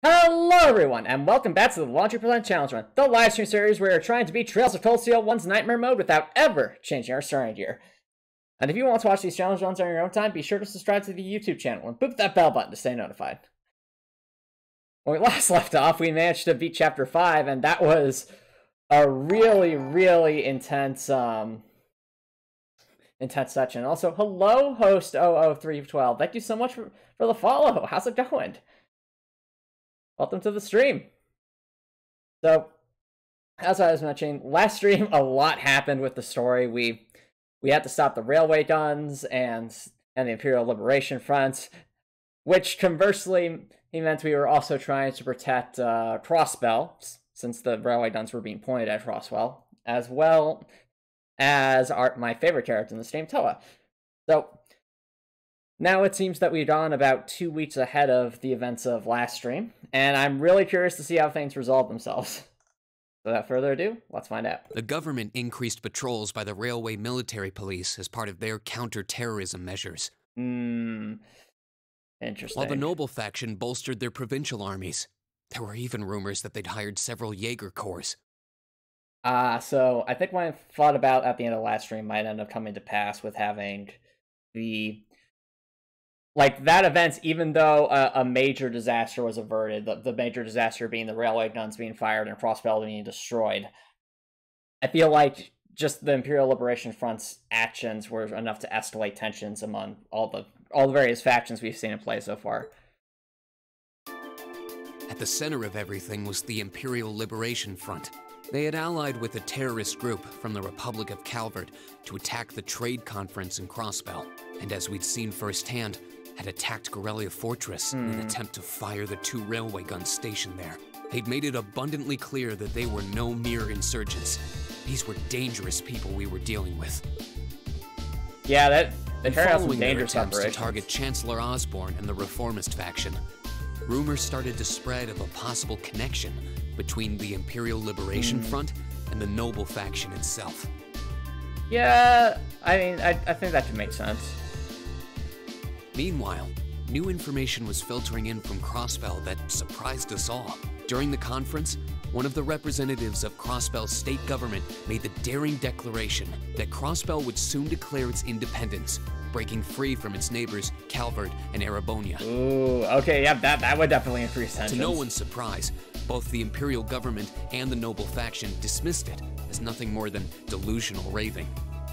Hello everyone, and welcome back to the Laundry Percent Challenge Run, the live stream series where we're trying to beat Trails of Cold Steel 1's Nightmare Mode without ever changing our starting gear. And if you want to watch these challenge runs on your own time, be sure to subscribe to the YouTube channel and boop that bell button to stay notified. When we last left off, we managed to beat Chapter 5, and that was a really intense section. Also, hello, host 00312. Thank you so much for the follow. How's it going? Welcome to the stream. So, as I was mentioning, last stream, a lot happened with the story. We had to stop the railway guns and the Imperial Liberation Front, which conversely meant we were also trying to protect Crossbell, since the railway guns were being pointed at Crossbell, as well as my favorite character in this game, Towa. So, now it seems that we've gone about 2 weeks ahead of the events of last stream, and I'm really curious to see how things resolve themselves. Without further ado, let's find out. The government increased patrols by the railway military police as part of their counter-terrorism measures. Interesting. While the noble faction bolstered their provincial armies. There were even rumors that they'd hired several Jaeger corps. So I think what I thought about at the end of last stream might end up coming to pass with having that event, even though a major disaster was averted, the major disaster being the railway guns being fired and Crossbell being destroyed, I feel like just the Imperial Liberation Front's actions were enough to escalate tensions among all the various factions we've seen in play so far. At the center of everything was the Imperial Liberation Front. They had allied with a terrorist group from the Republic of Calvert to attack the trade conference in Crossbell, and as we'd seen firsthand, had attacked Garellia Fortress in an attempt to fire the 2 railway guns stationed there. They'd made it abundantly clear that they were no mere insurgents. These were dangerous people we were dealing with. Yeah, they carried out some following their dangerous attempts operations to target Chancellor Osborne and the Reformist faction, rumors started to spread of a possible connection between the Imperial Liberation Front and the noble faction itself. Yeah, I mean, I think that could make sense. Meanwhile, new information was filtering in from Crossbell that surprised us all. During the conference, one of the representatives of Crossbell's state government made the daring declaration that Crossbell would soon declare its independence, breaking free from its neighbors Calvert and Erebonia. Ooh, okay, yeah, that would definitely increase tensions. To no one's surprise, both the Imperial government and the noble faction dismissed it as nothing more than delusional raving.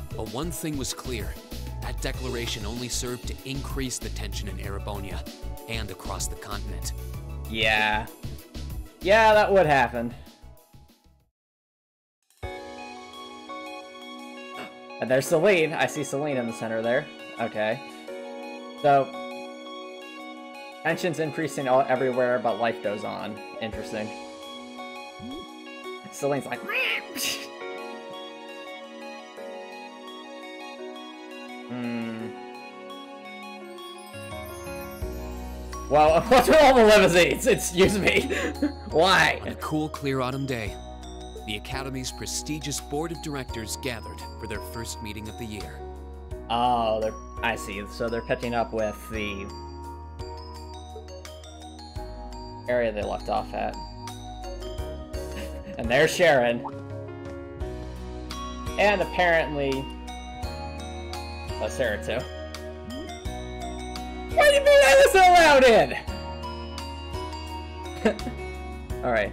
But one thing was clear. That declaration only served to increase the tension in Erebonia and across the continent. Yeah. Yeah, that would happen. And there's Celine. I see Celine in the center there. Okay. So, tension's increasing everywhere, but life goes on. Interesting. Celine's like... Well, what's with all the limousines? Excuse me. Why? On a cool, clear autumn day, the Academy's prestigious board of directors gathered for their first meeting of the year. Oh, I see. So they're picking up with the area they left off at. And there's Sharon. And apparently... that's Sarah too. What do you mean I wasn't allowed in? Alright.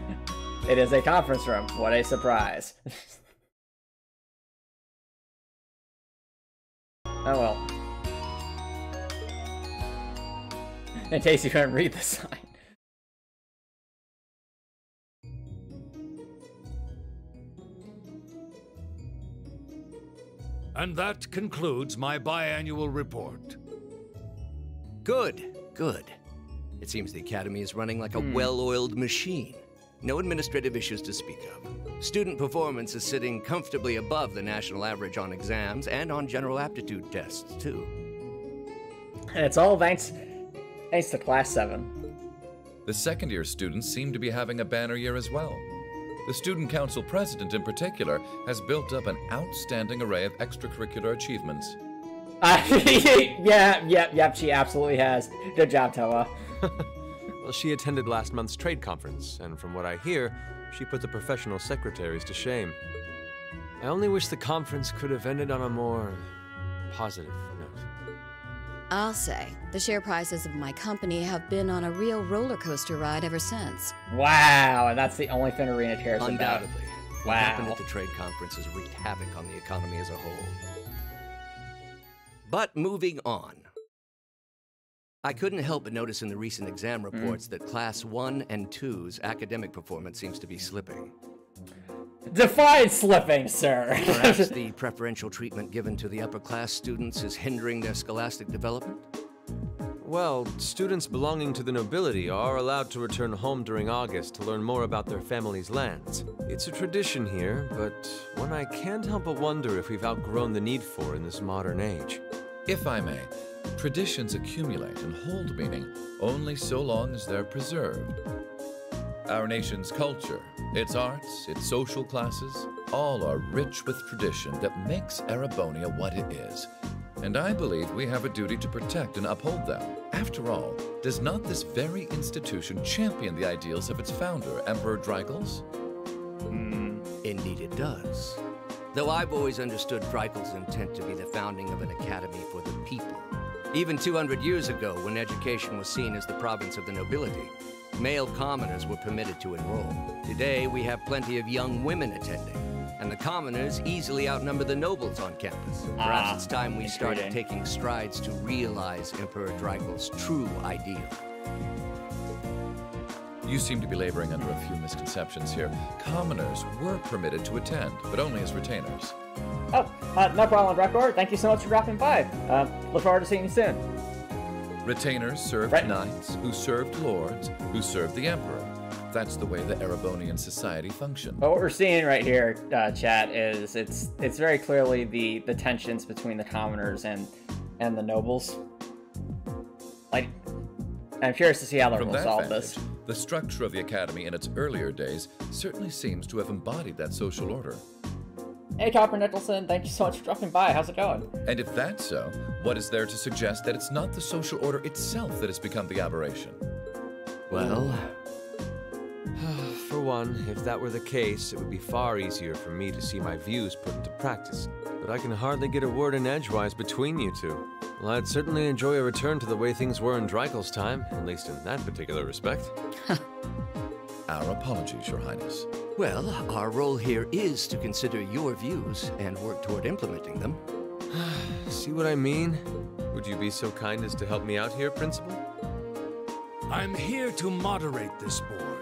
It is a conference room. What a surprise. Oh well. In case you couldn't read the sign. And that concludes my biannual report. Good, good. It seems the Academy is running like a well-oiled machine. No administrative issues to speak of. Student performance is sitting comfortably above the national average on exams and on general aptitude tests, too. And it's all thanks to Class 7. The second-year students seem to be having a banner year as well. The Student Council President, in particular, has built up an outstanding array of extracurricular achievements. Yeah, she absolutely has. Good job, Towa. Well, she attended last month's trade conference, and from what I hear, she put the professional secretaries to shame. I only wish the conference could have ended on a more positive note. I'll say, the share prices of my company have been on a real roller coaster ride ever since. Wow, and that's the only thing Arena cares about. Undoubtedly. What Wow. happened at the trade conference has wreaked havoc on the economy as a whole. But moving on. I couldn't help but notice in the recent exam reports that Class 1 and 2's academic performance seems to be slipping. Define slipping, sir. Perhaps the preferential treatment given to the upper-class students is hindering their scholastic development? Well, students belonging to the nobility are allowed to return home during August to learn more about their family's lands. It's a tradition here, but one I can't help but wonder if we've outgrown the need for in this modern age. If I may, traditions accumulate and hold meaning only so long as they're preserved. Our nation's culture, its arts, its social classes, all are rich with tradition that makes Erebonia what it is. And I believe we have a duty to protect and uphold them. After all, does not this very institution champion the ideals of its founder, Emperor Dreigels? Indeed it does. Though I've always understood Dreigels' intent to be the founding of an academy for the people. Even 200 years ago, when education was seen as the province of the nobility, male commoners were permitted to enroll. Today, we have plenty of young women attending, and the commoners easily outnumber the nobles on campus. Perhaps it's time we started taking strides to realize Emperor Dreigels' true ideal. You seem to be laboring under a few misconceptions here. Commoners were permitted to attend, but only as retainers. Oh, no problem, Record. Thank you so much for dropping by. Look forward to seeing you soon. Retainers served knights, who served lords, who served the emperor. That's the way the Erebonian society functioned. But what we're seeing right here, chat, is it's very clearly the tensions between the commoners and the nobles. Like, I'm curious to see how they're going to solve this. The structure of the academy in its earlier days certainly seems to have embodied that social order. Hey, Copper Nicholson, thank you so much for dropping by. How's it going? And if that's so, what is there to suggest that it's not the social order itself that has become the aberration? Well, for one, if that were the case, it would be far easier for me to see my views put into practice. But I can hardly get a word in edgewise between you two. Well, I'd certainly enjoy a return to the way things were in Dreigels' time, at least in that particular respect. Our apologies, Your Highness. Well, our role here is to consider your views and work toward implementing them. See what I mean? Would you be so kind as to help me out here, Principal? I'm here to moderate this board.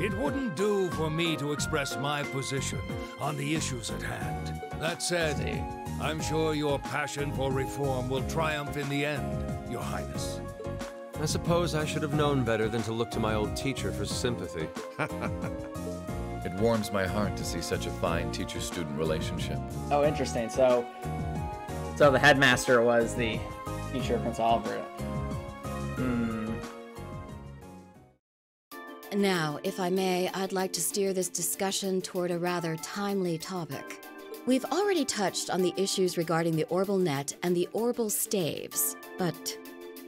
It wouldn't do for me to express my position on the issues at hand. That said, I'm sure your passion for reform will triumph in the end, Your Highness. I suppose I should have known better than to look to my old teacher for sympathy. It warms my heart to see such a fine teacher-student relationship. Oh, interesting. So the headmaster was the teacher of Prince Oliver. Now, if I may, I'd like to steer this discussion toward a rather timely topic. We've already touched on the issues regarding the Orbal Net and the Orbal Staves, but...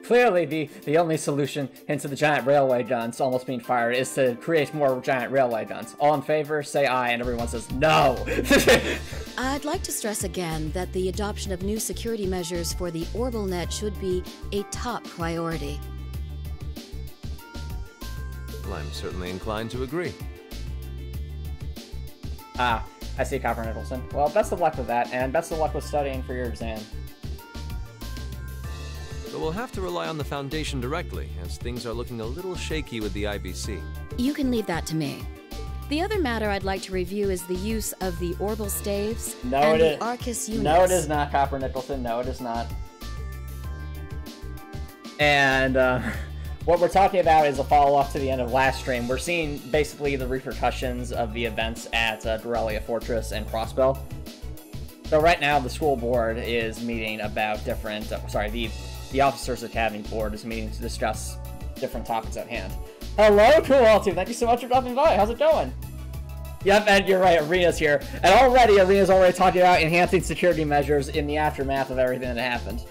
Clearly, the only solution into the giant railway guns almost being fired is to create more giant railway guns. All in favor, say aye, and everyone says no! I'd like to stress again that the adoption of new security measures for the Orbal Net should be a top priority. Well, I'm certainly inclined to agree. I see, Copper Nicholson. Well, best of luck with that, and best of luck with studying for your exam. But we'll have to rely on the Foundation directly, as things are looking a little shaky with the IBC. You can leave that to me. The other matter I'd like to review is the use of the Orbal Staves and the Arcus units. No, it is not, Copper Nicholson. No, it is not. And what we're talking about is a follow-up to the end of last stream. We're seeing basically the repercussions of the events at Garellia Fortress and Crossbell. So right now, the school board is meeting about different... the Officers Academy board is meeting to discuss different topics at hand. Hello, Cool2. Thank you so much for dropping by. How's it going? Yep, and you're right. Arena's here. And Arena's already talking about enhancing security measures in the aftermath of everything that happened.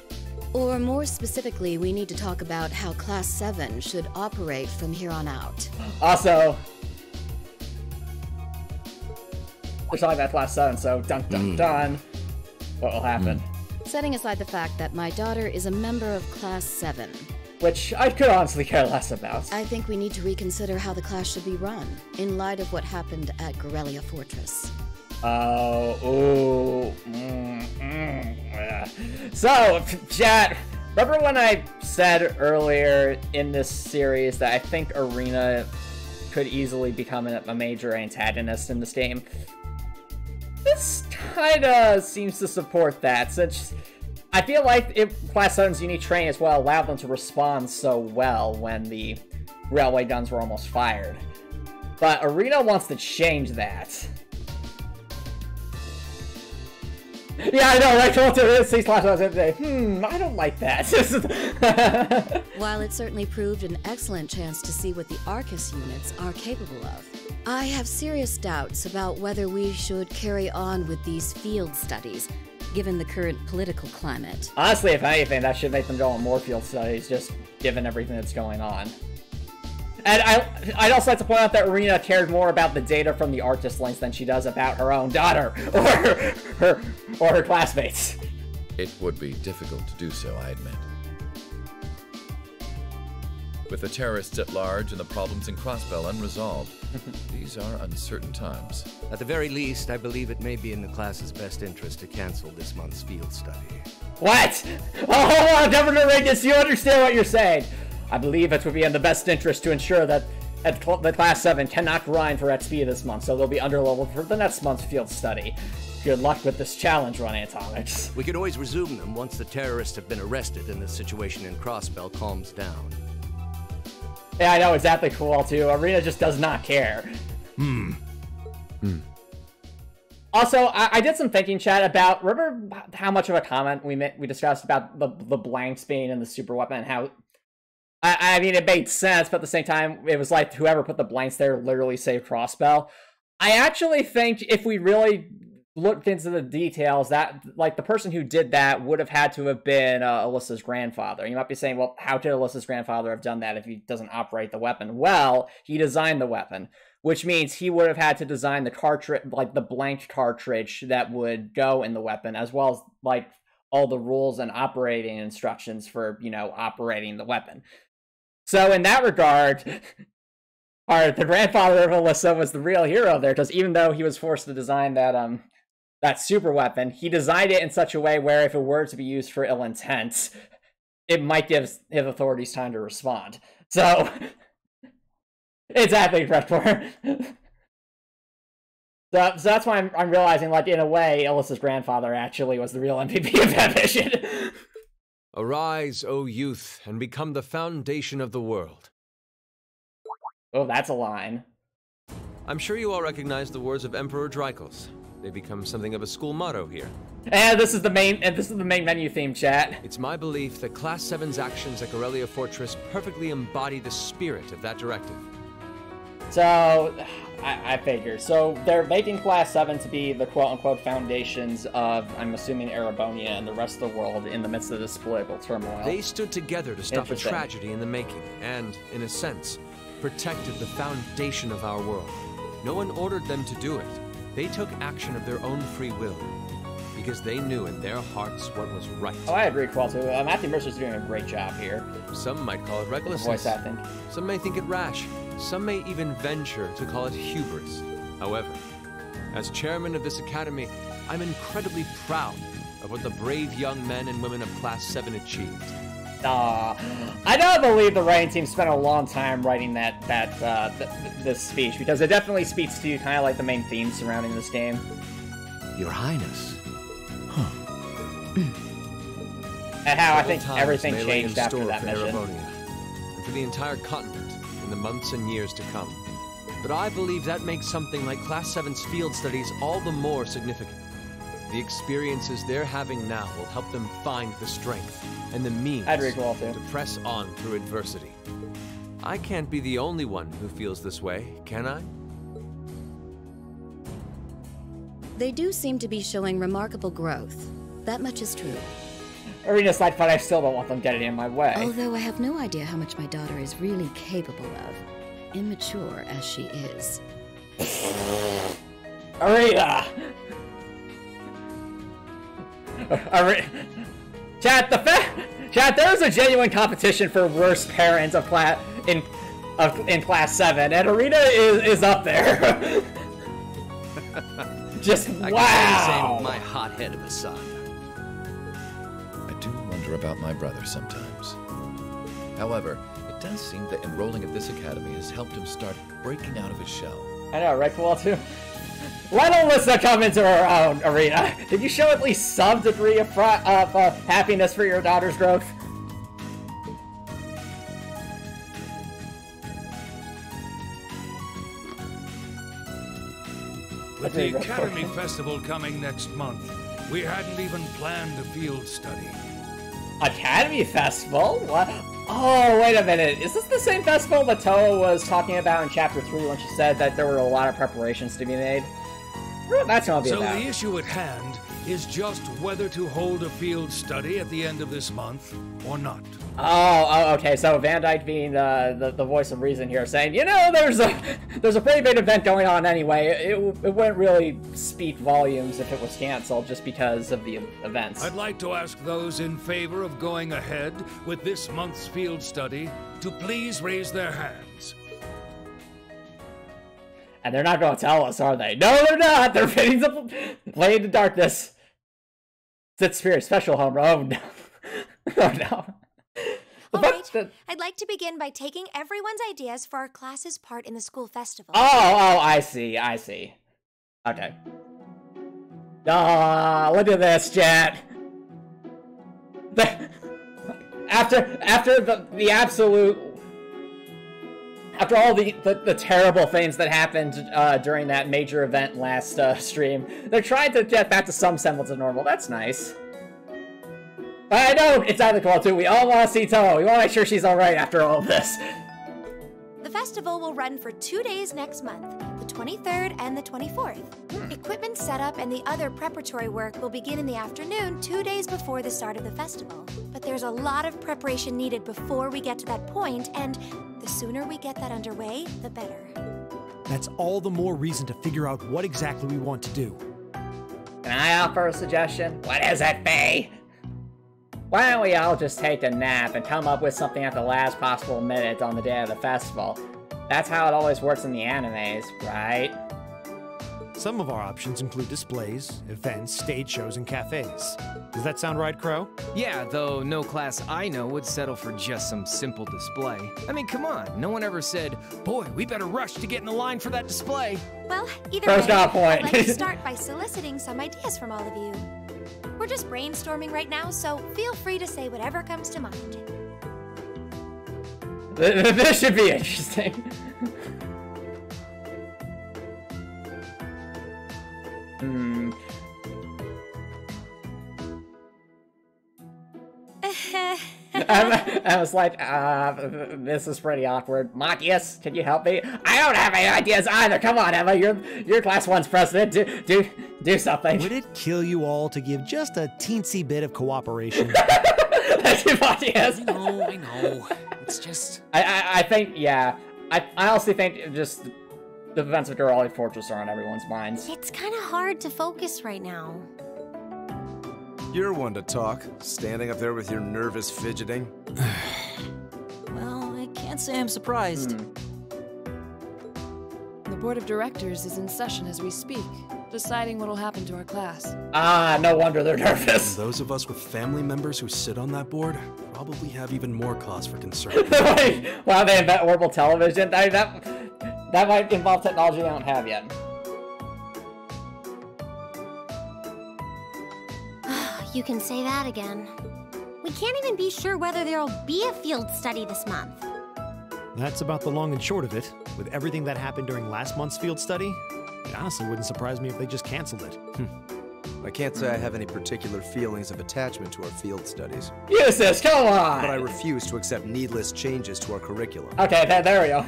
Or more specifically, we need to talk about how Class 7 should operate from here on out. Also, we're talking about Class 7, so dun dun dun. What will happen? Setting aside the fact that my daughter is a member of Class 7. Which I could honestly care less about. I think we need to reconsider how the class should be run, in light of what happened at Garellia Fortress. Yeah. So, chat, remember when I said earlier in this series that I think Arena could easily become a major antagonist in this game? This kinda seems to support that, since I feel like Class 7's unique training as well allowed them to respond so well when the railway guns were almost fired. But Arena wants to change that. Yeah, I know, right? To see Class 7 and say, I don't like that. While it certainly proved an excellent chance to see what the Arcus units are capable of, I have serious doubts about whether we should carry on with these field studies, given the current political climate. Honestly, if anything, that should make them go on more field studies, just given everything that's going on. And I'd also like to point out that Arena cared more about the data from the artist links than she does about her own daughter, or her classmates. It would be difficult to do so, I admit. With the terrorists at large and the problems in Crossbell unresolved, these are uncertain times. At the very least, I believe it may be in the class's best interest to cancel this month's field study. What? Oh, hold on, Governor Regis, you understand what you're saying. I believe it would be in the best interest to ensure that the Class 7 cannot grind for XP this month, so they'll be underleveled for the next month's field study. Good luck with this challenge run, Antomicx. We could always resume them once the terrorists have been arrested and the situation in Crossbell calms down. Yeah, I know, exactly cool, too. Arena just does not care. Also, I did some thinking, chat, about, remember how much of a comment we discussed about the blanks being in the super weapon, and how, I mean, it made sense, but at the same time, it was like whoever put the blanks there literally saved Crossbell. I actually think if we really looked into the details, that, like, the person who did that would have had to have been Alyssa's grandfather. You might be saying, well, how could Alyssa's grandfather have done that if he doesn't operate the weapon? Well, he designed the weapon, which means he would have had to design the cartridge, like the blank cartridge that would go in the weapon, as well as, like, all the rules and operating instructions for, you know, operating the weapon. So in that regard, the grandfather of Alyssa was the real hero there, because even though he was forced to design that super weapon, he designed it in such a way where if it were to be used for ill intent, it might give his authorities time to respond. So, exactly, Rector. So that's why I'm realizing, like, in a way, Alyssa's grandfather actually was the real MVP of that mission. Arise, O youth, and become the foundation of the world. Oh, that's a line. I'm sure you all recognize the words of Emperor Drycles. They become something of a school motto here. And this is the main menu theme, chat. It's my belief that Class 7's actions at Garellia Fortress perfectly embody the spirit of that directive. So, I figure. So, they're making Class 7 to be the quote-unquote foundations of, I'm assuming, Erebonia and the rest of the world in the midst of this political turmoil. They stood together to stop a tragedy in the making, and, in a sense, protected the foundation of our world. No one ordered them to do it. They took action of their own free will, because they knew in their hearts what was right. Oh, I agree, Qualto. Matthew Mercer's doing a great job here. Some might call it recklessness. Voice acting. Some may think it rash. Some may even venture to call it hubris. However, as chairman of this academy, I'm incredibly proud of what the brave young men and women of Class 7 achieved. I don't believe the writing team spent a long time writing this speech, because it definitely speaks to kind of like the main themes surrounding this game. Your Highness. And how I think everything changed after that mission. And for the entire continent in the months and years to come. But I believe that makes something like Class 7's field studies all the more significant. The experiences they're having now will help them find the strength and the means to press on through adversity. I can't be the only one who feels this way, can I? They do seem to be showing remarkable growth. That much is true. Arena's like, but I still don't want them getting in my way. Although I have no idea how much my daughter is really capable of, immature as she is. Arena! Chat, Chat, there's a genuine competition for worst parents of in class 7, and Arena is up there. Just I wow! can say the same of my hothead of a son. I do wonder about my brother sometimes. However, it does seem that enrolling at this academy has helped him start breaking out of his shell. I know, right, Kowal, Let Alyssa come into her own, Arena. Did you show at least some degree of happiness for your daughter's growth? With the Academy Festival coming next month, we hadn't even planned a field study. Academy Festival? What? Oh, wait a minute. Is this the same festival that Towa was talking about in Chapter 3 when she said that there were a lot of preparations to be made? That's gonna be So about. the issue at hand is just whether to hold a field study at the end of this month or not. Oh, okay. So Van Dyke being the voice of reason here, saying, you know, there's a pretty big event going on anyway. It wouldn't really speak volumes if it was canceled just because of the events. I'd like to ask those in favor of going ahead with this month's field study to please raise their hands. And they're not going to tell us, are they? No, they're not. They're fitting to play in the darkness. Sith Spirit special home. Oh no. Oh no. Alright, I'd like to begin by taking everyone's ideas for our class's part in the school festival. Oh, I see. Okay. Look at this, chat. After the absolute... After all the terrible things that happened during that major event last stream, they're trying to get back to some semblance of normal. That's nice. But I know it's out of the call too. We all want to see Towa. We want to make sure she's alright after all of this. The festival will run for 2 days next month, the 23rd and the 24th. Equipment setup and the other preparatory work will begin in the afternoon 2 days before the start of the festival. But there's a lot of preparation needed before we get to that point, and the sooner we get that underway, the better. That's all the more reason to figure out what exactly we want to do. Can I offer a suggestion? What is it, Faye? Why don't we all just take a nap and come up with something at the last possible minute on the day of the festival? That's how it always works in the animes, right? Some of our options include displays, events, stage shows, and cafes. Does that sound right, Crow? Yeah, though no class I know would settle for just some simple display. I mean, come on, no one ever said, boy, we better rush to get in the line for that display. Well, either Crow's way, got a point. I'd like to start by soliciting some ideas from all of you. We're just brainstorming right now, so feel free to say whatever comes to mind. This should be interesting. I was like, this is pretty awkward. Matthias, can you help me? I don't have any ideas either. Come on, Emma, you're class 1's president. Do something. Would it kill you all to give just a teensy bit of cooperation? Thank you, Matthias. I know. It's just... I think, yeah. I honestly think just the events of Garellia Fortress are on everyone's minds. It's kind of hard to focus right now. You're one to talk, standing up there with your nervous fidgeting. Well, I can't say I'm surprised. The board of directors is in session as we speak, deciding what'll happen to our class. Ah, no wonder they're nervous. And those of us with family members who sit on that board probably have even more cause for concern. Wow, they invent orbital television? That might involve technology they don't have yet. You can say that again. We can't even be sure whether there'll be a field study this month. That's about the long and short of it. With everything that happened during last month's field study, it honestly wouldn't surprise me if they just canceled it. I can't say I have any particular feelings of attachment to our field studies. Eustace, come on! But I refuse to accept needless changes to our curriculum. Okay, there we go.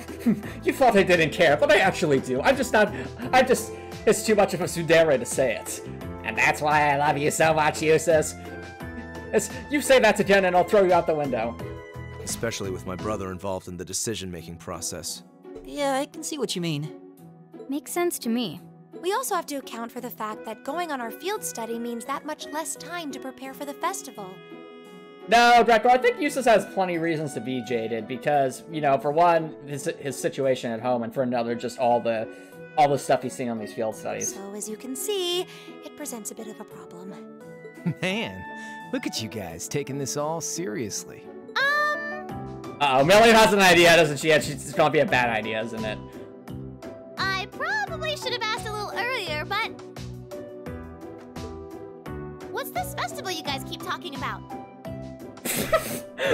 You thought I didn't care, but I actually do. It's too much of a tsundere to say it. And that's why I love you so much, Eustace. You say that to Jen and I'll throw you out the window. Especially with my brother involved in the decision-making process. Yeah, I can see what you mean. Makes sense to me. We also have to account for the fact that going on our field study means that much less time to prepare for the festival. No, Draco, I think Eustace has plenty of reasons to be jaded because, you know, for one, his situation at home, and for another, just all the stuff he's seen on these field studies. So as you can see, it presents a bit of a problem. Man, look at you guys taking this all seriously. Uh-oh, Millie has an idea, doesn't she? It's gonna be a bad idea, isn't it? I probably should have asked a little earlier, but... What's this festival you guys keep talking about?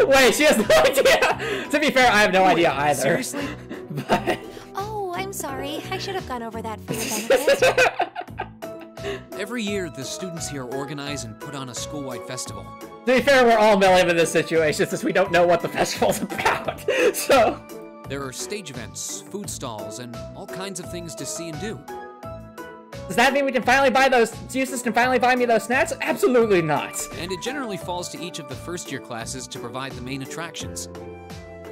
Wait, she has no idea! To be fair, I have no idea either. Seriously? But... Oh, I'm sorry. I should have gone over that for your benefit. Every year, the students here organize and put on a school-wide festival. To be fair, we're all Millie in this situation since we don't know what the festival's about, so... There are stage events, food stalls, and all kinds of things to see and do. Does that mean we can finally buy those... Eustace can finally buy me those snacks? Absolutely not. And it generally falls to each of the first-year classes to provide the main attractions.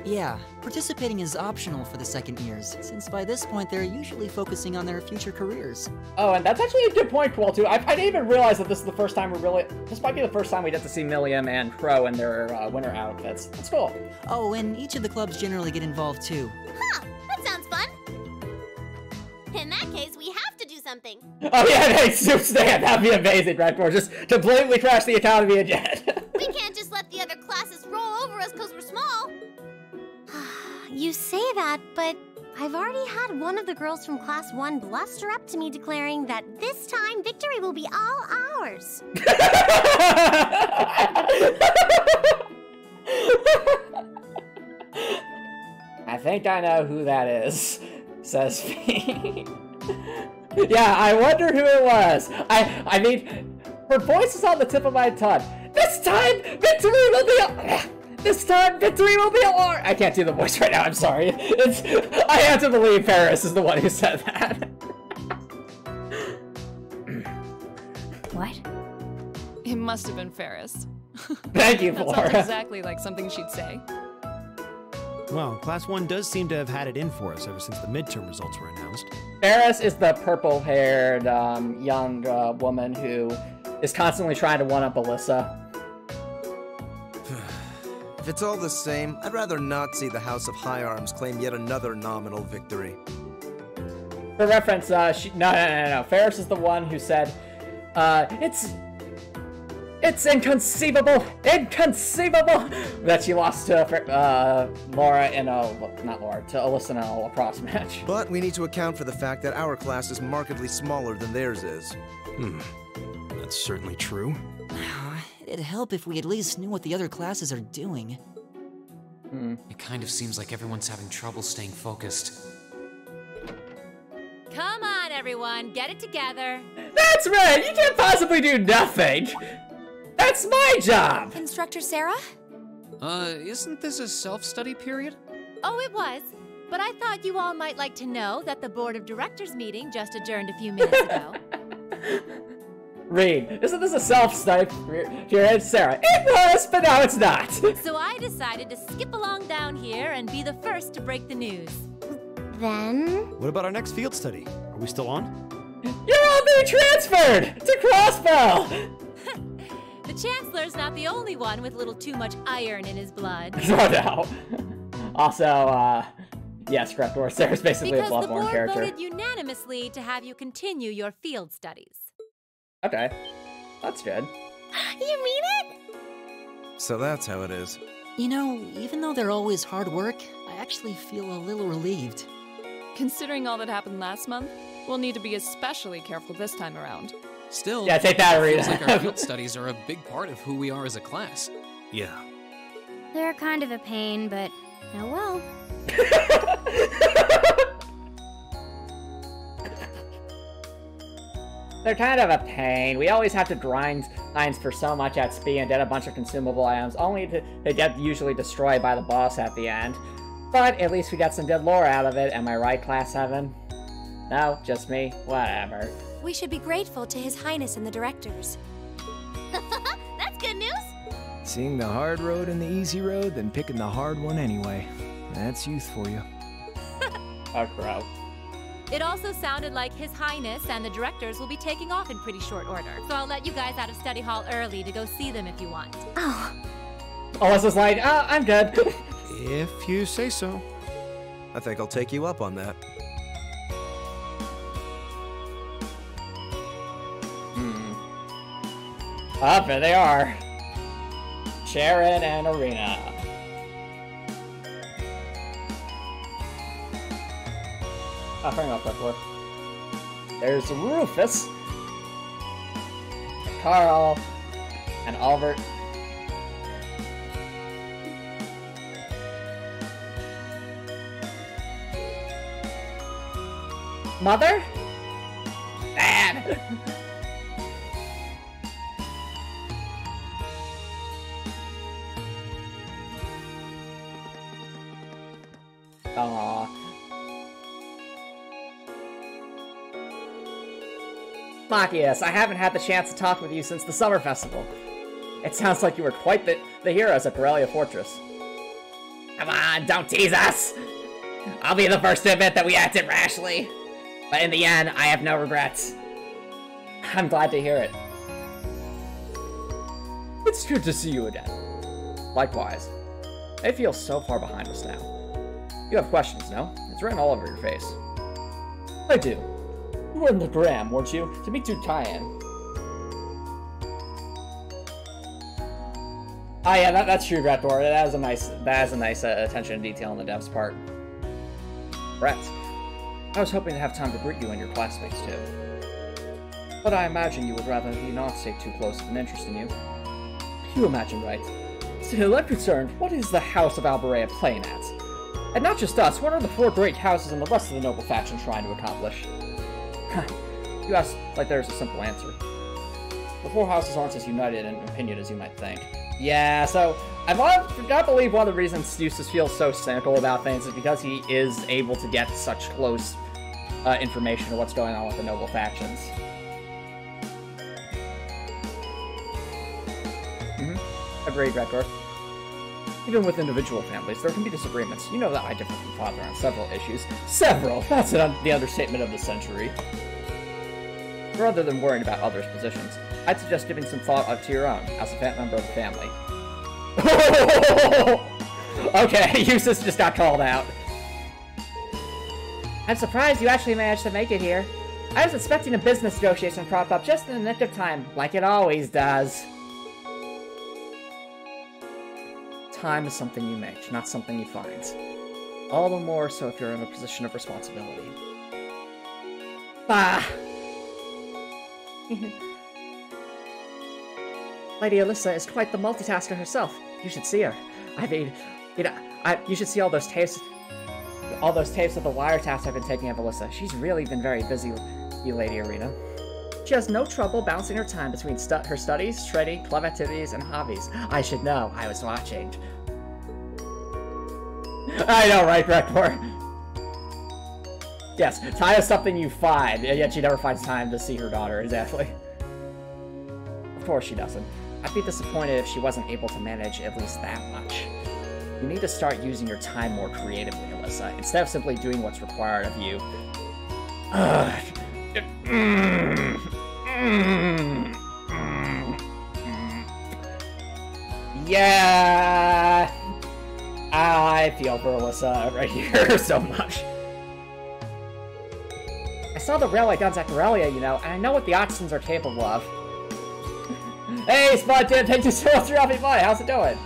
Yeah, participating is optional for the second years, since by this point they're usually focusing on their future careers. Oh, and that's actually a good point, Quill, too. I didn't even realize that this is the first time this might be the first time we get to see Milliam and Crow in their winter outfits. That's cool. Oh, and each of the clubs generally get involved too. Huh, that sounds fun. In that case, we have to do something. Oh yeah, hey, Soup Stand, that'd be amazing, Redcore, just to blatantly crash the Academy again. We can't just let the other classes roll over us because we're small. You say that, but I've already had one of the girls from Class 1 bluster up to me declaring that this time victory will be all ours. I think I know who that is, says me. Yeah, I wonder who it was. I mean, her voice is on the tip of my tongue. This time, victory will be... This time, victory will be ours! I can't do the voice right now, I'm sorry. I have to believe Paris is the one who said that. What? It must have been Ferris. Thank you, That Flora. sounds exactly like something she'd say. Well, Class 1 does seem to have had it in for us ever since the midterm results were announced. Ferris is the purple-haired young woman who is constantly trying to one-up Alyssa. If it's all the same, I'd rather not see the House of High Arms claim yet another nominal victory. For reference, no. Ferris is the one who said, it's inconceivable that she lost to Laura in to Alyssa in a lacrosse match. But we need to account for the fact that our class is markedly smaller than theirs is. That's certainly true. It'd help if we at least knew what the other classes are doing. It kind of seems like everyone's having trouble staying focused. Come on, everyone, get it together. That's right, you can't possibly do nothing. That's my job. Instructor Sarah? Isn't this a self-study period? Oh, it was. But I thought you all might like to know that the Board of Directors meeting just adjourned a few minutes ago. Rean, isn't this a self-study period? Sarah, it was, but now it's not. So I decided to skip along down here and be the first to break the news. Then? What about our next field study? Are we still on? You're all being transferred to Crossbell! The Chancellor's not the only one with a little too much iron in his blood. Oh no. Also, yes, correct. Sarah's basically a Because the Bloodborne board character. voted unanimously to have you continue your field studies. Okay, that's good. You mean it? So that's how it is. You know, even though they're always hard work, I actually feel a little relieved. Considering all that happened last month, we'll need to be especially careful this time around. Still, Yeah, take that, it Rita. feels like our field studies are a big part of who we are as a class. Yeah. They're kind of a pain, but oh well. They're kind of a pain. We always have to grind lines for so much at speed and get a bunch of consumable items, only to get usually destroyed by the boss at the end. But at least we got some good lore out of it. Am I right, Class 7? No, just me. Whatever. We should be grateful to His Highness and the directors. That's good news. Seeing the hard road and the easy road, then picking the hard one anyway. That's youth for you. Oh, crap. It also sounded like His Highness and the directors will be taking off in pretty short order. So I'll let you guys out of study hall early to go see them if you want. Oh. Alyssa's like, I'm good. If you say so. I think I'll take you up on that. Up there they are. Sharon and Arena. Hang on, before. There's Rufus, Carl, and Albert. Mother? Dad! Aww. Machias, I haven't had the chance to talk with you since the summer festival. It sounds like you were quite the heroes at Garellia Fortress. Come on, don't tease us! I'll be the first to admit that we acted rashly. But in the end, I have no regrets. I'm glad to hear it. It's good to see you again. Likewise. I feel so far behind us now. You have questions, no? It's written all over your face. I do. You were in the gram, weren't you? To meet Cayenne. Oh yeah, that's true, Grator. That is a nice attention to detail on the dev's part. Brett, I was hoping to have time to greet you and your classmates too. But I imagine you would rather me not take too close of an interest in you. You imagine right. Still, I'm concerned, what is the House of Alberea playing at? And not just us, what are the 4 great houses and the rest of the noble faction trying to accomplish? You ask like there's a simple answer. The 4 houses aren't as united in opinion as you might think. Yeah, so I believe one of the reasons Eustace feels so cynical about things is because he is able to get such close information of what's going on with the noble factions. Agreed, Redgore. Even with individual families, there can be disagreements. You know that I differ from Father on several issues. Several! That's the understatement of the century. Rather than worrying about others' positions, I'd suggest giving some thought to your own, as a member of the family. Okay, Eustace just got called out. I'm surprised you actually managed to make it here. I was expecting a business negotiation crop up just in the nick of time, like it always does. Time is something you make, not something you find. All the more so if you're in a position of responsibility. Bah! Lady Alyssa is quite the multitasker herself. You should see her. I mean, you should see all those tapes of the wiretaps I've been taking of Alyssa. She's really been very busy, Lady Arena. She has no trouble balancing her time between her studies, trading, club activities, and hobbies. I should know. I was watching. I know, right, Rector? Yes, time is something you find, and yet she never finds time to see her daughter, exactly. Of course she doesn't. I'd be disappointed if she wasn't able to manage at least that much. You need to start using your time more creatively, Alyssa, instead of simply doing what's required of you. Yeah, I feel for Alyssa right here so much. I saw the railway guns at Garellia, you know, and I know what the Oxens are capable of. Hey, Spot Dip, thank you so much for dropping by. How's it going?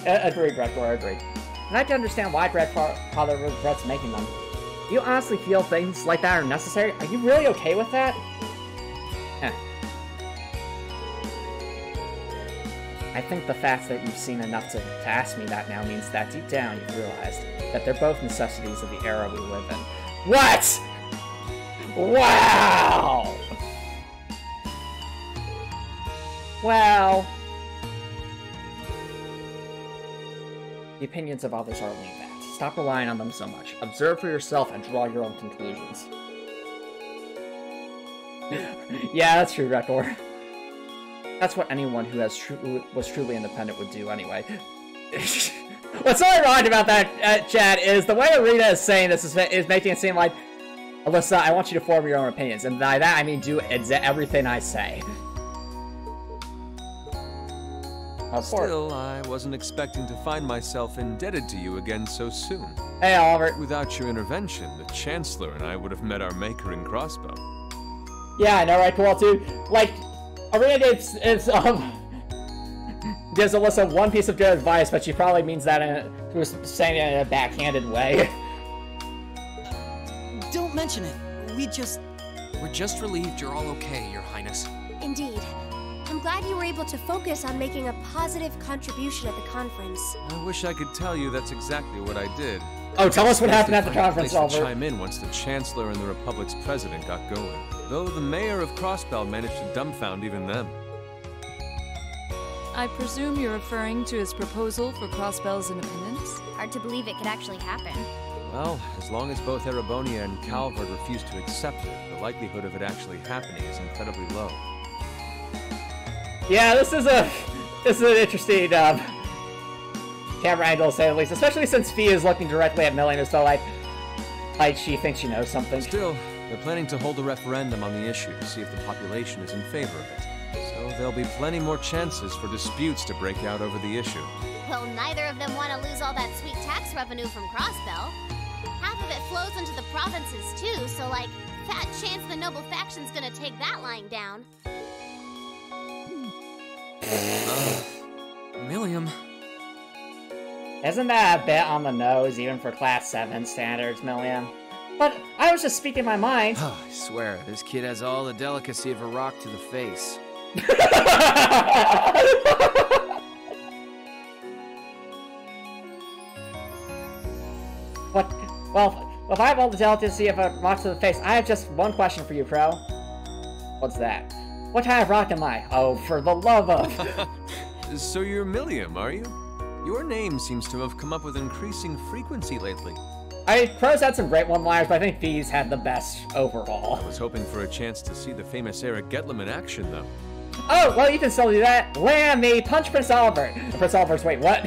Agreed, Redcore, agreed. And I can understand why Grandfather regrets making them. Do you honestly feel things like that are necessary? Are you really okay with that? I think the fact that you've seen enough to ask me that now means that deep down you've realized that they're both necessities of the era we live in. What?! Wow! Well... The opinions of others are only that. Stop relying on them so much. Observe for yourself and draw your own conclusions. Yeah, that's true, Rekor. That's what anyone who was truly independent would do anyway. What's so ironic about that, Chad, is the way Arena is saying this is making it seem like, Alyssa, I want you to form your own opinions, and by that I mean do everything I say. Still, I wasn't expecting to find myself indebted to you again so soon. Hey, Oliver. Without your intervention, the Chancellor and I would have met our maker in Crossbow. Yeah, I know, right, Cool, too? Like, Arena gives Alyssa one piece of good advice, but she probably means that she was saying it in a backhanded way. Don't mention it. We're just relieved you're all okay, Your Highness. Indeed. I'm glad you were able to focus on making a positive contribution at the conference. I wish I could tell you that's exactly what I did. Oh, tell us what happened at the conference, Oliver. Chime in once the Chancellor and the Republic's president got going. Though the mayor of Crossbell managed to dumbfound even them. I presume you're referring to his proposal for Crossbell's independence? Hard to believe it could actually happen. Well, as long as both Erebonia and Calvert refuse to accept it, the likelihood of it actually happening is incredibly low. Yeah, this is an interesting camera angle, to say the least, especially since Fee is looking directly at Million, so like she thinks she knows something. Still, they're planning to hold a referendum on the issue to see if the population is in favor of it. So there'll be plenty more chances for disputes to break out over the issue. Well, neither of them want to lose all that sweet tax revenue from Crossbell. Half of it flows into the provinces too, so like, fat chance the noble faction's gonna take that lying down. Milliam. Isn't that a bit on the nose, even for Class 7 standards, Milliam? But I was just speaking my mind. I swear, this kid has all the delicacy of a rock to the face. What? Well, if I have all the delicacy of a rock to the face, I have just one question for you, Pro. What's that? What kind of rock am I? Oh, for the love of... So you're Milliam, are you? Your name seems to have come up with increasing frequency lately. Pro's had some great one-liners, but I think Fee's had the best overall. I was hoping for a chance to see the famous Eric Getlem in action, though. Oh, well, you can still do that. Lammy, punch Prince Oliver. Prince Oliver's, wait, what?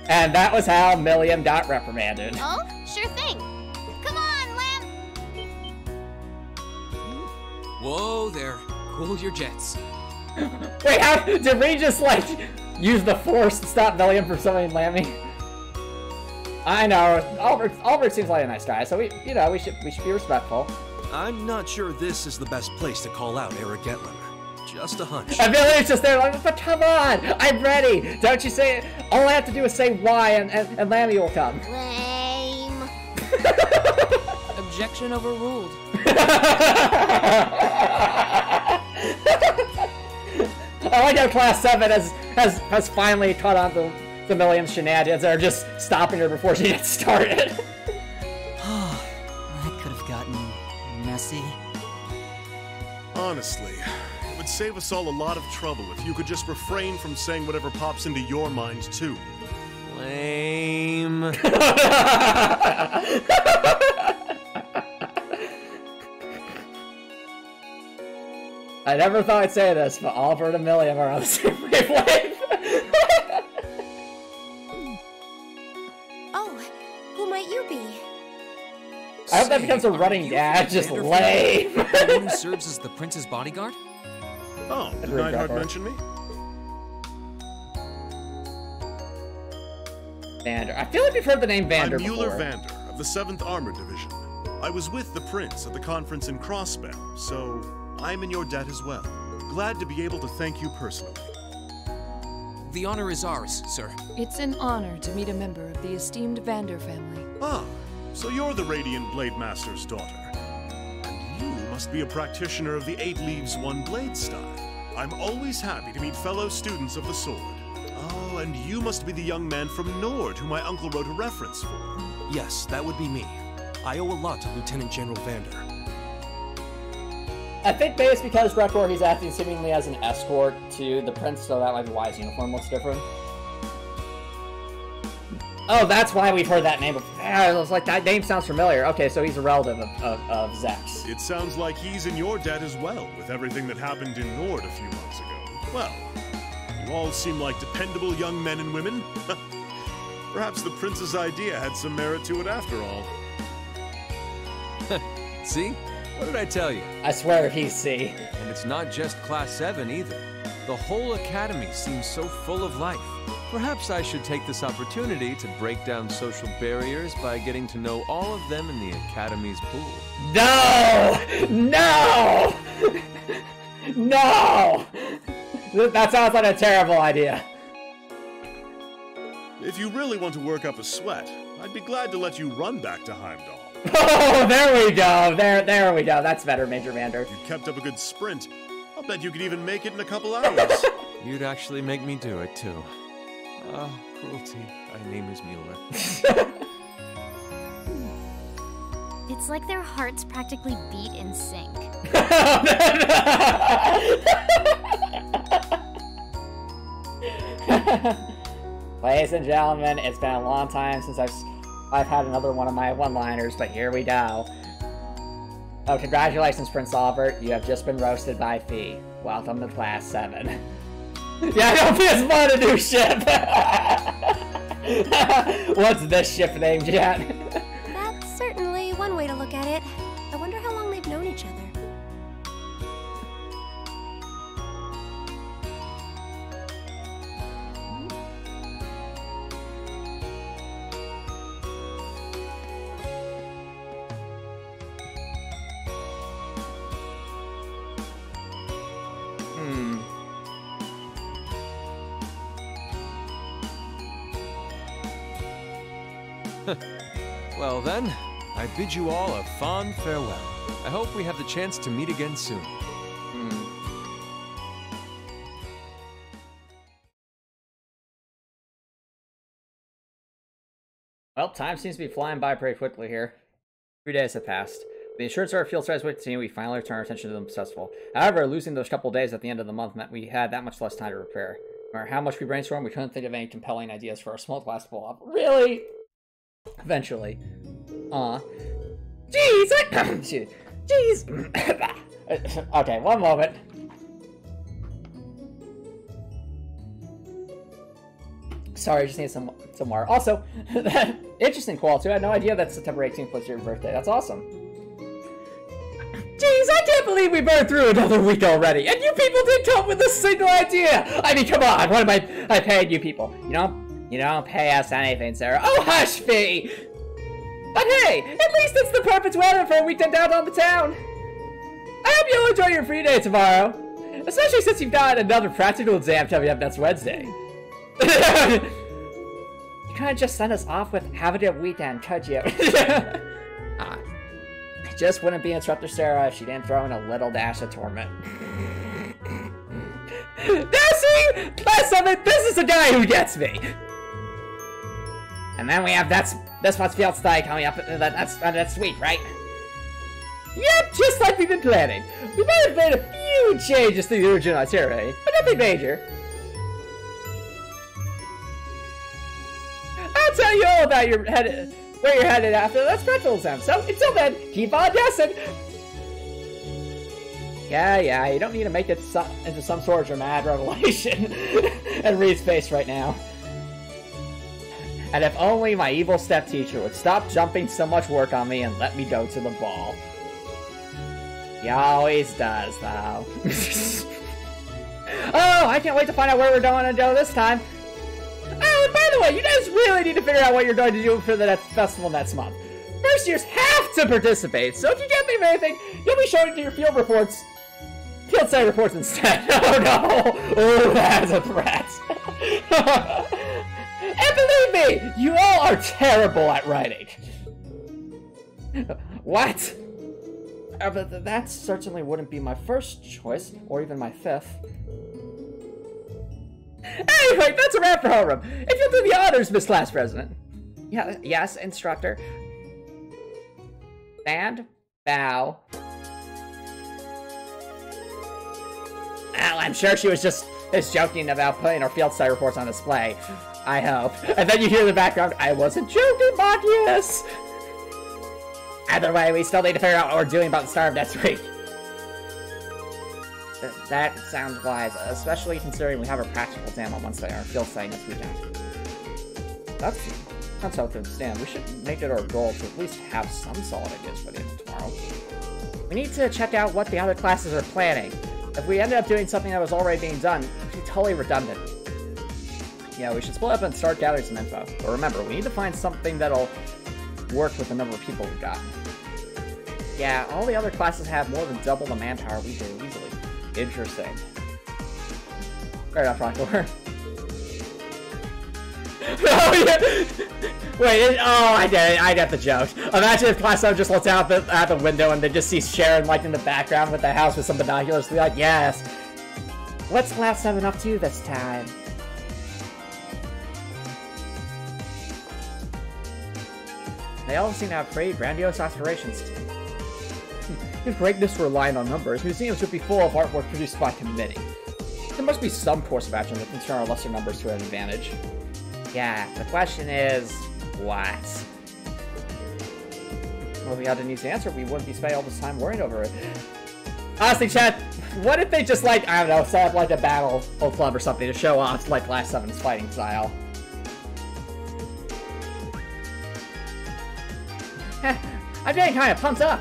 And that was how Milliam got reprimanded. Oh, sure thing. Come on, Lamb! Whoa there. Cool your jets. Wait, how did Rean just, like, use the Force to stop Milliam from summoning Lammy? I know, Albert seems like a nice guy, so we should be respectful. I'm not sure this is the best place to call out Eric Getlem. Just a hunch. And Milliam's just there like, but come on, I'm ready. Don't you say it? All I have to do is say why, and Lammy will come. Lame. Objection overruled. I like how Class 7 has finally caught on to the Milliam's shenanigans that are just stopping her before she gets started. That could have gotten messy. Honestly, it would save us all a lot of trouble if you could just refrain from saying whatever pops into your mind, too. Lame. I never thought I'd say this, but Oliver and Milliam are on the same wavelength. Oh, who might you be? I hope that becomes a running gag, just lame. The one who serves as the prince's bodyguard? Oh, did Neidhart mention me? Vander. I feel like we've heard the name Vander I'm Mueller before. Vander of the 7th Armored Division. I was with the prince at the conference in Crossbell, so I'm in your debt as well. Glad to be able to thank you personally. The honor is ours, sir. It's an honor to meet a member of the esteemed Vander family. Ah, so you're the Radiant Blade Master's daughter. And you must be a practitioner of the 8 Leaves 1 Blade style. I'm always happy to meet fellow students of the sword. Oh, and you must be the young man from Nord who my uncle wrote a reference for. Yes, that would be me. I owe a lot to Lieutenant General Vander. I think maybe it's because Rekor, he's acting seemingly as an escort to the prince, so that might be why his uniform looks different. Oh, that's why we've heard that name before. I was like, that name sounds familiar. Okay, so he's a relative of Zex. It sounds like he's in your debt as well, with everything that happened in Nord a few months ago. Well, you all seem like dependable young men and women. Perhaps the prince's idea had some merit to it after all. See? What did I tell you? I swear he's C. And it's not just Class 7 either. The whole academy seems so full of life. Perhaps I should take this opportunity to break down social barriers by getting to know all of them in the academy's pool. No! No! No! That sounds like a terrible idea. If you really want to work up a sweat, I'd be glad to let you run back to Heimdall. Oh, there we go. There we go. That's better, Major Vander. You kept up a good sprint. I'll bet you could even make it in a couple hours. You'd actually make me do it, too. Ah, cruelty. My name is Mueller. It's like their hearts practically beat in sync. Ladies and gentlemen, it's been a long time since I've had another one of my one-liners, but here we go. Oh, congratulations, Prince Albert. You have just been roasted by Fee. Welcome to Class 7. Yeah, I don't think it's fun a new ship! What's this ship named yet? That's certainly one way to look at it. I wonder how long they've known each other. Well then, I bid you all a fond farewell. I hope we have the chance to meet again soon. Well, time seems to be flying by pretty quickly here. 3 days have passed. With the assurance of our field size weight team, we finally turned our attention to the festival. However, losing those couple days at the end of the month meant we had that much less time to prepare. No matter how much we brainstormed, we couldn't think of any compelling ideas for our small class blow-up. Really? Eventually. Jeez! Jeez! Okay, one moment. Sorry, I just need some water. Also, interesting qual too. I had no idea that September 18th was your birthday. That's awesome. Jeez, I can't believe we burned through another week already, and you people didn't come up with a single idea! I mean, come on, what am I paying you people? You don't pay us anything, Sarah. Oh, hush, Fee! But hey, at least it's the perfect weather for a weekend out on the town. I hope you'll enjoy your free day tomorrow, especially since you've got another practical exam coming up next Wednesday. You couldn't just send us off with have a good weekend, could you? It just wouldn't be Instructor Sarah if she didn't throw in a little dash of torment. See? Class 7, this is the guy who gets me! And then we have this month's field study coming up that's week, right? Yep, just like we've been planning. We might have made a few changes to the original itinerary, but nothing major. I'll tell you all about where you're headed after that's practical exam. So until then, keep on guessing. Yeah, you don't need to make it into some sort of dramatic revelation. And Reed's face right now. And if only my evil step teacher would stop jumping so much work on me and let me go to the ball. He always does, though. Oh, I can't wait to find out where we're going to go this time. Oh, and by the way, you guys really need to figure out what you're going to do for the festival next month. First years have to participate, so if you can't think of anything, you'll be showing to your field study reports instead. Oh no! Oh, that's a threat. And believe me, you all are terrible at writing. What? But that certainly wouldn't be my first choice, or even my fifth. Anyway, that's a wrap for homeroom. If you'll do the honors, Miss Class President. Yeah, yes, Instructor. Stand, bow. Well, I'm sure she was just joking about putting her field study reports on display. I hope. And then you hear in the background, I wasn't joking, Machias! Either way, we still need to figure out what we're doing about the start of next week. That sounds wise, especially considering we have our practical exam on Wednesday, our field study this weekend. That's how to understand. We should make it our goal to at least have some solid ideas by the end of tomorrow. We need to check out what the other classes are planning. If we ended up doing something that was already being done, it would be totally redundant. Yeah, we should split up and start gathering some info. But remember, we need to find something that'll work with the number of people we've got. Yeah, all the other classes have more than double the manpower we do, easily. Interesting. Fair enough, Rockmore. Oh, yeah. Wait, oh, I get it. I get the joke. Imagine if Class 7 just looks out at the window and they just see Sharon, like, in the background with the house with some binoculars. They're like, yes. What's Class 7 up to this time? They all seem to have pretty grandiose aspirations. If greatness relied on numbers, museums would be full of artwork produced by committee. There must be some course of action that can turn our lesser numbers to an advantage. Yeah, the question is, what? Well, if we had an easy answer, we wouldn't be spending all this time worrying over it. Honestly, chat, what if they just, like, I don't know, set up, like, a battle club or something to show off, like, Class 7's fighting style? I'm getting kind of pumped up.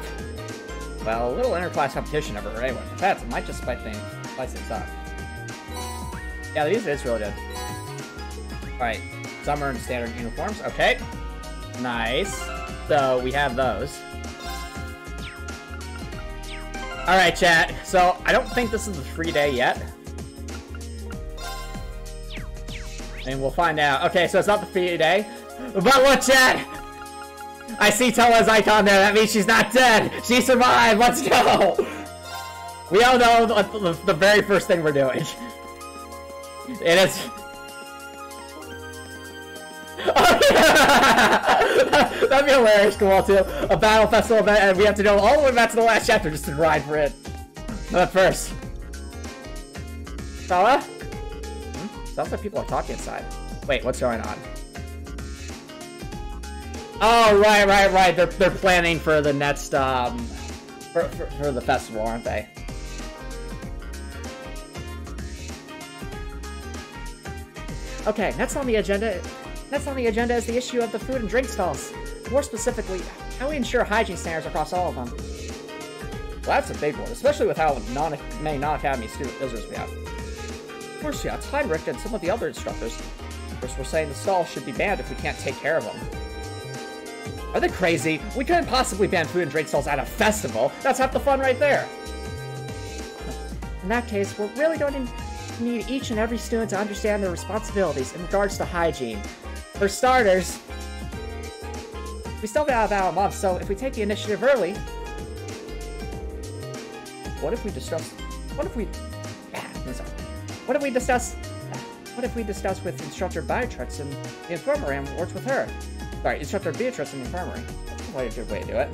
Well, a little interclass competition never hurt anyone. In fact, it might just spice things up. Yeah, the music is really good. Alright, summer and standard uniforms. Okay. Nice. So, we have those. Alright, chat. So, I don't think this is the free day yet. And we'll find out. Okay, so it's not the free day. But look, chat! I see Towa's icon there. That means she's not dead. She survived. Let's go. We all know the very first thing we're doing. It is. Oh, yeah. That'd be hilarious. Cool too. A battle festival event, and we have to go all the way back to the last chapter just to ride for it. But first, Towa? Sounds like people are talking inside. Wait, what's going on? Oh, right. They're planning for the next, for the festival, aren't they? Okay, next on the agenda is the issue of the food and drink stalls. More specifically, how we ensure hygiene standards across all of them. Well, that's a big one, especially with how many non-academy visitors we have. Of course, yeah, Heinrich and some of the other instructors. Of course, we're saying the stalls should be banned if we can't take care of them. Are they crazy? We couldn't possibly ban food and drink stalls at a festival. That's half the fun right there. In that case, we're really going to need each and every student to understand their responsibilities in regards to hygiene. For starters, we still got about a month, so if we take the initiative early... What if we discuss with Instructor Beatrice in the infirmary and works with her? Sorry, Instructor Beatrice in the infirmary. That's probably a good way to do it.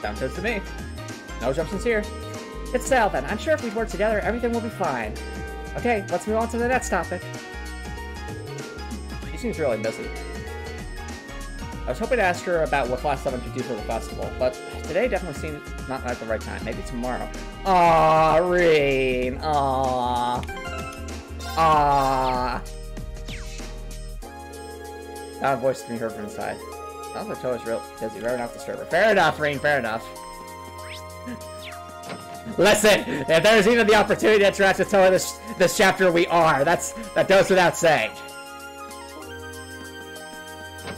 Sounds good to me. No jumps here. It's Sal then. I'm sure if we work together, everything will be fine. Okay, let's move on to the next topic. She seems really busy. I was hoping to ask her about what Class 7 could do for the festival, but today definitely seemed not at the right time. Maybe tomorrow. Aww, Rean. Aww. Not a voice to be heard from inside. Sounds like Towa's real busy. Better not disturb her. Fair enough, Rean. Fair enough. Listen, if there's even the opportunity to interact with Towa this chapter, we are. That goes without saying.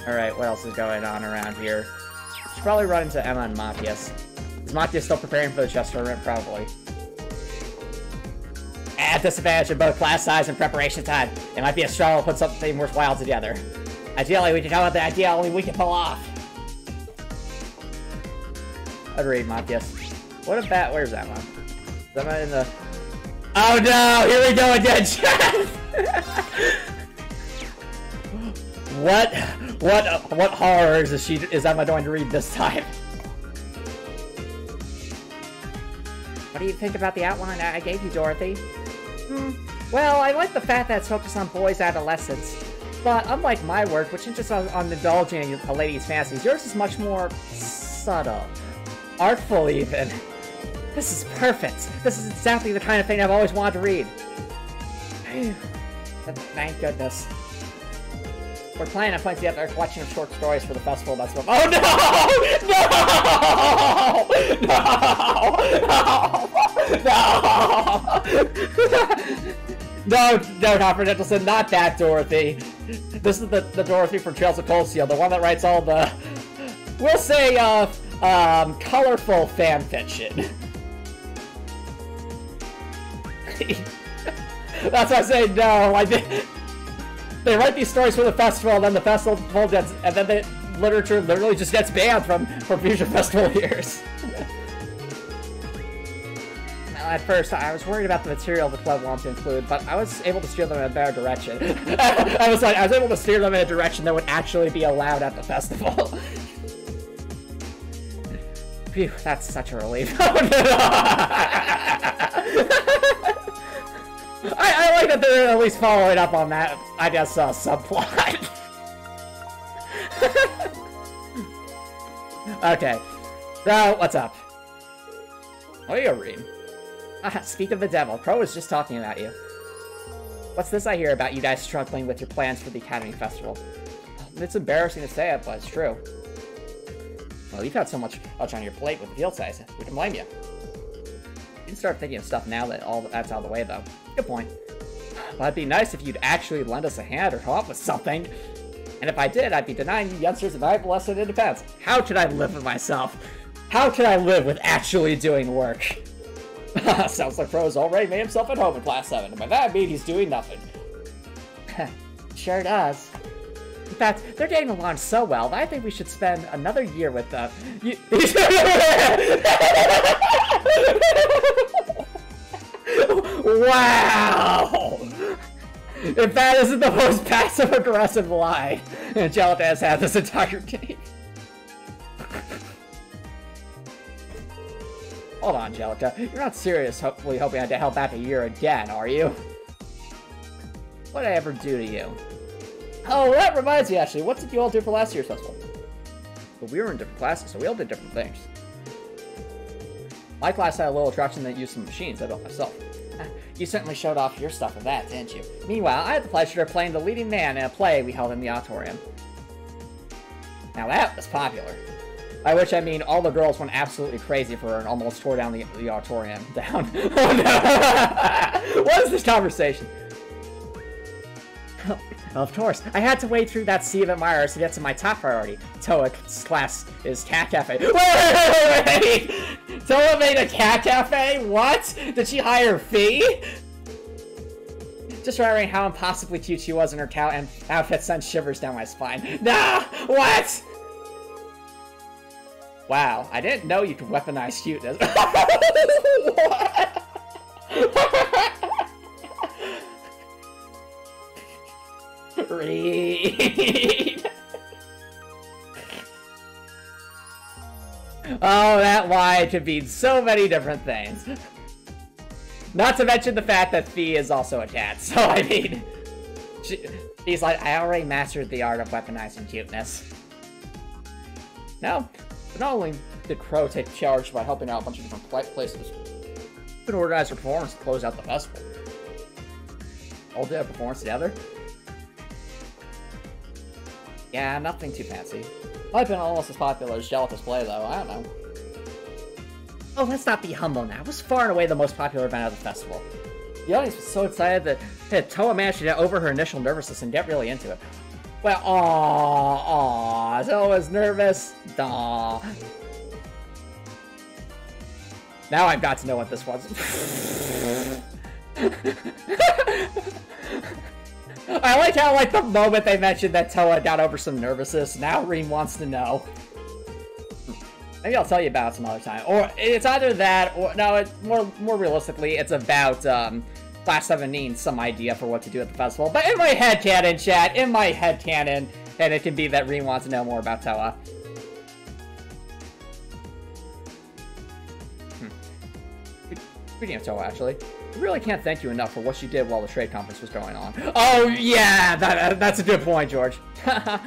Alright, what else is going on around here? Should probably run into Emma and Matthias. Is Matthias still preparing for the chess tournament? Probably. At disadvantage in both class size and preparation time, it might be a struggle to put something worthwhile together. Ideally, we can come up with the idea only we can pull off. Agreed, Matthias. What about... Where's Emma? Is Emma in the... Oh no! Here we go again, chat! What horrors is Emma going to read this time? What do you think about the outline I gave you, Dorothy? Well, I like the fact that it's focused on boys' adolescence. But unlike my work, which hinges on indulging a lady's fantasies, yours is much more subtle. Artful, even. This is perfect. This is exactly the kind of thing I've always wanted to read. Thank goodness. We're planning on putting together a collection of short stories for the festival. That's what. Oh no! No, Hopper Nicholson, not that Dorothy. This is the Dorothy from Trails of Cold Steel, the one that writes all the, we'll say, colorful fan fiction. That's why I say no. Like they write these stories for the festival, and then the festival gets, and then the literature literally just gets banned from future festival years. At first, I was worried about the material the club wanted to include, but I was able to steer them in a better direction. I was able to steer them in a direction that would actually be allowed at the festival. Phew, that's such a relief. I like that they're at least following up on that, I guess, subplot. Okay. So, what's up? Oh, you're Rean. Speak of the devil, Crow was just talking about you. What's this I hear about you guys struggling with your plans for the Academy Festival? It's embarrassing to say it, but it's true. Well, you've had so much on your plate with the field size. We can blame you. You can start thinking of stuff now that that's out of the way, though. Good point. Well, it'd be nice if you'd actually lend us a hand or come up with something. And if I did, I'd be denying you youngsters a valuable lesson in defense. How could I live with myself? How could I live with actually doing work? Sounds like Crow's already made himself at home in Class 7, and by that I mean he's doing nothing. Sure does. In fact, they're getting along so well that I think we should spend another year with them. Wow! If that isn't the most passive-aggressive lie Angelica has had this entire game. Hold on, Angelica. You're not serious, hopefully hoping I had to help back a year again, are you? What did I ever do to you? Oh, that reminds me, actually. What did you all do for last year's festival? Well, we were in different classes, so we all did different things. My class had a little attraction that used some machines I built myself. You certainly showed off your stuff with that, didn't you? Meanwhile, I had the pleasure of playing the leading man in a play we held in the auditorium. Now that was popular. By which I mean all the girls went absolutely crazy for her and almost tore down the auditorium down. Oh no! What is this conversation? Of course, I had to wade through that sea of admirers to get to my top priority. Towa's class is Cat Cafe. Wait! Towa made a Cat Cafe? What? Did she hire Fee? Just remembering how impossibly cute she was in her cow and outfit sent shivers down my spine. Nah! What? Wow, I didn't know you could weaponize cuteness. What? Read. Oh, that lie could mean so many different things. Not to mention the fact that Fee is also a cat, so I mean... She's like, I already mastered the art of weaponizing cuteness. No. But not only did Crow take charge by helping out a bunch of different places, but organized a performance to close out the festival. All did a performance together? Yeah, nothing too fancy. Might have been almost as popular as Jellica's play, though. I don't know. Oh, let's not be humble now. It was far and away the most popular event of the festival. The audience was so excited that Towa managed to get over her initial nervousness and get really into it. Well, aww, Towa was nervous. Aww. Now I've got to know what this was. I like how, like, the moment they mentioned that Towa got over some nervousness, now Rean wants to know. Maybe I'll tell you about it some other time. Or it's either that, or no, it's more realistically, it's about Class 7 needing some idea for what to do at the festival. But in my headcanon, chat, in my headcanon, and it can be that Rean wants to know more about Towa. Speaking of Towa, actually, We really can't thank you enough for what you did while the trade conference was going on. Oh, yeah! That's a good point, George. I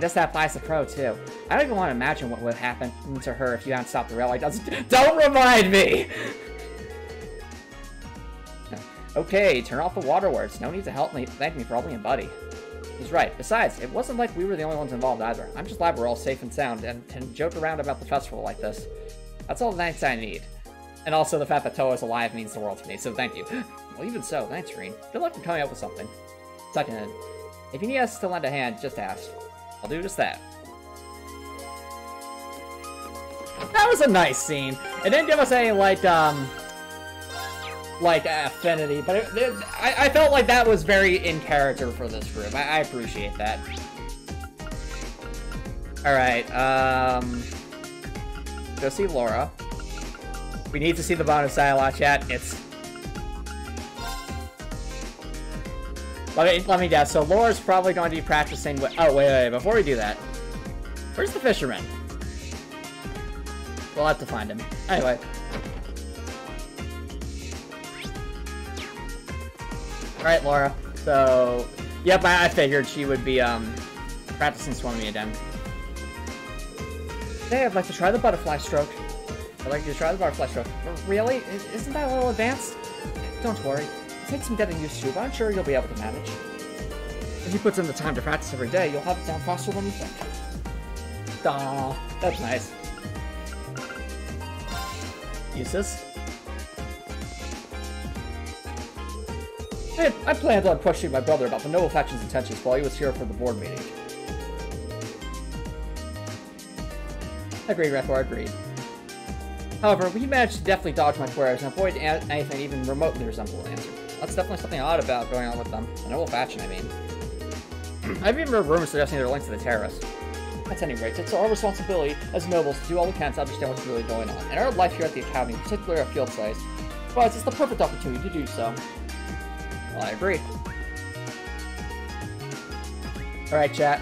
just have Liza Pro, too. I don't even want to imagine what would happen to her if you hadn't stopped the railway. Don't remind me! Okay, turn off the waterworks. No need to thank me for helping a buddy. He's right. Besides, it wasn't like we were the only ones involved either. I'm just glad we're all safe and sound and can joke around about the festival like this. That's all the thanks I need. And also the fact that Towa's alive means the world to me, so thank you. Well, even so, thanks, Rean. Good luck in coming up with something. Second, if you need us to lend a hand, just ask. I'll do just that. That was a nice scene. It didn't give us any, like affinity, but I felt like that was very in character for this group. I appreciate that. Alright, go see Laura. We need to see the bonus dialogue chat. Let me guess. So Laura's probably going to be practicing with... Oh, wait. Before we do that, where's the fisherman? We'll have to find him. Anyway. Alright, Laura. So, yep, I figured she would be practicing swimming again. Today I'd like to try the butterfly stroke. I'd like you to try the butterfly stroke. Really? Isn't that a little advanced? Don't worry. It takes some getting used to, but I'm sure you'll be able to manage. If you put in the time to practice every day, you'll have it down faster than you think. Aww, that's nice. Use this. I planned on questioning my brother about the noble faction's intentions while he was here for the board meeting. Agreed, Refor, agreed. However, we managed to definitely dodge my queries and avoid anything even remotely resembling an answer. That's definitely something odd about going on with them. The noble faction, I mean. I've even heard rumors suggesting they're linked to the terrorists. At any rate, it's our responsibility as nobles to do all we can to understand what's really going on. And our life here at the Academy, particularly our field studies, provides us the perfect opportunity to do so. Well, I agree. Alright, chat.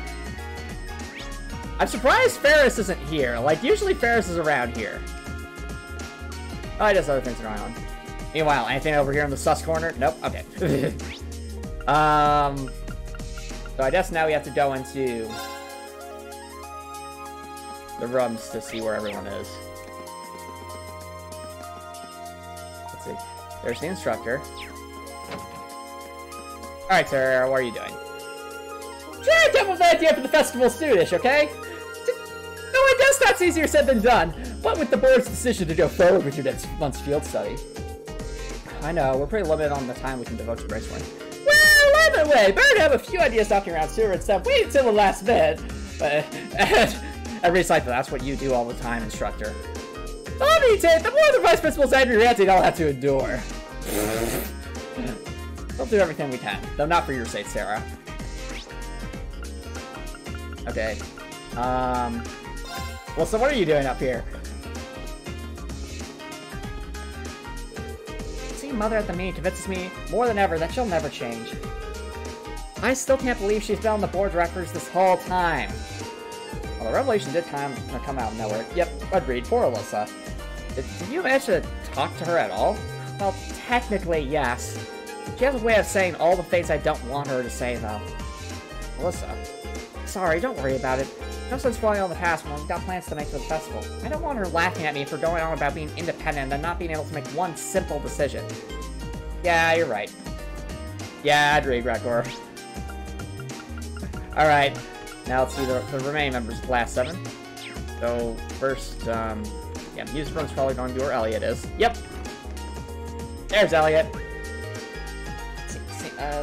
I'm surprised Ferris isn't here. Like, usually Ferris is around here. Oh, I guess other things are going on. Meanwhile, anything over here in the sus corner? Nope. Okay. So I guess now we have to go into the rooms to see where everyone is. Let's see. There's the instructor. Alright, sir, what are you doing? Try to come with an idea for the festival soonish, okay? No, I guess that's easier said than done. What with the board's decision to go forward with your next month's field study? I know, we're pretty limited on the time we can devote to brainstorming. Well, either way, better to have a few ideas knocking around sooner instead of waiting until the last minute. But, everybody's like, that's what you do all the time, instructor. Let me take the more the vice principal's angry ranting I'll have to endure. We'll do everything we can, though not for your sake, Sarah. Okay. Well, so what are you doing up here? Seeing Mother at the meeting convinces me more than ever that she'll never change. I still can't believe she's been on the board of directors this whole time. Well, the revelation did come out of nowhere. Yep, agreed. Poor Alyssa. Did you manage to talk to her at all? Well, technically, yes. She has a way of saying all the things I don't want her to say, though. Alyssa. Sorry, don't worry about it. No sense dwelling on the past when we've got plans to make for the festival. I don't want her laughing at me for going on about being independent and not being able to make one simple decision. Yeah, you're right. Yeah, I agree, Gregor. Alright, now let's see the remaining members of Class 7. So, first, yeah, music room's probably going to be where Elliot is. Yep! There's Elliot!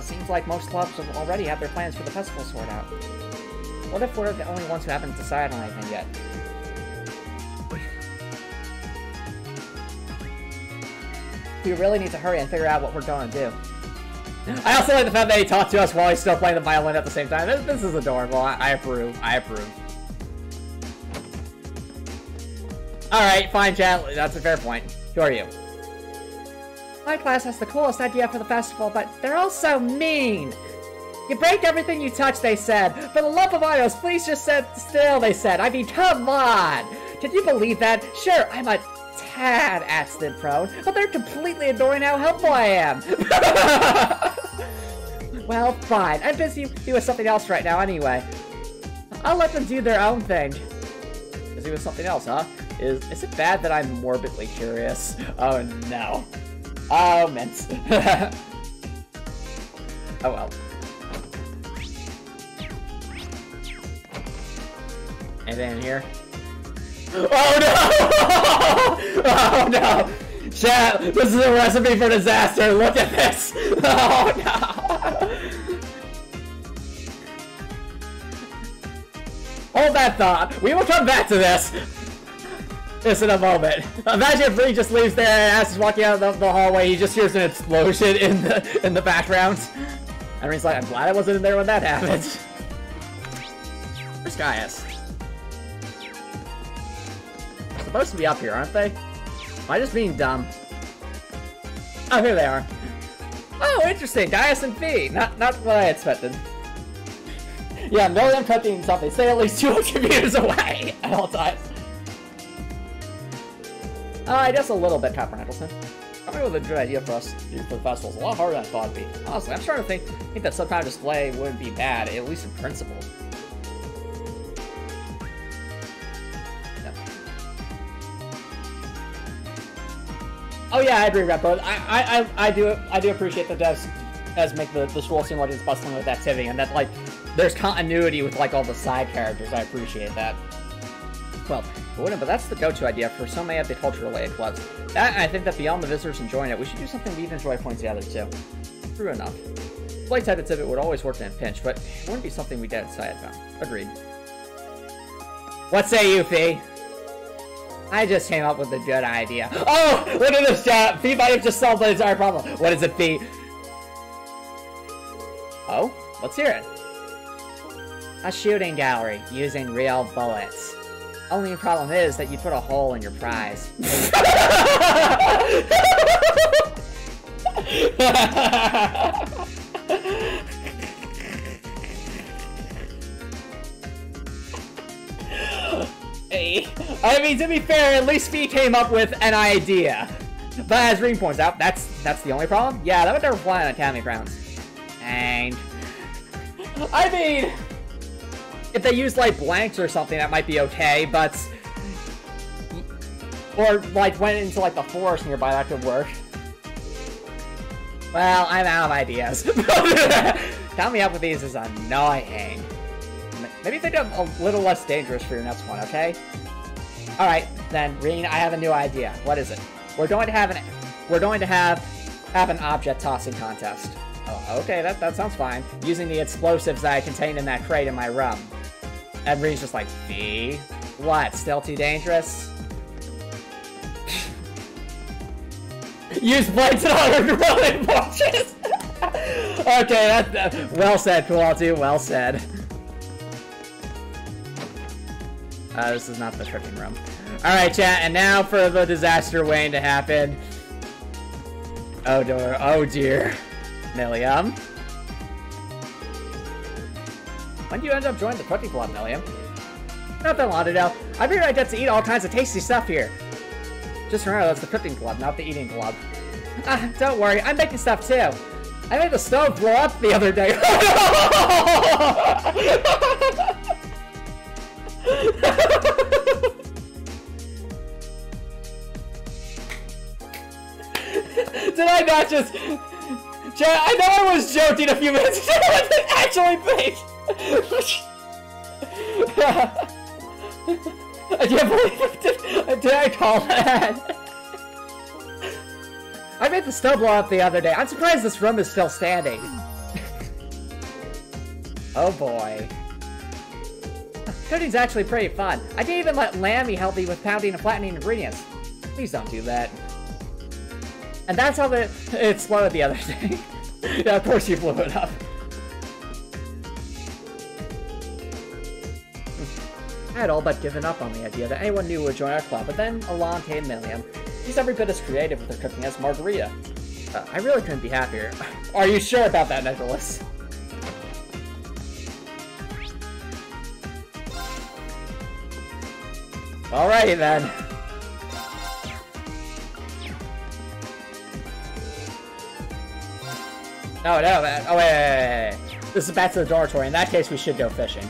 Seems like most clubs have already had their plans for the festival sorted out. What if we're the only ones who haven't decided on anything yet? We really need to hurry and figure out what we're going to do. I also like the fact that he talked to us while he's still playing the violin at the same time. This is adorable. I approve. I approve. Alright, fine, chat. That's a fair point. Who are you? My class has the coolest idea for the festival, but they're all so mean. You break everything you touch, they said. For the love of idols, please just sit still, they said. I mean, come on! Can you believe that? Sure, I'm a tad accident prone, but they're completely adoring how helpful I am. Well, fine. I'm busy doing something else right now anyway. I'll let them do their own thing. Busy with something else, huh? Is it bad that I'm morbidly curious? Oh no. Oh, mince. Oh well. Anything in here? Oh no! Oh no! Chat, this is a recipe for disaster. Look at this! Oh no! Hold that thought. We will come back to this. Just in a moment. Imagine if Rean just leaves there and as he's walking out of the hallway, he just hears an explosion in the background. And Rean's like, I'm glad I wasn't in there when that happened. Where's Gaius? They're supposed to be up here, aren't they? Am I just being dumb? Oh, here they are. Oh, interesting. Gaius and Fee. Not what I expected. Yeah, Milliam cooking something. Stay at least 200 meters away at all times. I guess a little bit, Copper Nicholson. Coming up with a good idea for us for the festival is a lot harder than I thought it'd be. Honestly, I'm starting to think that some kind of display wouldn't be bad, at least in principle. Yeah. Oh yeah, I agree, Redbird. I do appreciate the devs as make the school seem like it's bustling with activity, and that like there's continuity with like all the side characters. I appreciate that. Well, but that's the go-to idea for so many of the culture-related clubs. That, I think that beyond the visitors enjoying it, we should do something we'd enjoy playing together too. True enough. Play type exhibit would always work in a pinch, but it wouldn't be something we get excited about. Agreed. What say you, Fee? I just came up with a good idea. Oh! Look at this chat! Fee might have just solved the entire problem. What is it, Fee? Oh? Let's hear it. A shooting gallery using real bullets. Only problem is that you put a hole in your prize. Hey, I mean, to be fair, at least Fee came up with an idea. But as Rean points out, that's the only problem? Yeah, that would never fly on Academy grounds. And I mean, if they use like blanks or something, that might be okay, but or like went into like the forest nearby, that could work. Well, I'm out of ideas. Coming up with these is annoying. Maybe think of a little less dangerous for your next one, okay? All right, then, Rean, I have a new idea. What is it? We're going to have an object tossing contest. Oh, okay, that sounds fine. Using the explosives that I contained in that crate in my room. And Rean's just like, Fee? What, still too dangerous? Use blades and other rolling punches! Okay, that's well said, Kowalski, well said. This is not the tricking room. Alright, chat, and now for the disaster waiting to happen. Oh dear. Milliam. When do you end up joining the cooking club, Milliam? Not that long ago. I figured I'd get to eat all kinds of tasty stuff here. Just remember, that's the cooking club, not the eating club. Don't worry, I'm making stuff too. I made the stove blow up the other day. Did I not just... I know I was joking a few minutes ago, I didn't actually think! I can't believe it. Did I call that? I made the stove blow up the other day. I'm surprised this room is still standing. Oh boy. Cooking's actually pretty fun. I didn't even let Lammy help me with pounding and flattening ingredients. Please don't do that. And that's how it exploded the other day. Yeah, of course you blew it up. I had all but given up on the idea that anyone new would join our club, but then along came Milliam. She's every bit as creative with her cooking as Margarita. I really couldn't be happier. Are you sure about that, Nicholas? Alrighty then. No, man. Oh, wait. This is back to the dormitory. In that case, we should go fishing.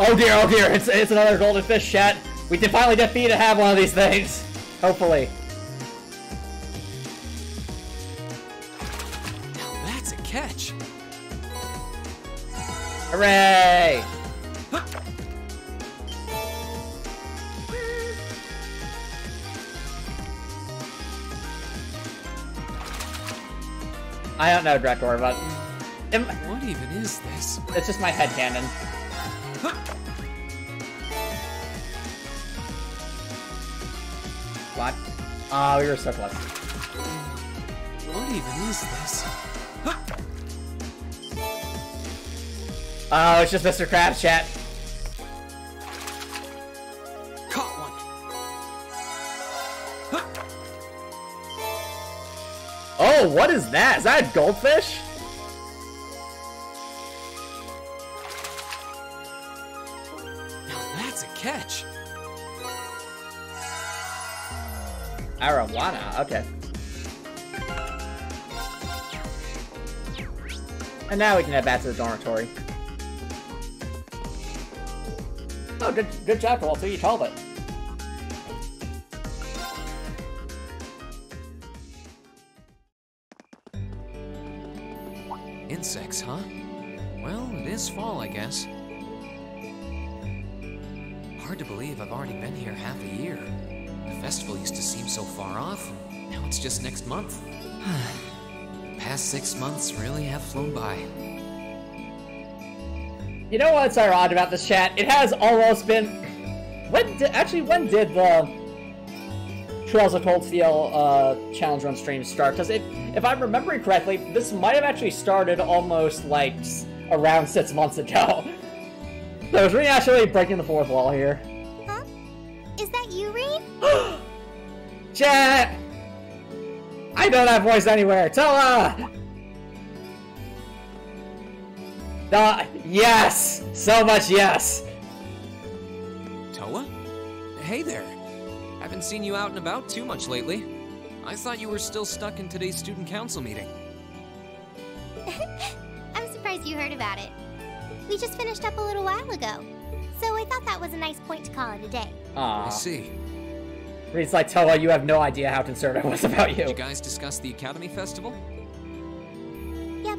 Oh dear, it's another golden fish, chat. We did finally defeat and have one of these things. Hopefully. Now that's a catch. Hooray! I don't know, Director, but... What even is this? It's just my headcanon. What? Oh, we were so close. What even is this? Oh, it's just Mr. Krabs, chat. Caught one. Oh, what is that? Is that a goldfish? Now that's a catch. Arowana, okay. And now we can head back to the dormitory. Oh, good job, Walter. You called it. Insects, huh? Well, it is fall, I guess. Hard to believe I've already been here half a year. The festival used to seem so far off, and now it's just next month. The past 6 months really have flown by. You know what's ironic about this chat? It has almost been... When did the Trails of Cold Steel challenge run stream start? Because if I'm remembering correctly, this might have actually started almost, like, around 6 months ago. So is Rean actually breaking the fourth wall here? Huh? Is that you, Rean? Chat! I know that voice anywhere. Towa! Yes! So much yes! Towa? Hey there. Haven't seen you out and about too much lately. I thought you were still stuck in today's student council meeting. I'm surprised you heard about it. We just finished up a little while ago, so I thought that was a nice point to call it a day. Aww. I see. Reed's like, Towa, you have no idea how concerned I was about you. Did you guys discuss the Academy Festival? Yep.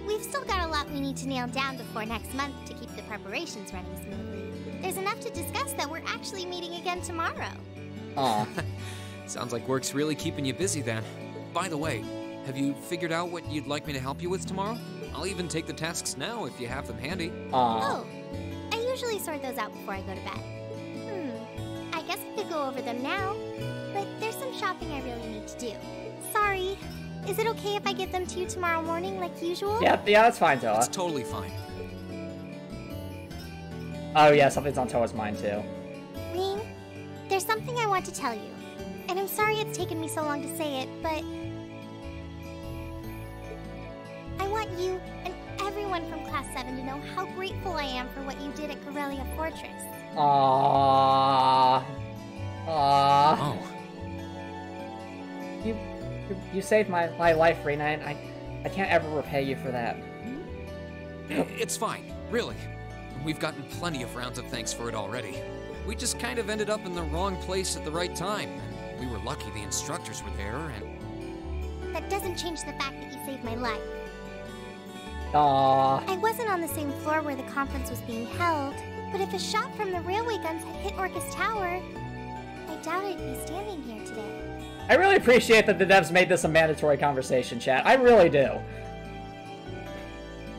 We've still got a lot we need to nail down before next month to keep the preparations running smoothly. There's enough to discuss that we're actually meeting again tomorrow. Aw. Sounds like work's really keeping you busy then. By the way, have you figured out what you'd like me to help you with tomorrow? I'll even take the tasks now if you have them handy. Oh, I usually sort those out before I go to bed. I guess I could go over them now, but there's some shopping I really need to do. Sorry. Is it okay if I give them to you tomorrow morning like usual? Yeah, that's fine, Towa. It's totally fine. Oh yeah, something's on Towa's mind too. Rean, there's something I want to tell you. And I'm sorry it's taken me so long to say it, but... I want you and everyone from Class 7 to know how grateful I am for what you did at Garellia Fortress. Aww. Aww. Oh. You saved my life, Rean. I can't ever repay you for that. It's fine, really. We've gotten plenty of rounds of thanks for it already. We just kind of ended up in the wrong place at the right time. We were lucky the instructors were there, and... That doesn't change the fact that you saved my life. Aww. I wasn't on the same floor where the conference was being held, but if a shot from the railway guns had hit Orcus Tower, I doubt I'd be standing here today. I really appreciate that the devs made this a mandatory conversation, chat. I really do.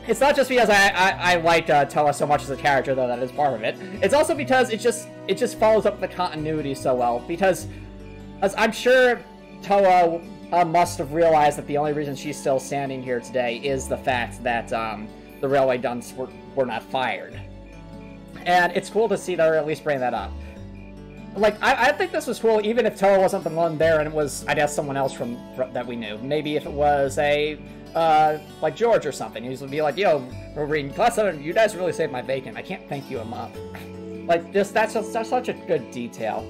It's not just because I like Towa so much as a character, though, that is part of it. It's also because it just follows up the continuity so well. Because, as I'm sure Towa must have realized that the only reason she's still standing here today is the fact that the railway guns were not fired. And it's cool to see her at least bring that up. Like, I think this was cool, even if Towa wasn't the one there and it was, I guess, someone else that we knew. Maybe if it was a like George or something. He's gonna be like, yo, Rean, class 7, you guys really saved my bacon. I can't thank you enough. Like, that's such a good detail.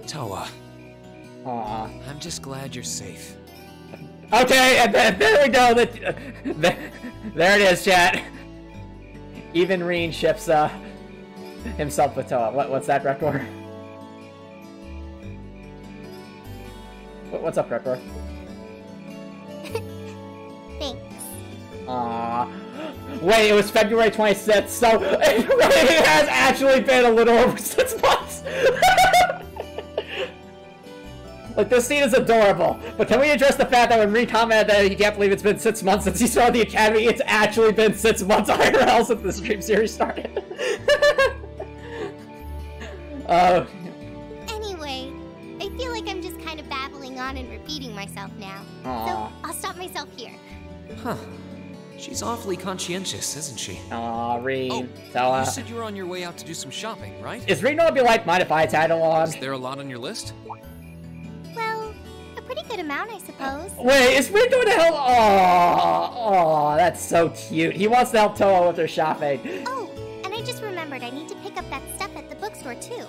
Towa. Aw. I'm just glad you're safe. Okay, and there we go. There it is, chat. Even Rean ships himself with Towa. What's that, Rektor? What's up, Rektor? Thanks. Aww. Wait, it was February 26th, so it has actually been a little over 6 months. Like, this scene is adorable, but can we address the fact that when Rean commented that he can't believe it's been 6 months since he saw the Academy, it's actually been 6 months IRL since the stream series started. Anyway, I feel like I'm just kind of babbling on and repeating myself now. Aww. So I'll stop myself here. Huh. She's awfully conscientious, isn't she? Aw, Rean. Oh, So, you said you were on your way out to do some shopping, right? Is Rean gonna be like, mind if I tag along? Is there a lot on your list? Well, a pretty good amount, I suppose. Wait, is Rean going to help? Oh, that's so cute. He wants to help Towa with her shopping. Oh, and I just remembered I need to pick up that stuff at the bookstore, too.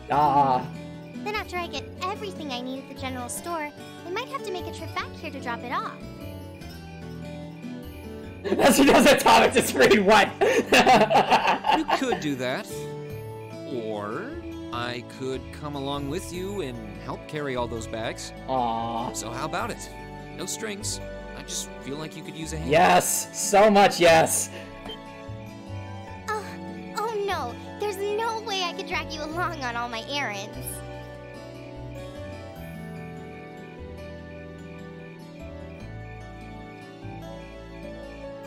Ah. Then after I get everything I need at the general store, I might have to make a trip back here to drop it off. That's what he does at Antomicx, it's Rean, what? You could do that. Or I could come along with you and help carry all those bags. Aww. So how about it? No strings. I just feel like you could use a hand. Yes, so much yes. Oh no, there's no way I could drag you along on all my errands.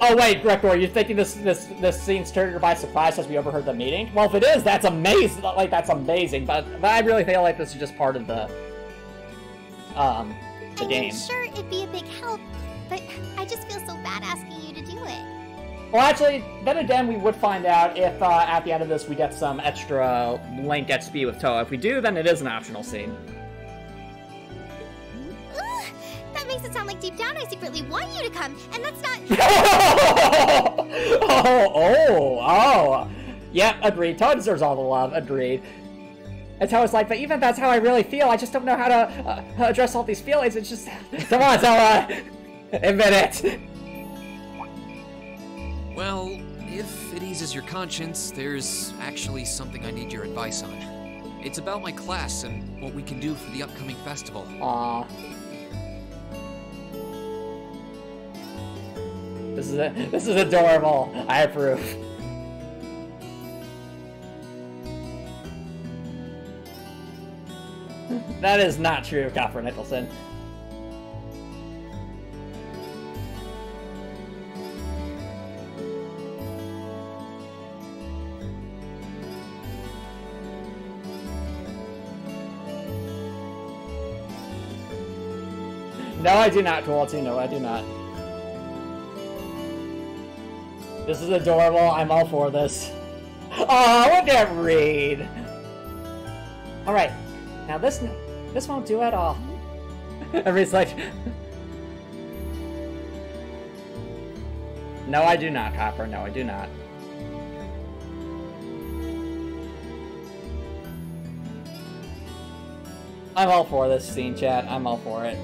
Oh wait, Gregor, you're thinking this scene's turned by surprise as we overheard the meeting? Well, if it is, that's amazing. Like, that's amazing. But I really feel like this is just part of the game. I'm sure it'd be a big help, but I just feel so bad asking you to do it. Well, actually, then again, we would find out if at the end of this we get some extra Link XP with Towa. If we do, then it is an optional scene. That makes it sound like deep down I secretly want you to come, and that's not... oh. Yep, agreed. Towa deserves all the love, agreed. And Towa's like, but even if that's how I really feel, I just don't know how to address all these feelings. It's just... Come on, Towa! Admit it! Well, if it eases your conscience, there's actually something I need your advice on. It's about my class and what we can do for the upcoming festival. Aww. This is adorable. I approve. That is not true, Copper Nicholson. No, I do not, Cruelty. No, I do not. This is adorable. I'm all for this. Oh, look at Rean. All right, now this won't do at all. Everybody's like, no, I do not, Copper. No, I do not. I'm all for this scene, chat. I'm all for it.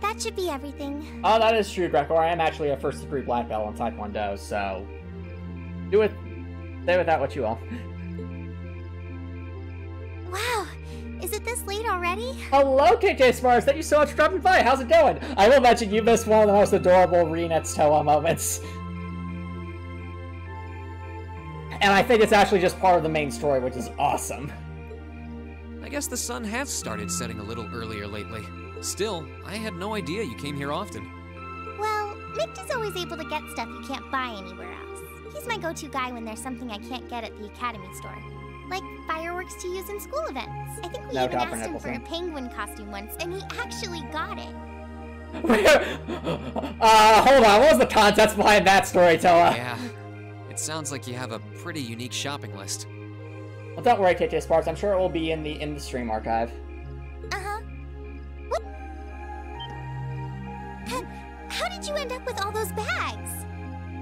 That should be everything. Oh, that is true, Gregor. I am actually a first-degree black belt in Taekwondo, so... Say with that what you will. Wow, is it this late already? Hello, KK Smars! Thank you so much for dropping by! How's it going? I will mention you missed one of the most adorable Rean x Towa moments. And I think it's actually just part of the main story, which is awesome. I guess the sun has started setting a little earlier lately. Still, I had no idea you came here often. Well, Mick is always able to get stuff you can't buy anywhere else. He's my go-to guy when there's something I can't get at the Academy store. Like fireworks to use in school events. I think we even asked him for a penguin costume once, and he actually got it. Hold on, what was the context behind that story, Towa? Yeah, it sounds like you have a pretty unique shopping list. Well, don't worry, KJ Sparks. I'm sure it will be in the stream archive. What? How did you end up with all those bags?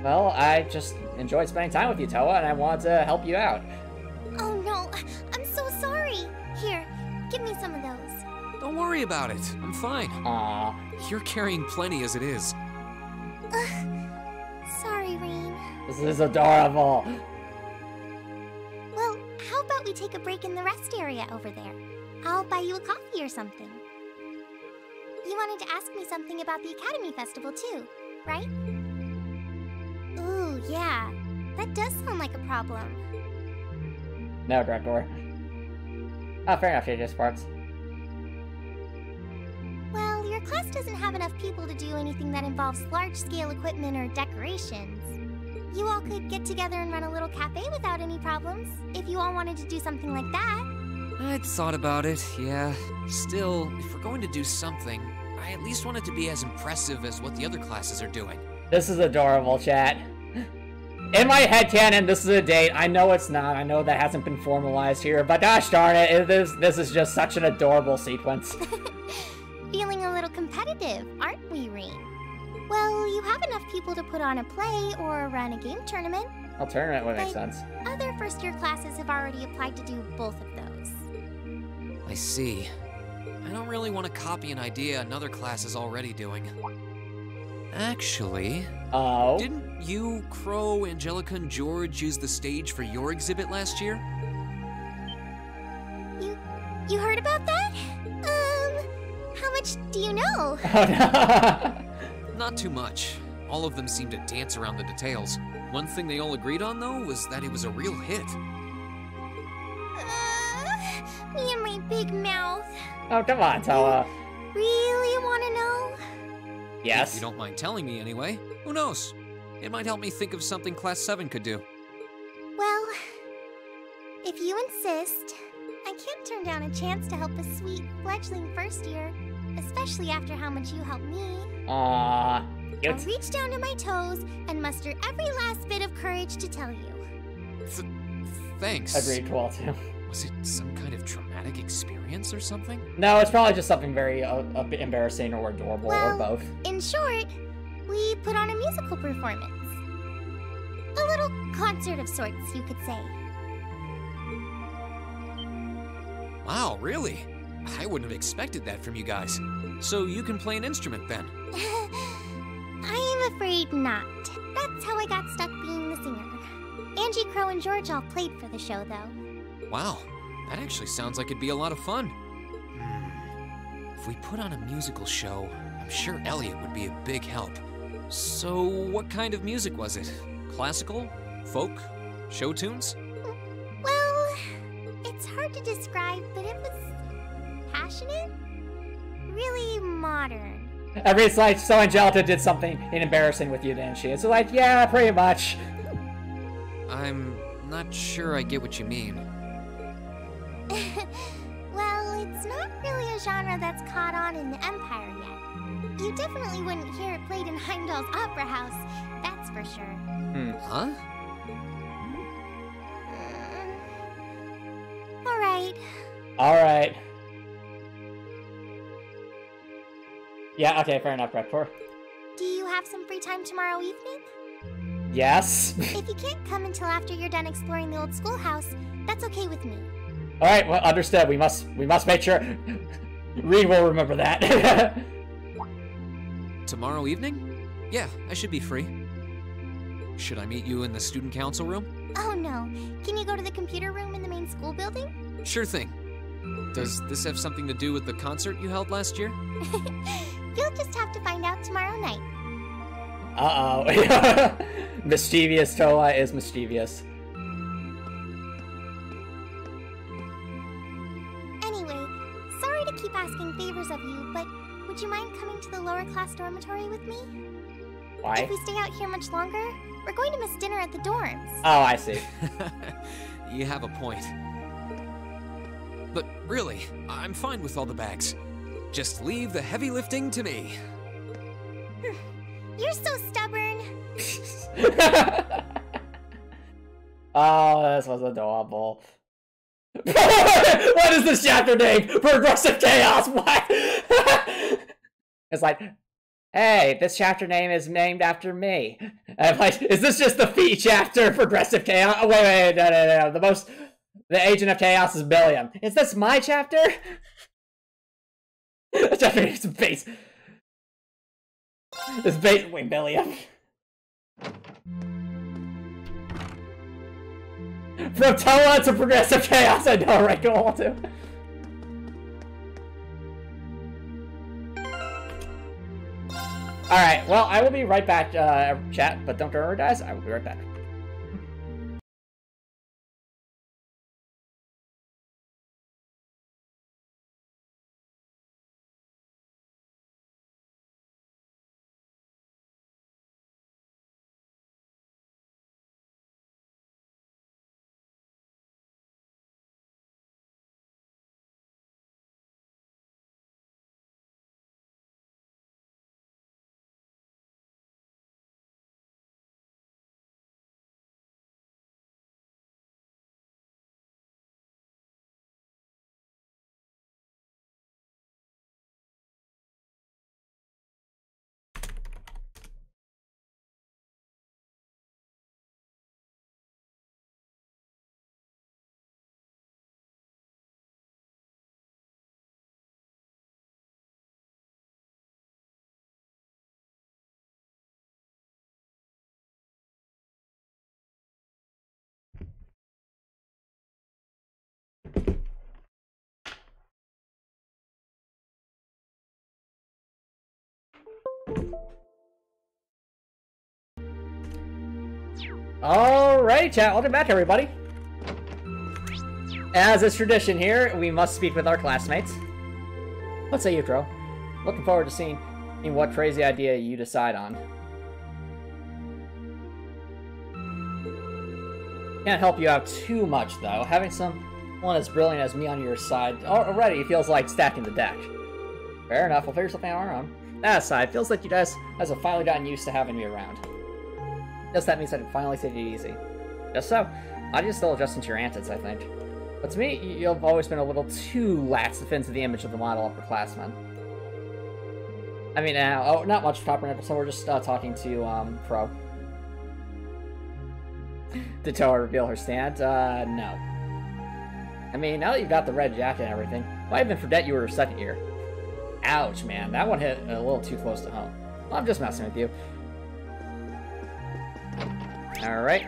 Well, I just enjoyed spending time with you, Towa, and I wanted to help you out. Oh no, I'm so sorry. Here, give me some of those. Don't worry about it. I'm fine. Aw. You're carrying plenty as it is. Sorry, Rean. This is adorable. Well, how about we take a break in the rest area over there? I'll buy you a coffee or something. You wanted to ask me something about the Academy Festival too, right? Ooh, yeah. That does sound like a problem. No, Director. Oh, fair enough, KJ Sparks. Well, your class doesn't have enough people to do anything that involves large-scale equipment or decorations. You all could get together and run a little cafe without any problems, if you all wanted to do something like that. I'd thought about it, yeah. Still, if we're going to do something, I at least want it to be as impressive as what the other classes are doing. This is adorable, chat. In my headcanon, this is a date. I know it's not. I know that hasn't been formalized here, but gosh darn it, this is just such an adorable sequence. Feeling a little competitive, aren't we, Rean? Well, you have enough people to put on a play or run a game tournament. A tournament would make But sense. Other first-year classes have already applied to do both of those. I see. I don't really want to copy an idea another class is already doing. Actually... Oh? Didn't you, Crow, Angelica, and George use the stage for your exhibit last year? You heard about that? How much do you know? Not too much. All of them seemed to dance around the details. One thing they all agreed on, though, was that it was a real hit. Me and my big mouth. Oh, come on, Towa. Really want to know? Yes. If you don't mind telling me anyway. Who knows? It might help me think of something Class 7 could do. Well, if you insist, I can't turn down a chance to help a sweet, fledgling first year, especially after how much you helped me. Aww. I'll reach down to my toes and muster every last bit of courage to tell you. Thanks. Agreed, 12 too. Was it some kind of traumatic experience or something? No, it's probably just something very a bit embarrassing or adorable or both. In short, we put on a musical performance. A little concert of sorts, you could say. Wow, really? I wouldn't have expected that from you guys. So you can play an instrument then? I am afraid not. That's how I got stuck being the singer. Angie, Crow, and George all played for the show, though. Wow, that actually sounds like it'd be a lot of fun. If we put on a musical show, I'm sure Elliot would be a big help. So what kind of music was it? Classical? Folk? Show tunes? Well, it's hard to describe, but it was passionate? Really modern. It's like, so Angelica did something embarrassing with you, didn't she? It's like, yeah, pretty much. I'm not sure I get what you mean. Well, it's not really a genre that's caught on in the Empire yet. You definitely wouldn't hear it played in Heimdall's Opera House, that's for sure. Huh? Alright. Alright. Yeah, okay, fair enough, Redcore. Do you have some free time tomorrow evening? Yes. If you can't come until after you're done exploring the old schoolhouse, that's okay with me. Alright, well, understood. We must make sure Rean will remember that. Tomorrow evening? Yeah, I should be free. Should I meet you in the student council room? Oh no. Can you go to the computer room in the main school building? Sure thing. Does this have something to do with the concert you held last year? You'll just have to find out tomorrow night. Uh-oh. Mischievous Towa is mischievous. Anyway, sorry to keep asking favors of you, but would you mind coming to the lower class dormitory with me? Why? If we stay out here much longer, we're going to miss dinner at the dorms. Oh, I see. You have a point. But really, I'm fine with all the bags. Just leave the heavy lifting to me. You're so stubborn. Oh, this was adorable. What is this chapter name? Progressive Chaos, what? It's like, hey, this chapter name is named after me. I'm like, is this just the fee chapter, Progressive Chaos? Oh, wait, no. The Agent of Chaos is Billiam. Is this my chapter? The chapter name is base. It's basically Billiam. From Towa to Progressive Chaos, I know, right? Go on to. Alright, well, I will be right back, chat, but don't worry, guys, I will be right back. Alright, chat, welcome back, everybody. As is tradition here, we must speak with our classmates. What say you, Tro? Looking forward to seeing what crazy idea you decide on. Can't help you out too much, though. Having someone as brilliant as me on your side already feels like stacking the deck. Fair enough, we'll figure something out on our own. That aside, feels like you guys have finally gotten used to having me around. Guess that means I can finally take it easy. Just so. I just still adjusting to your antics, I think. But to me, you've always been a little too lax to fit into the image of the model upperclassman. I mean, not much comprehensive, so we're just talking to, Pro. Did Towa reveal her stand? No. I mean, now that you've got the red jacket and everything, might even forget you were second year. Ouch, man, that one hit a little too close to home. Well, I'm just messing with you. Alright.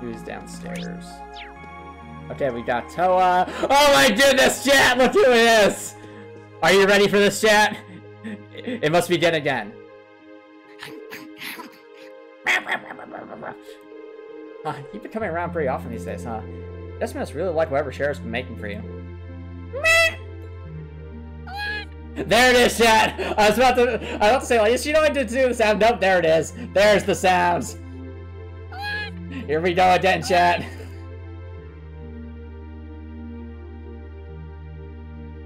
Who's downstairs? Okay, we got Towa. Oh my goodness, chat! Look who it is! Are you ready for this, chat? It must begin again. You've been coming around pretty often these days, huh? Guess must really like whatever Sheriff's been making for you. There it is, chat! I was about to say, like, you know what to do the sound? Nope, there it is. There's the sounds. Here we go again, chat.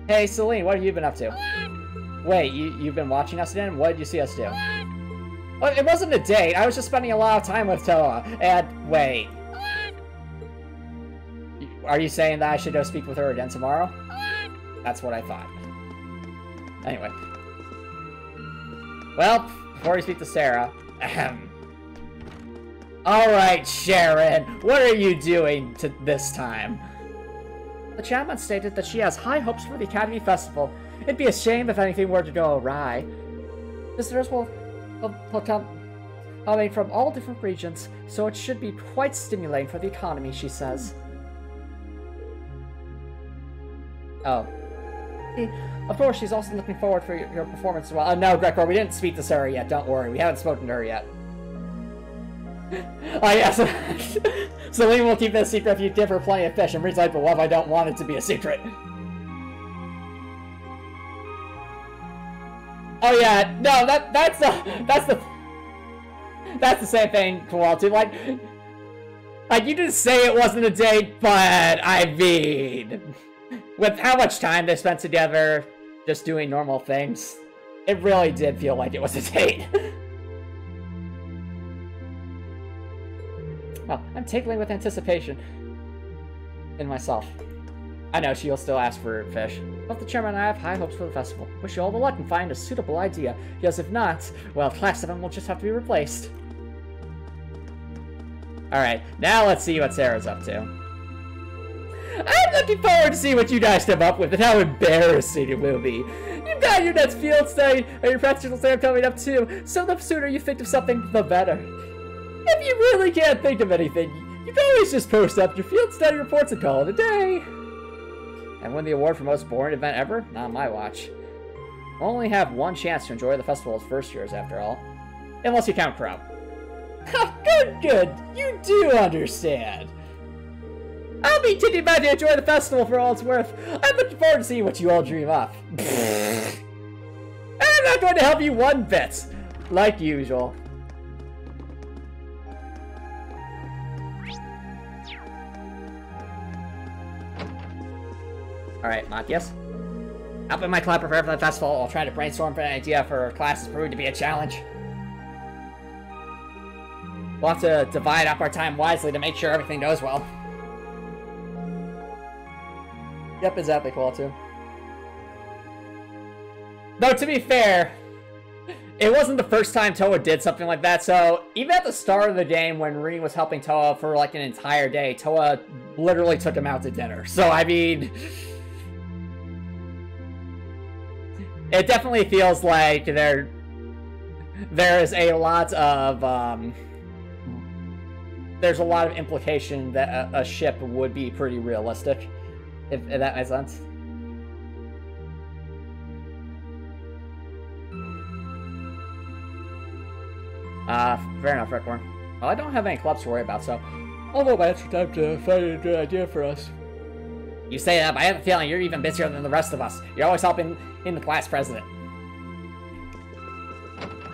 Hey, Celine, what have you been up to? Wait, you've been watching us again? What did you see us do? Well, it wasn't a date. I was just spending a lot of time with Towa. And, wait. Are you saying that I should go speak with her again tomorrow? That's what I thought. Anyway. Well, before we speak to Sarah, Alright, Sharon, what are you doing this time? The chairman stated that she has high hopes for the Academy Festival. It'd be a shame if anything were to go awry. Visitors will come coming from all different regions, so it should be quite stimulating for the economy, she says. Oh. Of course, she's also looking forward for your performance as well. No, Gregor, we didn't speak to Sarah yet, don't worry. We haven't spoken to her yet. Oh, yes. Celine will keep it a secret if you give her plenty of fish, and reason I believe I don't want it to be a secret. Oh yeah, no, that's the same thing, Kowalski. Like you didn't say it wasn't a date, but I mean, with how much time they spent together, just doing normal things, it really did feel like it was a date. Well, I'm tingling with anticipation in myself. I know she'll still ask for fish. Both the chairman and I have high hopes for the festival. Wish you all the luck and find a suitable idea. Because if not, well, Class 7 will just have to be replaced. Alright, now let's see what Sarah's up to. I'm looking forward to see what you guys come up with and how embarrassing it will be. You've got your next field study and your practical exam coming up too, so the sooner you think of something, the better. If you really can't think of anything, you can always just post up your field study reports and call it a day. And win the award for most boring event ever? Not on my watch. We'll only have one chance to enjoy the festival as first years, after all. Unless you count Crow. Good. You do understand. I'll be taking back to enjoy the festival for all it's worth. I'm looking forward to seeing what you all dream up. I'm not going to help you one bit. Like usual. Alright, Matthias. Helping my club prepare for the festival, I'll try to brainstorm for an idea for our classes proving to be a challenge. We'll have to divide up our time wisely to make sure everything goes well. Yep, exactly, Quality. Though, to be fair, it wasn't the first time Towa did something like that, so even at the start of the game when Rean was helping Towa for like an entire day, Towa literally took him out to dinner. So, I mean, it definitely feels like there is a lot of, there's a lot of implication that a ship would be pretty realistic, if that makes sense. Fair enough, Redcorn. Well, I don't have any clubs to worry about, so I'll go by extra time to find a good idea for us. You say that, but I have a feeling you're even busier than the rest of us. You're always helping in the class president.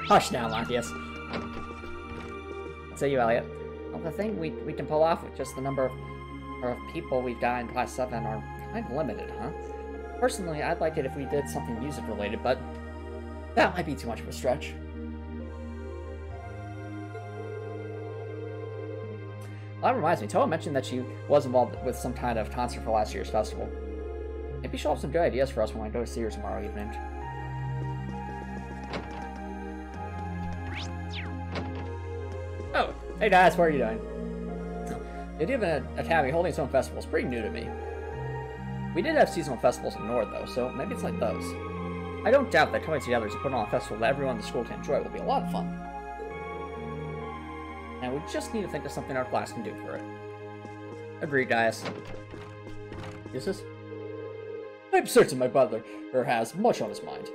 Hush now, Matthias. What say you, Elliot? Well, the thing we can pull off with just the number of people we've got in Class 7 are kind of limited, huh? Personally, I'd like it if we did something music-related, but that might be too much of a stretch. Well, that reminds me, Towa mentioned that she was involved with some kind of concert for last year's festival. Maybe she'll have some good ideas for us when I go to see her tomorrow evening. Oh, hey guys, what are you doing? The idea of an academy holding its own festival is pretty new to me. We did have seasonal festivals in Nord, though, so maybe it's like those. I don't doubt that coming together to put on a festival that everyone in the school can enjoy will be a lot of fun. And we just need to think of something our class can do for it. Agreed, guys. Is this? I'm certain my brother has much on his mind.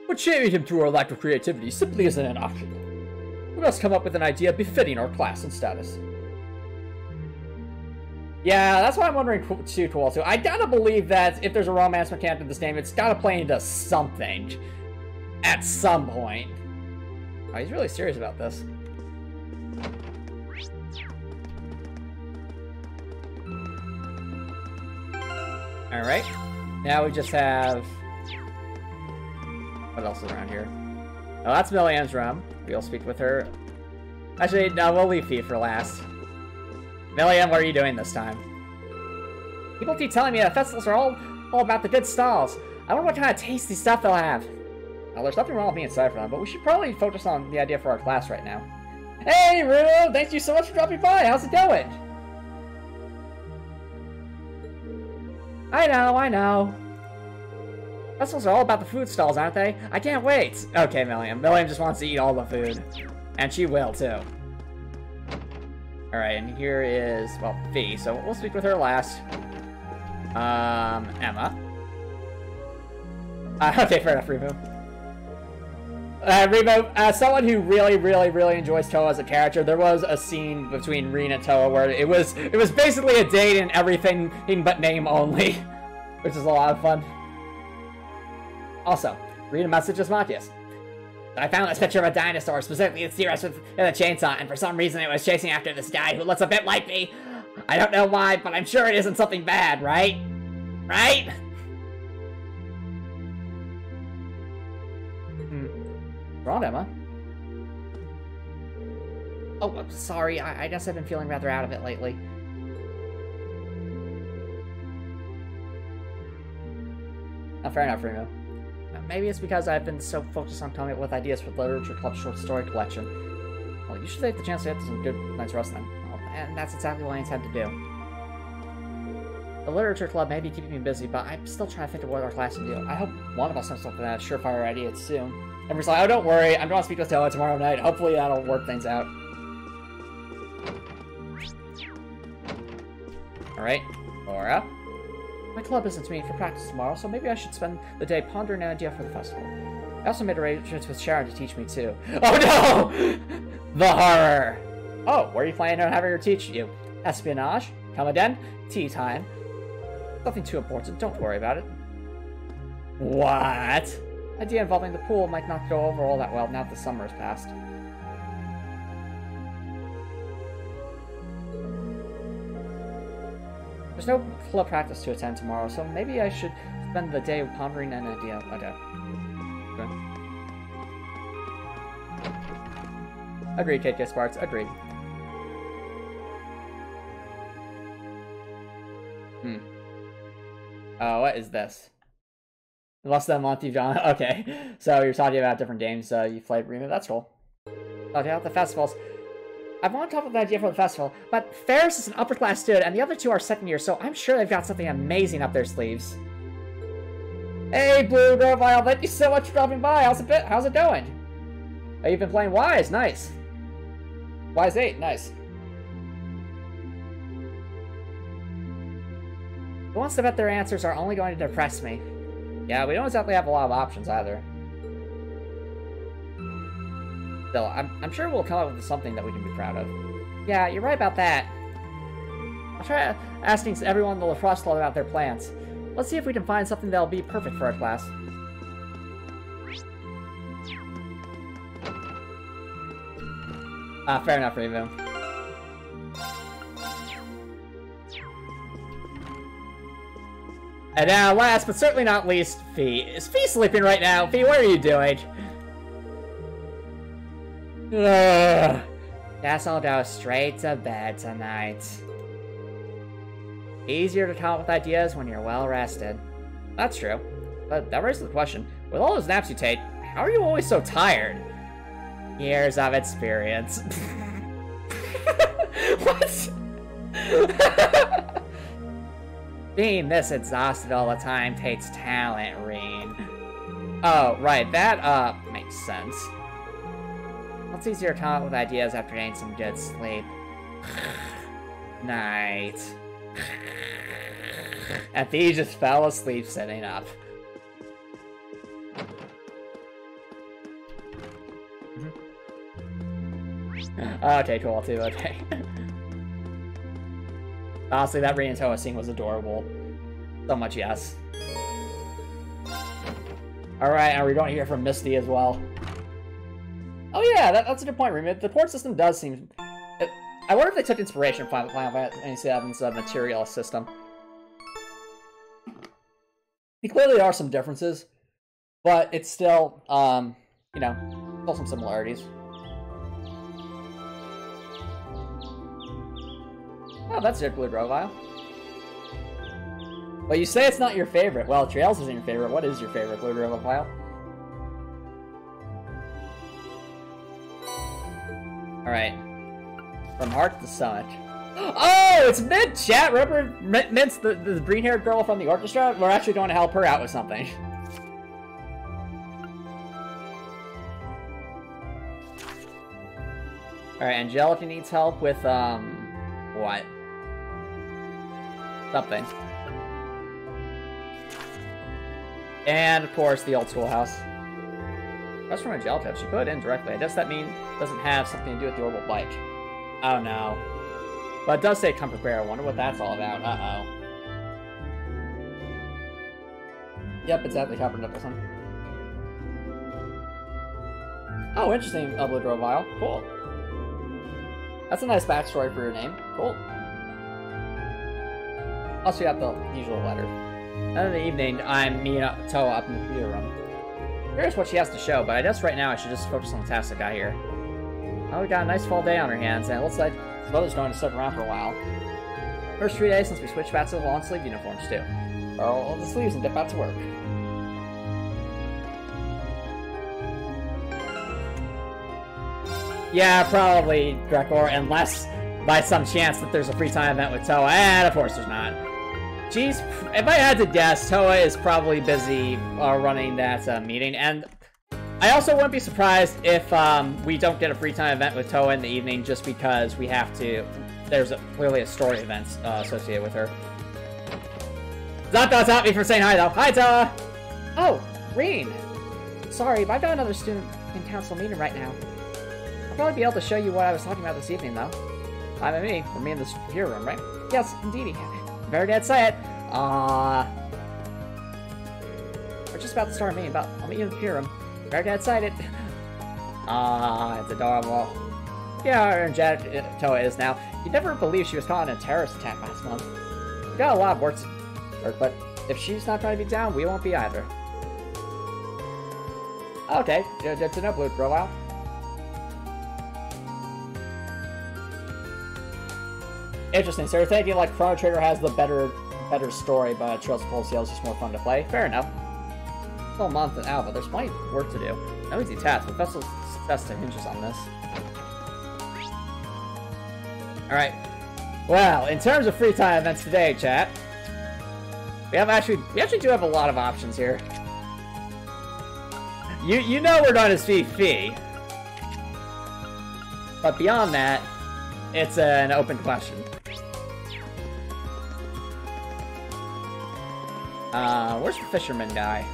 But shaming him through our lack of creativity simply isn't an option. We must come up with an idea befitting our class and status. Yeah, that's what I'm wondering too, Tuoltu. I gotta believe that if there's a romance mechanic in this game, it's gotta play into something. At some point. Oh, he's really serious about this. Alright. Now we just have... What else is around here? Oh, that's Millian's room. We'll speak with her. Actually, no, we'll leave Fee for last. Millian, what are you doing this time? People keep telling me that festivals are all about the good stalls. I wonder what kind of tasty stuff they'll have. Now, there's nothing wrong with being excited for them, but we should probably focus on the idea for our class right now. Hey, Rue! Thank you so much for dropping by! How's it going? I know. Festivals are all about the food stalls, aren't they? I can't wait! Okay, Millian. Millian just wants to eat all the food. And she will, too. Alright, and here is, well, Fee, so we'll speak with her last. Emma. Okay, fair enough, Remo. Remo, someone who really enjoys Towa as a character, there was a scene between Rean and Towa where it was basically a date and everything but name only, which is a lot of fun. Also, read a message as Matthias. I found this picture of a dinosaur, specifically the T-Rex with a chainsaw, and for some reason it was chasing after this guy who looks a bit like me. I don't know why, but I'm sure it isn't something bad, right? Right? Wrong, Emma. Oh, I'm sorry. I guess I've been feeling rather out of it lately. Oh, fair enough, Remo. Maybe it's because I've been so focused on coming up with ideas for the Literature Club's short story collection. Well, you should take the chance to get some good night's rest then. Well, and that's exactly what I intend to do. The Literature Club may be keeping me busy, but I'm still trying to think of what our class can do. I hope one of us knows something that's surefire idea soon. Everyone's like, oh, don't worry, I'm going to speak with Towa tomorrow night. Hopefully that'll work things out. Alright, Laura. My club isn't meeting for practice tomorrow, so maybe I should spend the day pondering an idea for the festival. I also made arrangements with Sharon to teach me too. Oh no! The horror! Oh, where are you planning on having her teach you? Espionage? Come again? Tea time? Nothing too important, don't worry about it. What? Idea involving the pool might not go over all that well now that the summer has passed. There's no club practice to attend tomorrow, so maybe I should spend the day pondering an idea. Okay. Agreed, KK Sparks. Agreed. What is this? Less than a month you've done. Okay. So you're talking about different games you've played, Rena. That's cool. Talking about the festivals. I want to come up with an idea for the festival, but Ferris is an upper class student and the other two are second year, so I'm sure they've got something amazing up their sleeves. Hey, Blue Grovile, thank you so much for dropping by. How's it going? Oh, you've been playing Wise. Nice. Wise 8. Nice. Who wants to bet their answers are only going to depress me? Yeah, we don't exactly have a lot of options either. Still, I'm sure we'll come up with something that we can be proud of. Yeah, you're right about that. I'll try asking everyone in the lacrosse club about their plans. Let's see if we can find something that'll be perfect for our class. Fair enough, Rainbow. And now, last but certainly not least, Fee. Is Fee sleeping right now? Fee, what are you doing? Ugh. Guess I'll go straight to bed tonight. Easier to come up with ideas when you're well rested. That's true. But that raises the question, with all those naps you take, how are you always so tired? Years of experience. What? Being this exhausted all the time takes talent, Rean. Oh, right, that, makes sense. It's easier to come up with ideas after getting some good sleep. Night. And he just fell asleep sitting up. Okay, cool, too, okay. Honestly, that Rean and Towa scene was adorable. So much yes. Alright, and we're going to hear from Misty as well. Oh yeah, that's a good point, Rean. The port system does seem... I wonder if they took inspiration from Final Fantasy VII's material system. Clearly there are some differences, but it's still, you know, still some similarities. Oh, that's it, Blue Grovile. Well, you say it's not your favorite. Well, Trails isn't your favorite. What is your favorite, Blue Grovile? Alright. From Heart to Summit. Oh, it's Mint, chat! Remember Mint's the green-haired girl from the orchestra? We're actually going to help her out with something. Alright, Angelica needs help with, what? Something. And, of course, the old schoolhouse. That's from Angelica. She put it in directly. I guess that doesn't have something to do with the orbital bike. Oh, no. But it does say Comfort Bear. I wonder what that's all about. Uh-oh. Yep, exactly. Comfort Nicholson. Oh, interesting, Blue Grovile. Cool. That's a nice backstory for your name. Cool. Also, you got the usual letter. And in the evening, I'm meeting Towa up in the computer room. Curious what she has to show, but I guess right now I should just focus on the tasks I got here. Oh, we got a nice fall day on our hands, and it looks like the weather's going to stick around for a while. First 3 days since we switched back to the long sleeve uniforms, too. Roll the sleeves and get back to work. Yeah, probably, Gregor, unless by some chance that there's a free time event with Towa, and of course there's not. Jeez, if I had to guess, Towa is probably busy running that meeting, and I also wouldn't be surprised if we don't get a free time event with Towa in the evening just because we have to. There's clearly a story event associated with her. That does stop me from saying hi, though. Hi, Towa! Oh, Rean! Sorry, but I've got another student in council meeting right now. I'll probably be able to show you what I was talking about this evening, though. Hi, by me. We're me in this here room, right? Yes, indeedy. Very dead say it. We're just about to start a meeting, but I'll meet you in the here room. Very dead sighted. It's adorable. Yeah, how energetic Towa is now. You'd never believe she was caught in a terrorist attack last month. We got a lot of work, but if she's not trying to be down, we won't be either. Okay, good to know, Blue Profile. Interesting, so you're thinking like Chrono Trigger has the better story, but Trails of Cold Steel is just more fun to play? Fair enough. Still a month out, but there's plenty of work to do. No easy task, but Festival's success hinges on this. Alright. Well, in terms of free time events today, chat, we actually do have a lot of options here. You know we're going to see Fee. But beyond that, it's an open question. Where's the fisherman guy?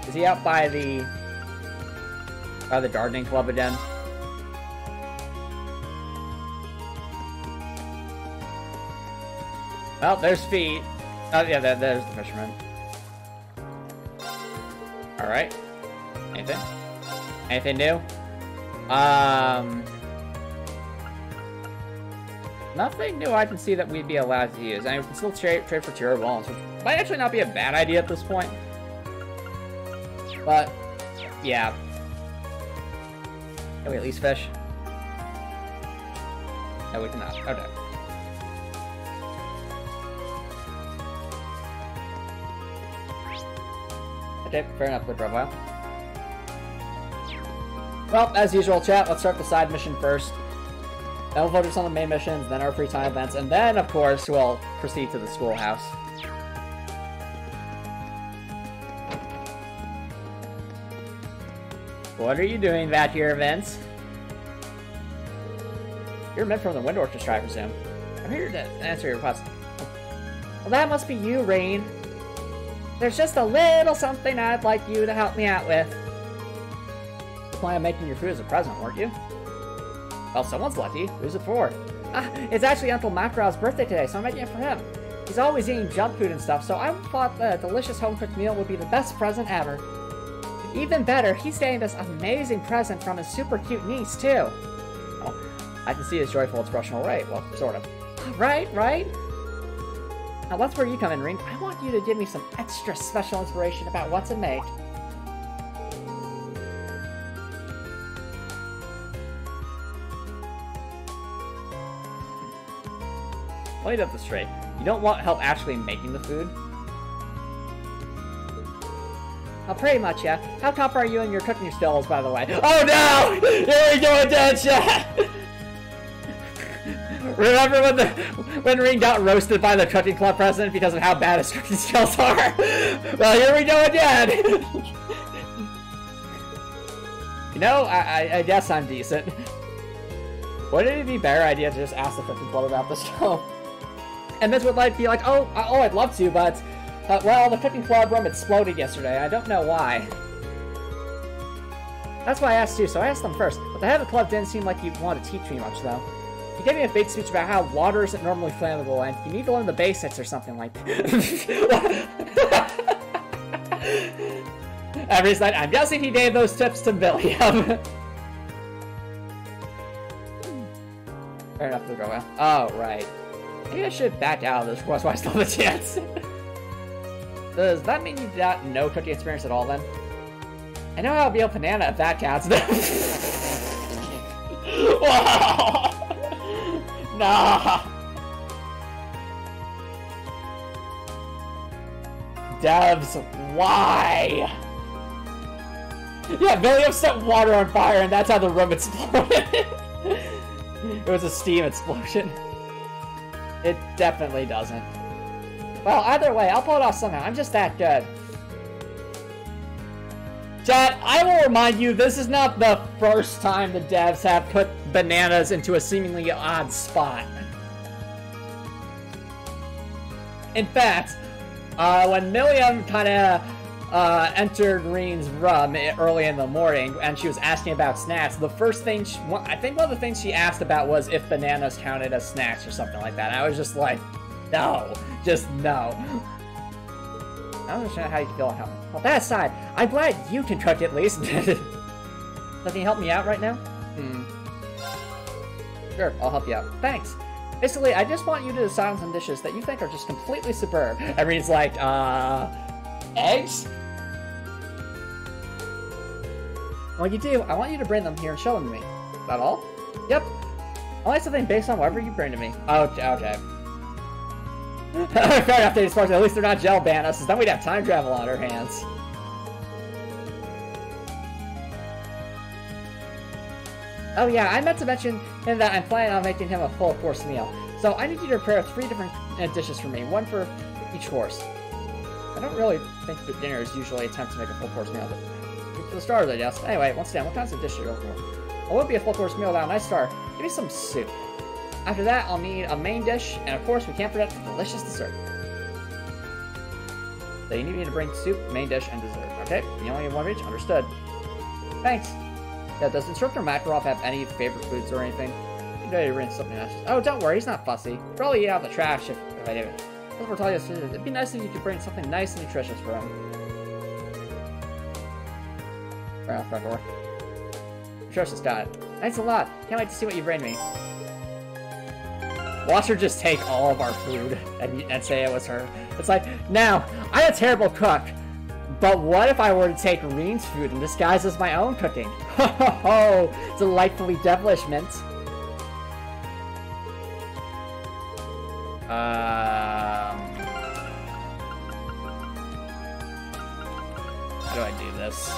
Is he out by the gardening club again? Well, there's Fee. Oh yeah, there's the fisherman. Alright. Anything? Anything new? Nothing new I can see that we'd be allowed to use. I mean, we can still trade for tier bones, which might actually not be a bad idea at this point. But, yeah. Can we at least fish? No, we cannot. Okay. Okay, fair enough, good profile. Well, as usual, chat, let's start the side mission first. Then we'll focus on the main missions, then our free time events, and then, of course, we'll proceed to the schoolhouse. What are you doing back here, Vince? You're meant from the Wind Orchestra, I presume. I'm here to answer your request. Well, that must be you, Rean. There's just a little something I'd like you to help me out with. You plan on making your food as a present, weren't you? Well, someone's lucky. Who's it for? It's actually Uncle Macrow's birthday today, so I'm making it for him. He's always eating junk food and stuff, so I thought the delicious home-cooked meal would be the best present ever. Even better, he's getting this amazing present from his super cute niece, too. Oh, I can see his joyful expression alright. Well, sort of. Right? Now that's where you come in, Rean. I want you to give me some extra special inspiration about what to make. Let me get this straight. You don't want help actually making the food? Oh, pretty much, yeah. How confident are you in your cooking skills, by the way? Oh no! Here we go again, chat! Remember when Rean got roasted by the cooking club president because of how bad his cooking skills are? Well, here we go again! You know, I guess I'm decent. Wouldn't it be a better idea to just ask the cooking club about this show? And this would be like, oh, I'd love to, but well, the cooking club room exploded yesterday. I don't know why. That's why I asked you, so I asked them first. But the head of the club didn't seem like he'd want to teach me much, though. He gave me a big speech about how water isn't normally flammable, and you need to learn the basics or something like that. Every night, I'm guessing he gave those tips to William. Fair enough to go well. Oh, right. Maybe I should back out of this course while I still have a chance. Does that mean you got no cooking experience at all then? I know how to be a banana if that counts. Wow! Nah! Devs, why? Yeah, William set water on fire and that's how the room exploded. It was a steam explosion. It definitely doesn't. Well, either way, I'll pull it off somehow. I'm just that good. Chat, I will remind you, this is not the first time the devs have put bananas into a seemingly odd spot. In fact, when Milliam kind of entered Rean's room early in the morning and she was asking about snacks, the first thing, I think one of the things she asked about was if bananas counted as snacks or something like that. And I was just like, no, just no. I don't understand how you feel on how. Well, that aside, I'm glad you can cook at least. Can you help me out right now? Sure, I'll help you out. Thanks. Basically, I just want you to decide on some dishes that you think are just completely superb. And Rean's like, eggs? When you do, I want you to bring them here and show them to me. Is that all? Yep. I like something based on whatever you bring to me. Okay. Fair enough, Daily Sparks. At least they're not gel bananas, then we'd have time travel on our hands. Oh yeah, I meant to mention him that I'm planning on making him a full-course meal. So I need you to prepare 3 different dishes for me, 1 for each course. I don't really think that dinner is usually attempt to make a full-course meal, but for the starters, I guess. Anyway, once again, what kinds of dishes are you looking for? It won't be a full-course meal without a nice start. Give me some soup. After that, I'll need a main dish, and of course, we can't forget the delicious dessert. So you need me to bring soup, main dish, and dessert. Okay, you only have 1 of each? Understood. Thanks. Yeah, does Instructor Makarov have any favorite foods or anything? You know, you bring something else. Oh, don't worry, he's not fussy. Probably eat out the trash if I do it. That's what I told you, it'd be nice if you could bring something nice and nutritious for him. Right off front door. Nutritious, got it. Thanks a lot. Can't wait to see what you bring me. Watch her just take all of our food and say it was her. It's like, now, I'm a terrible cook, but what if I were to take Rean's food and disguise as my own cooking? Ho ho ho! Delightfully devilish, mint. How do I do this?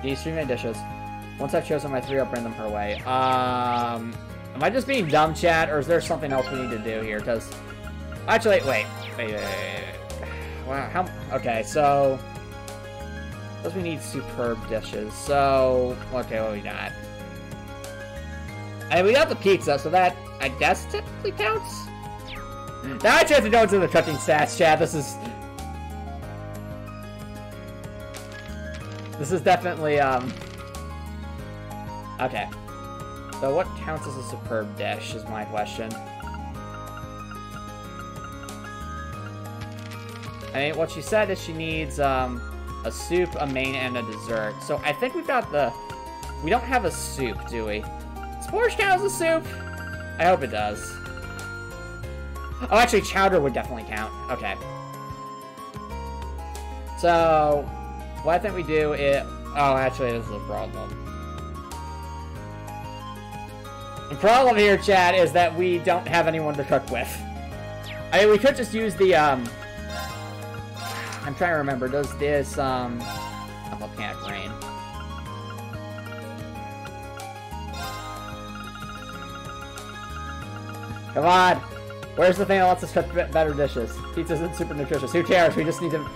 These 3 main dishes. Once I've chosen my 3, I'll bring them her way. Am I just being dumb, chat, or is there something else we need to do here? Because, actually, wait. Wow, how? Okay, so we need superb dishes. So, okay, what we got? And we got the pizza, so that I guess typically counts. Now I just have to go into the cooking stats, chat. This is definitely okay. So what counts as a superb dish is my question. I mean, what she said is she needs a soup, a main, and a dessert. So I think we've got the... We don't have a soup, do we? Does porridge count as a soup? I hope it does. Oh, actually, chowder would definitely count. Okay. So, what I think we do is... Oh, actually, this is a problem. The problem here, chat, is that we don't have anyone to cook with. I mean, we could just use the, I'm trying to remember, does this, volcanic rain. Come on! Where's the thing that lets us cook better dishes? Pizza isn't super nutritious. Who cares? We just need to...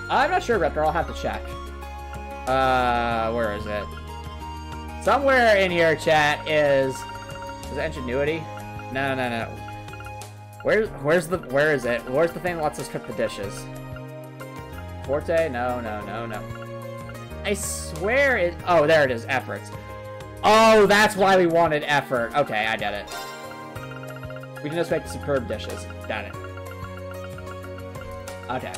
I'm not sure, Raptor. I'll have to check. Where is it? Somewhere in here, chat, is it ingenuity? No. Where is it? Where's the thing that lets us cook the dishes? Forte? No. I swear it... Oh, there it is. Efforts. Oh, that's why we wanted effort. Okay, I get it. We can just make superb dishes. Got it. Okay.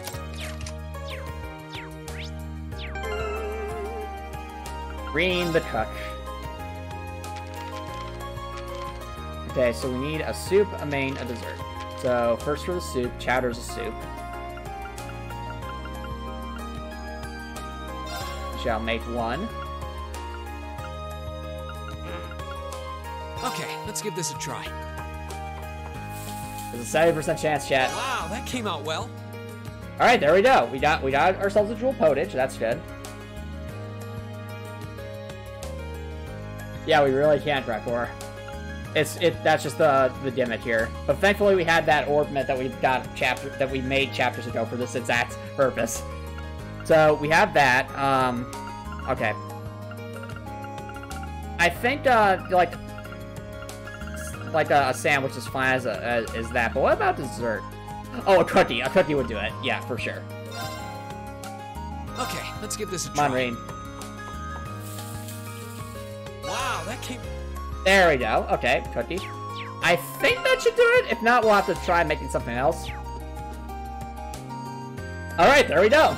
Rean the cook. Okay, so we need a soup, a main, a dessert. So first for the soup, chowder's a soup. Shall make one. Okay, let's give this a try. There's a 70% chance, chat. Wow, that came out well. All right, there we go. We got ourselves a jewel potage. That's good. Yeah, we really can't, Gregor. That's just the gimmick here. But thankfully, we had that ornament that we made chapters ago for this exact purpose. So we have that. Okay. I think like a sandwich is fine as that. But what about dessert? Oh, a cookie. A cookie would do it. Yeah, for sure. Okay, let's give this a try. Come on, Rean. Wow, that came... There we go. Okay, cookie. I think that should do it. If not, we'll have to try making something else. Alright, there we go.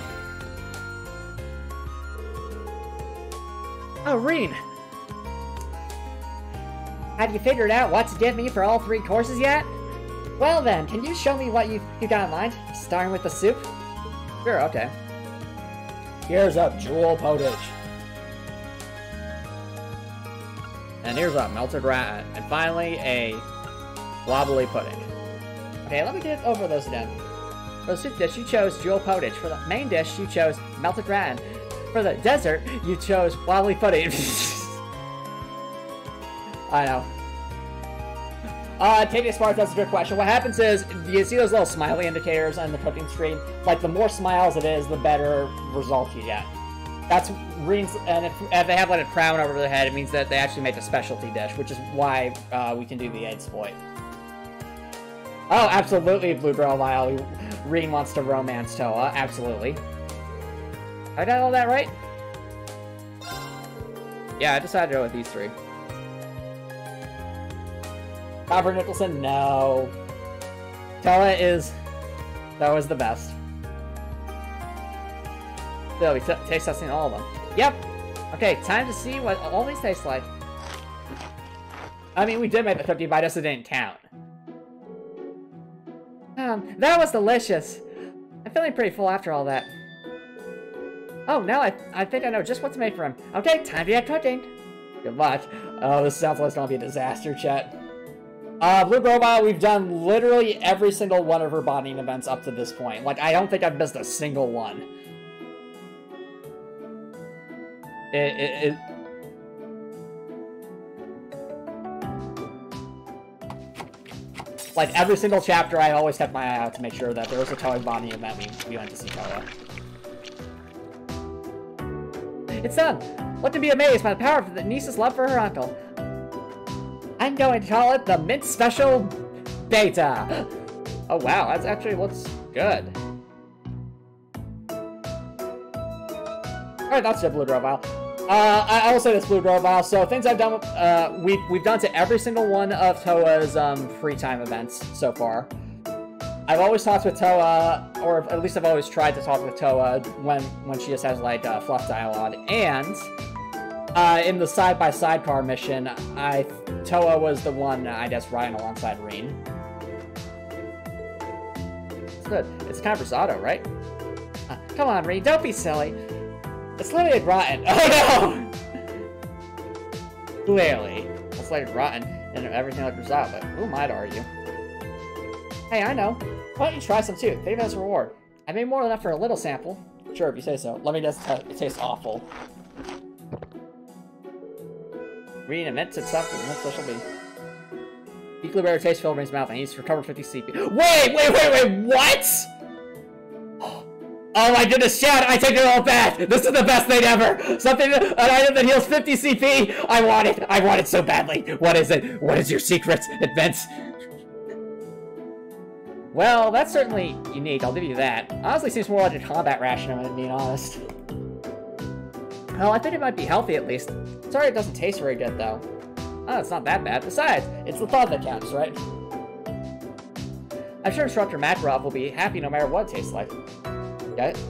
Oh, Rean. Have you figured out what to give me for all 3 courses yet? Well then, can you show me what you got in mind? Starting with the soup? Sure, okay. Here's a jewel potage. And here's a melted rat. And finally, a wobbly pudding. Okay, let me get over those again. For the soup dish, you chose jewel potage. For the main dish, you chose melted rat. And for the dessert, you chose wobbly pudding. I know. Taking Smart, that's a good question. What happens is, you see those little smiley indicators on the cooking screen? Like, the more smiles it is, the better result you get. That's Rean's, and if they have like a crown over their head, it means that they actually make a specialty dish, which is why we can do the exploit. Oh, absolutely, Blue Girl Lyle. Rean wants to romance Towa. Absolutely. I got all that right? Yeah, I decided to go with these 3. Robert Nicholson, no. Towa is the best. So we taste testing all of them. Yep. Okay, time to see what all these taste like. I mean, we did make the cookie, but I just didn't count. That was delicious. I'm feeling pretty full after all that. Oh, now I think I know just what to make for him. Okay, time to get cooking. Good luck. Oh, this sounds like it's gonna be a disaster, chat. Blue Robot, we've done literally every single one of her bonding events up to this point. Like, I don't think I've missed a single one. Like, every single chapter, I always kept my eye out to make sure that there was a Towa bonding event we went to see Towa. It's done! Look to be amazed by the power of the niece's love for her uncle. I'm going to call it the Mint Special Beta! Oh wow, that actually looks good. Alright, that's it, Blue Drovile. I will say this, Blue Drovile. So things I've done, we've done to every single one of Towa's free time events so far. I've always talked with Towa, or at least I've always tried to talk with Towa when she just has like fluff dialogue. And in the side-by-side car mission, Towa was the one I guess riding alongside Rean. It's good. It's time for Zato, right? Come on, Rean, don't be silly. It's literally rotten. Oh no! Clearly. It's like rotten and everything like Rosado, but who are you? Hey, I know. Why don't you try some too? Think of it as a reward. I made more than enough for a little sample. Sure, if you say so. Let me just tell you, it tastes awful. Rean immense itself with what special be. Equally rare taste filled in his mouth and he needs to recover 50 CP. Wait, what? Oh my goodness, chat, I take it all back! This is the best thing ever! Something, an item that heals 50 CP! I want it so badly! What is it? What is your secret, Advance? Well, that's certainly unique, I'll give you that. Honestly, seems more like a combat ration, if I'm being honest. Well, I think it might be healthy at least. Sorry it doesn't taste very good, though. Oh, it's not that bad. Besides, it's the thought that counts, right? I'm sure Instructor Makarov will be happy no matter what it tastes like.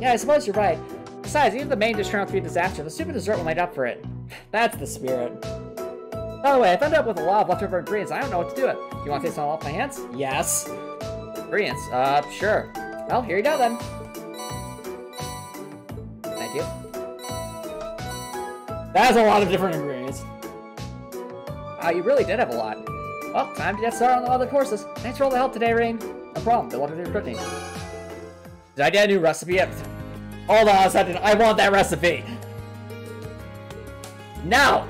Yeah, I suppose you're right. Besides, even the main dish turned out to be a disaster. The soup and dessert will make up for it. That's the spirit. By the way, I've ended up with a lot of leftover ingredients. I don't know what to do it. Do you want to take some off my hands? Yes. Ingredients. Sure. Well, here you go then. Thank you. That's a lot of different ingredients. Wow, you really did have a lot. Well, time to get started on the other courses. Thanks for all the help today, Rean. No problem. Good luck with your cooking. Did I get a new recipe yet? Hold on a second. I want that recipe. No!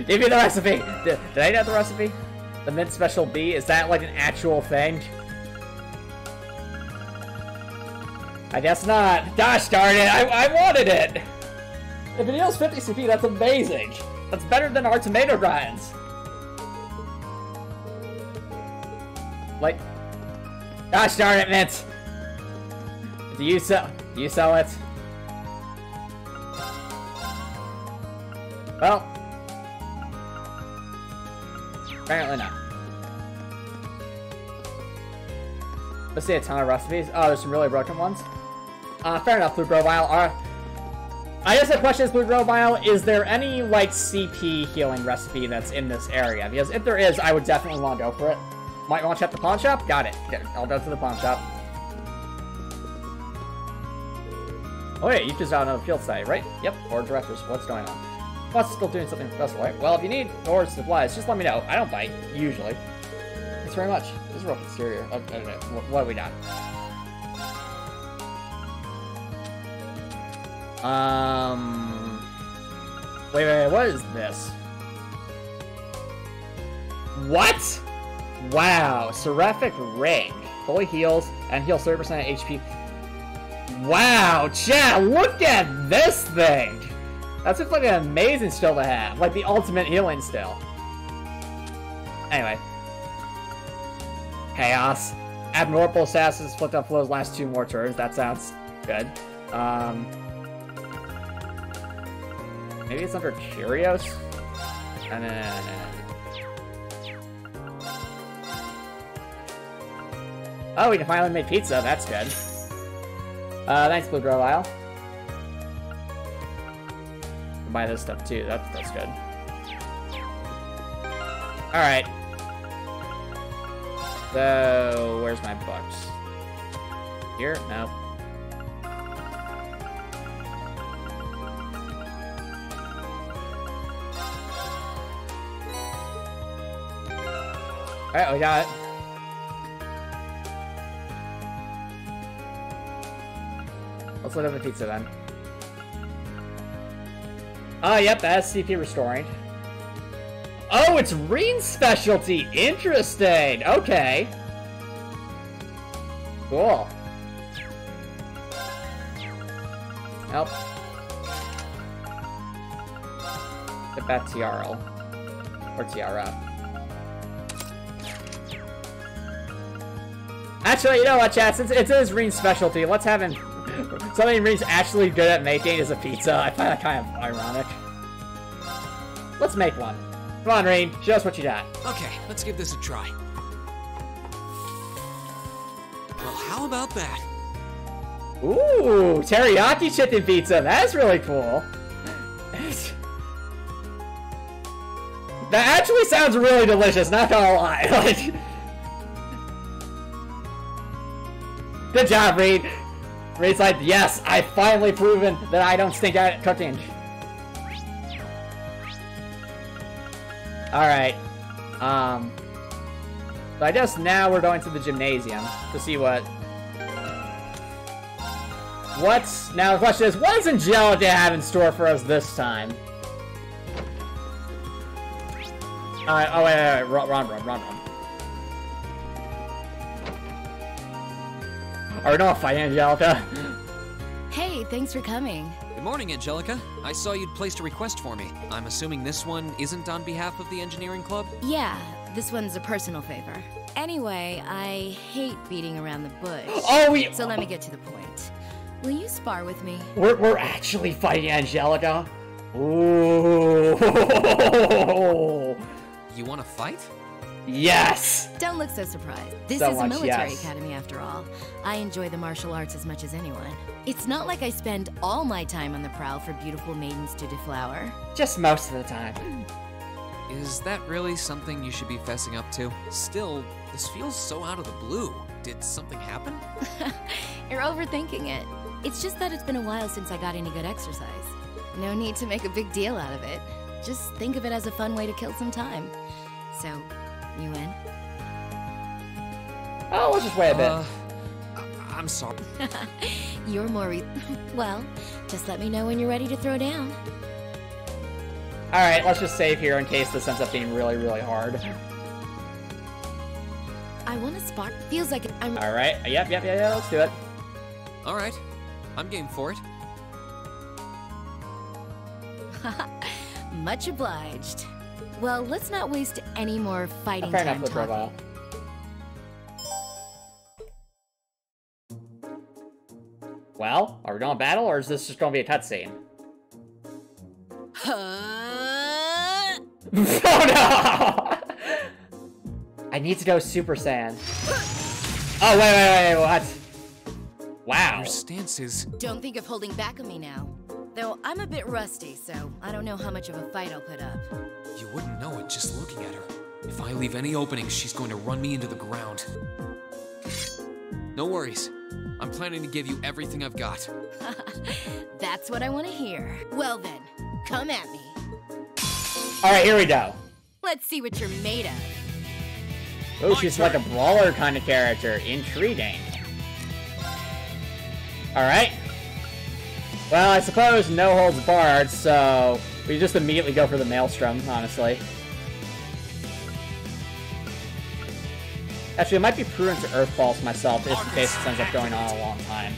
Give me the recipe. Did I get the recipe? The mint special B? Is that like an actual thing? I guess not. Gosh darn it. I wanted it. If it heals 50 CP, that's amazing. That's better than our tomato grinds. Like, gosh darn it, Mint. Do you sell it? Well, apparently not. Let's see a ton of recipes. Oh, there's some really broken ones. Fair enough, Blue Grove Isle. I guess the question is, Blue Grove Isle, is there any, like, CP healing recipe that's in this area? Because if there is, I would definitely want to go for it. Might want to check the pawn shop? Got it. I'll go to the pawn shop. Oh yeah, you just got another field site, right? Yep, board directors. What's going on? Boss is still doing something professional, right? Well, if you need more supplies, just let me know. I don't bite, usually. Thanks very much. This is rough exterior. Oh, I don't know. What have we got? Wait, what is this? What? Wow, Seraphic Ring. Fully heals and heals 30% HP. Wow, chat, look at this thing! That's just like an amazing skill to have. Like the ultimate healing skill. Anyway. Chaos. Abnormal assassins flipped up flows last 2 more turns. That sounds good. Maybe it's under Curios? And then... Oh, we can finally make pizza. That's good. Thanks, Blue Grove Isle. Can buy this stuff too. That's good. All right. So where's my books? Here? No. All right, we got it. Let's look at the pizza then. Oh, yep, that's CP restoring. Oh, it's Rean's specialty! Interesting! Okay. Cool. Help. Get that TRL. Or TRF. Actually, you know what, chat? Since it is Rean's specialty, let's have him... Something Rean's actually good at making is a pizza. I find that kind of ironic. Let's make one. Come on, Rean. Show us what you got. Okay, let's give this a try. Well, how about that? Ooh, teriyaki chicken pizza. That's really cool. That actually sounds really delicious, not gonna lie. Like, good job, Rean. Rean's like, yes, I've finally proven that I don't stink at cooking. Alright. So I guess now we're going to the gymnasium to see what... Now the question is, what does Angelica have in store for us this time? Alright, oh wait, run. Are we not fighting Angelica? Hey, thanks for coming. Good morning, Angelica. I saw you'd placed a request for me. I'm assuming this one isn't on behalf of the engineering club? Yeah, this one's a personal favor. Anyway, I hate beating around the bush. Oh, So let me get to the point. Will you spar with me? We're actually fighting Angelica? Ooh. You want to fight? Yes! Don't look so surprised. This So is a much military yes. academy after all. I enjoy the martial arts as much as anyone. It's not like I spend all my time on the prowl for beautiful maidens to deflower. Just most of the time. Is that really something you should be fessing up to? Still, this feels so out of the blue. Did something happen? You're overthinking it. It's just that it's been a while since I got any good exercise. No need to make a big deal out of it. Just think of it as a fun way to kill some time. So, you in? Oh, let's just wait a bit. I'm sorry. You're more well, just let me know when you're ready to throw down. Alright, let's just save here in case this ends up being really, really hard. I want to spark. Feels like I'm. Alright, yep, let's do it. Alright, I'm game for it. Much obliged. Well, let's not waste any more fighting Fair time enough, talking. Well, are we going to battle, or is this just going to be a cutscene? Oh no! I need to go Super Saiyan. Oh, wait, what? Wow. Your stance is... Don't think of holding back on me now. Though I'm a bit rusty, so I don't know how much of a fight I'll put up. You wouldn't know it just looking at her. If I leave any openings, she's going to run me into the ground. No worries. I'm planning to give you everything I've got. That's what I want to hear. Well then, come at me. Alright, here we go. Let's see what you're made of. Oh, she's like a brawler kind of character. Intriguing. Alright. Well, I suppose no holds barred, so we just immediately go for the Maelstrom, honestly. Actually, it might be prudent to Earth Pulse myself if in case this ends up going on a long time.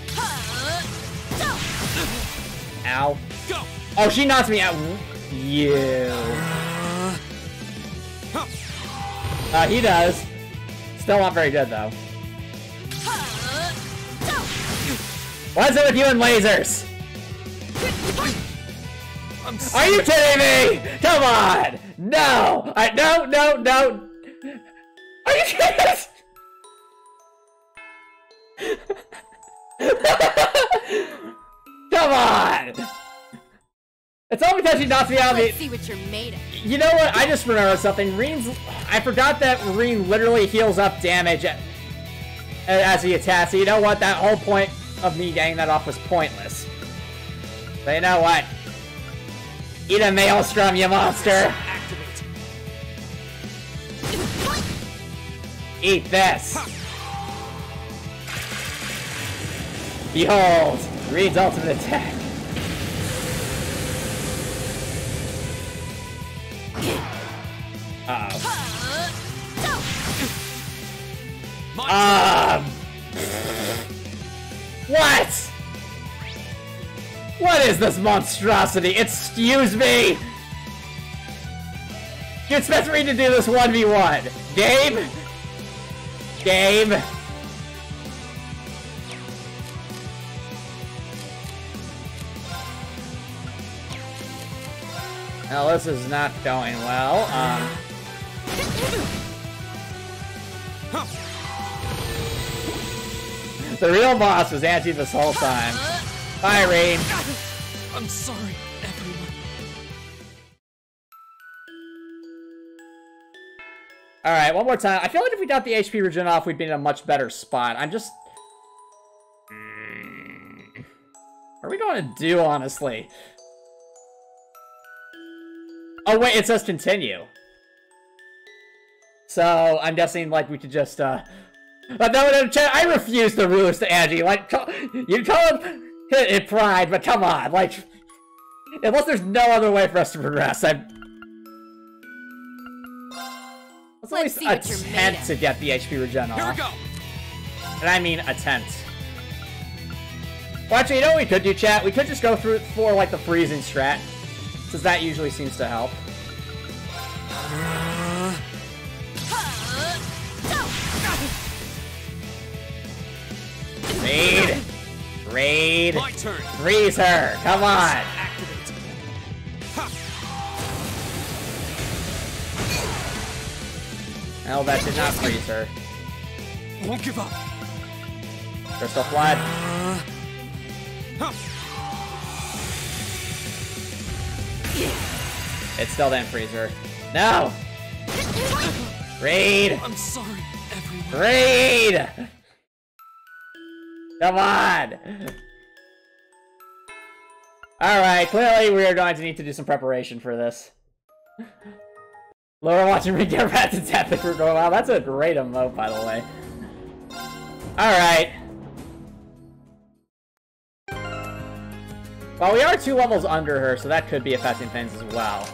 Ow. Oh, she knocks me out. You. He does. Still not very good, though. What's it with you and lasers? Are you kidding me? Come on! No! No! Are you kidding? Come on! It's all because she knocked me out of it. Let's see what you're made of. You know what? I just remembered something. I forgot that Rean literally heals up damage as he attacks. So you know what? That whole point of me getting that off was pointless. But you know what? Eat a Maelstrom, you monster! Eat this! Behold! Reed's ultimate attack! What? What is this monstrosity? Excuse me! You expect me to do this 1v1? Game? Game? Now this is not going well. The real boss was Angie this whole time. Bye, Rean. I'm sorry, everyone. Alright, one more time. I feel like if we got the HP regen off, we'd be in a much better spot. I'm just... What are we going to do, honestly? Oh, wait, it says continue. So, I'm guessing, like, we could just, But no, chat, I refuse to lose to Angie. Like, you call it pride, but come on, like... Unless there's no other way for us to progress, Let's at least attempt to get the HP regen off. Here we go. And I mean attempt. Well, actually, you know what we could do, chat? We could just go through for, like, the freezing strat. Since that usually seems to help. Raid! My turn. Freeze her! Come on! Hell, that did not freeze her. Won't give up. Crystal Flood. It still didn't freeze her. No! Raid! I'm sorry, everyone. Raid! Come on! Alright, clearly we are going to need to do some preparation for this. Laura watching me get rats and tap the fruit. Wow, that's a great emote, by the way. Alright. Well, we are 2 levels under her, so that could be affecting things as well.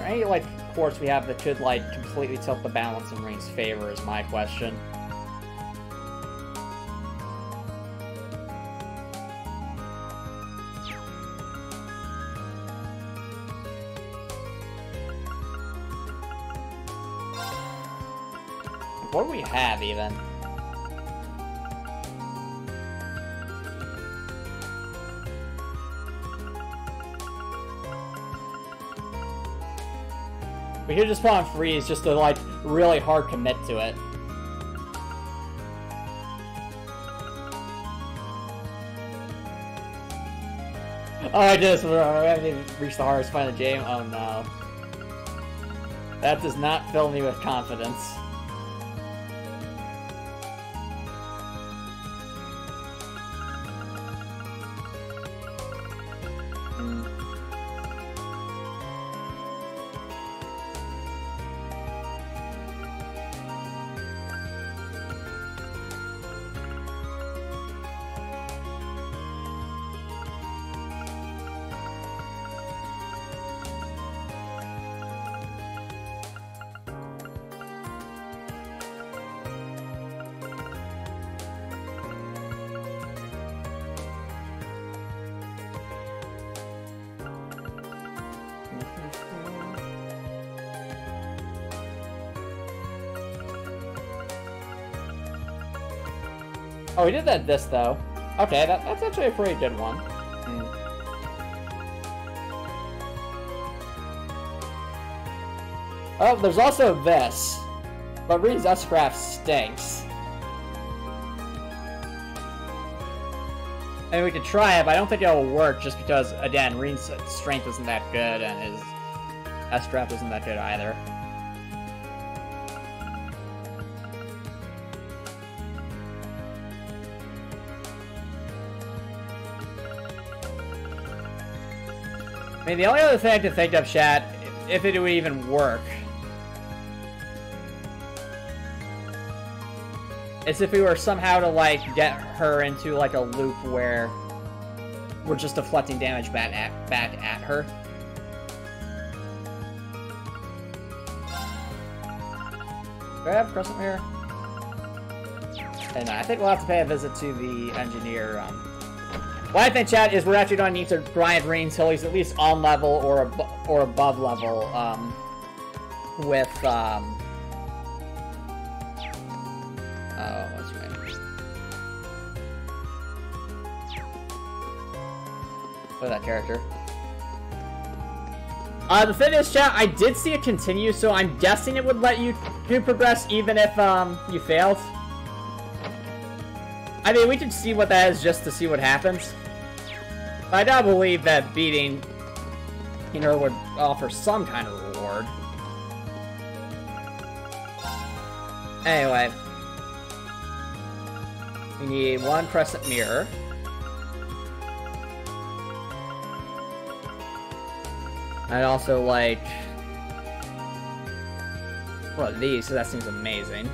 Any, like, quartz we have that could, like, completely tilt the balance in Rean's favor is my question. What do we have, even? We could just put on freeze just to, like, really hard commit to it. Oh, I just reached the hardest find of the game. Oh no. That does not fill me with confidence. Oh, we did this though. Okay, that's actually a pretty good one. Oh, there's also this. But Rean's S-Craft stinks. I mean, we could try it, but I don't think it'll work just because, again, Rean's strength isn't that good and his S-Craft isn't that good either. I mean, the only other thing I can think of, chat, if it would even work, is if we were somehow to, like, get her into, like, a loop where we're just deflecting damage back at her. Do I have Crescent here? And I think we'll have to pay a visit to the engineer, What I think, chat, is we're actually going to need to grind Rean till he's at least on level or above level, with, oh, what's her name? What is that character? The thing is, chat, I did see it continue, so I'm guessing it would let you progress even if, you failed. I mean, we can see what that is just to see what happens. I now believe that beating, you know, would offer some kind of reward. Anyway. We need 1 crescent mirror. I'd also like... well, these, so that seems amazing.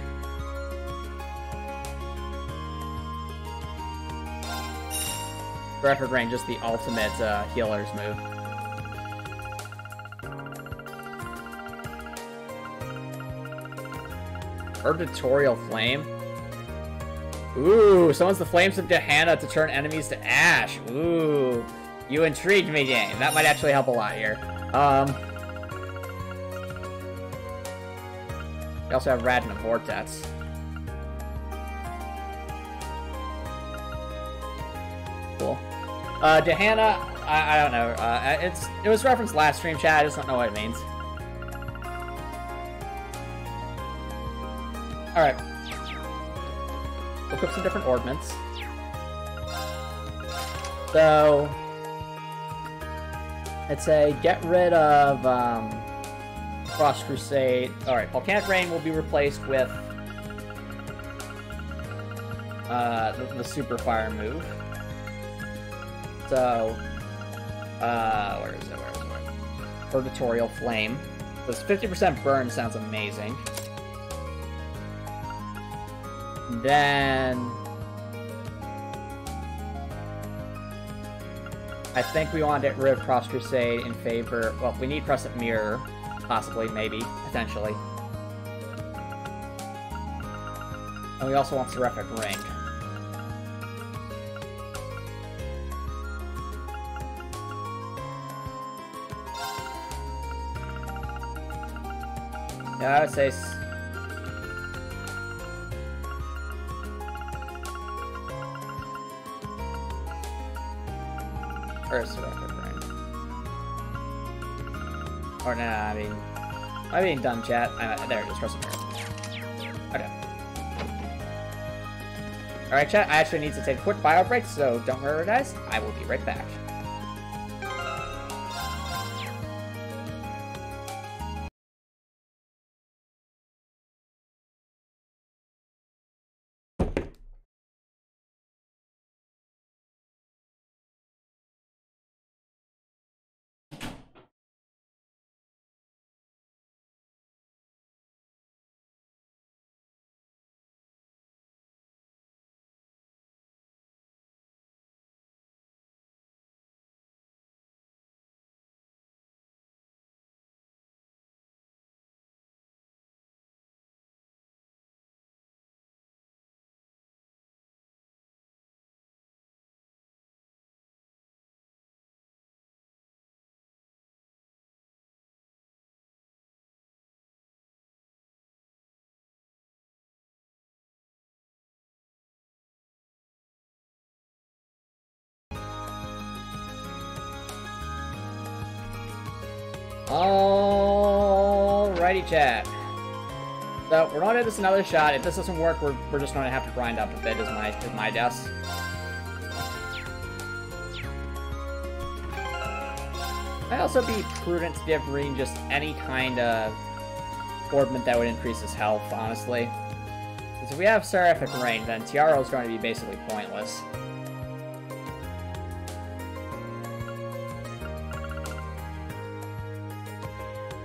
Record range, just the ultimate healer's move. Herbitorial Flame. Ooh, summons the flames of Gehenna to turn enemies to ash. Ooh. You intrigued me, game. That might actually help a lot here. We also have Rad and a Vortex. Cool. Johanna, I don't know. It was referenced last stream chat. I just don't know what it means. All right. We'll equip some different ordnance. So, I'd say get rid of Frost Crusade. All right, Volcanic Rain will be replaced with the Super Fire move. So, where is it? Purgatorial Flame. This 50% burn sounds amazing. Then I think we want to get rid of Cross Crusade in favor. Well, we need Crescent Mirror, possibly, maybe, potentially. And we also want Seraphic Ring. Yeah, I would say. Or Seraphic Ring. Or nah, I mean done chat. There it is, Crescent Mirror. Okay. Alright chat, I actually need to take a quick bio break, so don't worry guys. I will be right back. Alrighty, chat. So we're gonna do this another shot. If this doesn't work, we're just gonna have to grind up a bit. Is my guess. I'd also be prudent to give Rean just any kind of ornament that would increase his health, honestly. Because if we have Seraphic Rain, then Tiara is going to be basically pointless.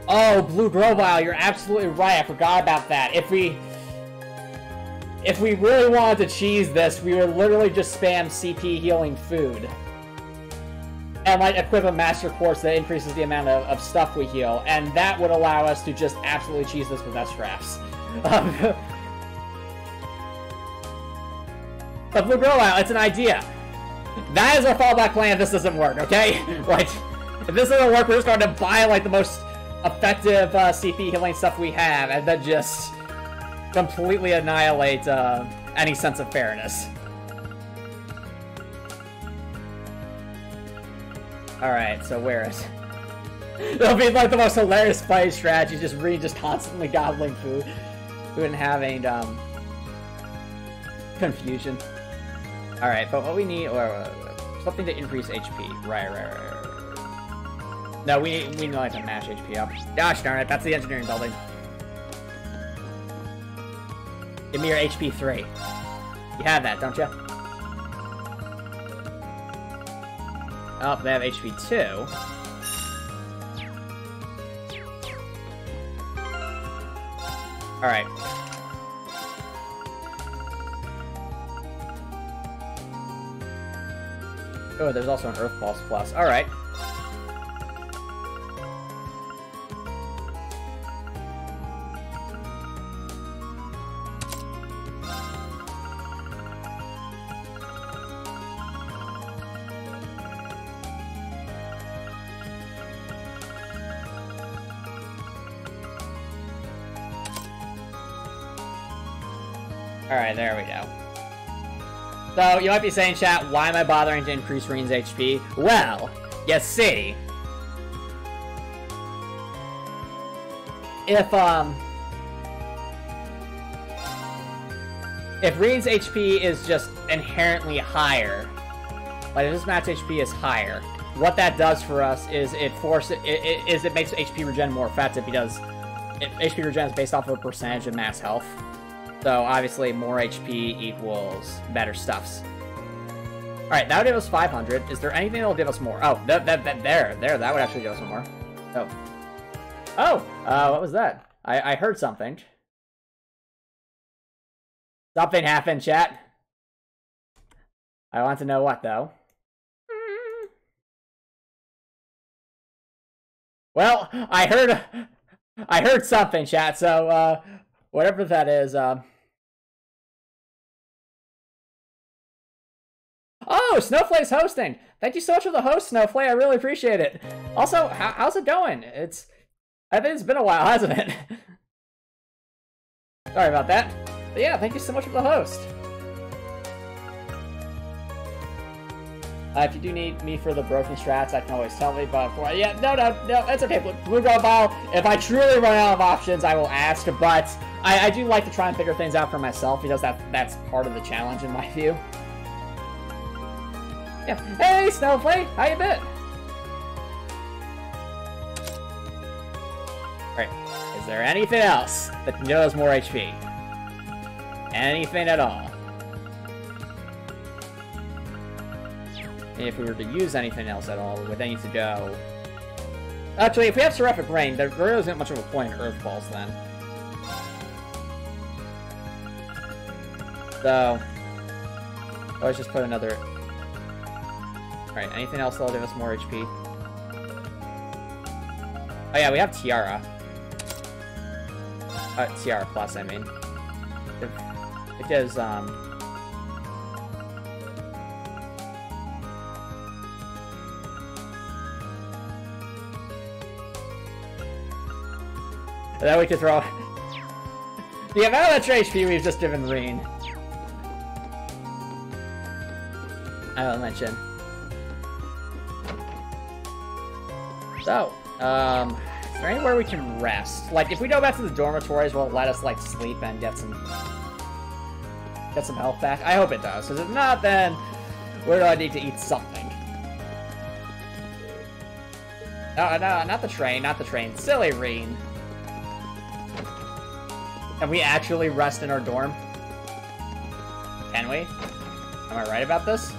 Oh, Blue Grovile, you're absolutely right. I forgot about that. If we really wanted to cheese this, we would literally just spam CP healing food. And like equip a Master Quartz that increases the amount of stuff we heal, and that would allow us to just absolutely cheese this with S-Traps. But Blue Grovile, it's an idea. That is our fallback plan if this doesn't work, okay? Like, if this doesn't work, we're just going to buy like the most effective CP healing stuff we have, and then just completely annihilate any sense of fairness. Alright, so where is it? It'll be like the most hilarious fight strategy, just Rean just constantly gobbling food and having confusion. Alright, but what we need, something to increase HP. Right. No, we need like to mash HP up. Gosh darn it, that's the engineering building. Give me your HP 3. You have that, don't you? Oh, they have HP 2. Alright. Oh, there's also an Earth Pulse Plus. Alright. Alright, there we go. So, you might be saying, chat, why am I bothering to increase Rean's HP? Well, you see, if Rean's HP is just inherently higher, like if this match HP is higher, what that does for us is it makes HP regen more effective because HP regen is based off of a percentage of max health. So obviously more HP equals better stuffs. Alright, that would give us 500. Is there anything that'll give us more? Oh, that would actually give us some more. Oh. What was that? I heard something. Something happened, chat. I want to know what, though. Well, I heard something, chat, so, whatever that is, Oh, Snowflake's hosting! Thank you so much for the host, Snowflake, I really appreciate it. Also, how's it going? I think it's been a while, hasn't it? Sorry about that. But yeah, thank you so much for the host. If you do need me for the broken strats, I can always tell me, but yeah, no, that's okay. Blue Girl Ball, if I truly run out of options, I will ask, but I do like to try and figure things out for myself, because that's part of the challenge in my view. Yeah. Hey, Snowflake, how you been? Alright, is there anything else that can give us more HP? Anything at all? And if we were to use anything else at all, we would then need to go... Actually, if we have Seraphic Rain, there really isn't much of a point in Earth Balls then. So... let's just put another... Alright, anything else that'll give us more HP? Oh yeah, we have Tiara. Tiara Plus, I mean. It does, That we could throw... The amount of extra HP we've just given Rean. I will mention. So, is there anywhere we can rest? Like, if we go back to the dormitories, will it let us, like, sleep and get some health back? I hope it does, because if not, then where do I need to eat something? No, not the train. Silly Rean. Can we actually rest in our dorm? Can we? Am I right about this?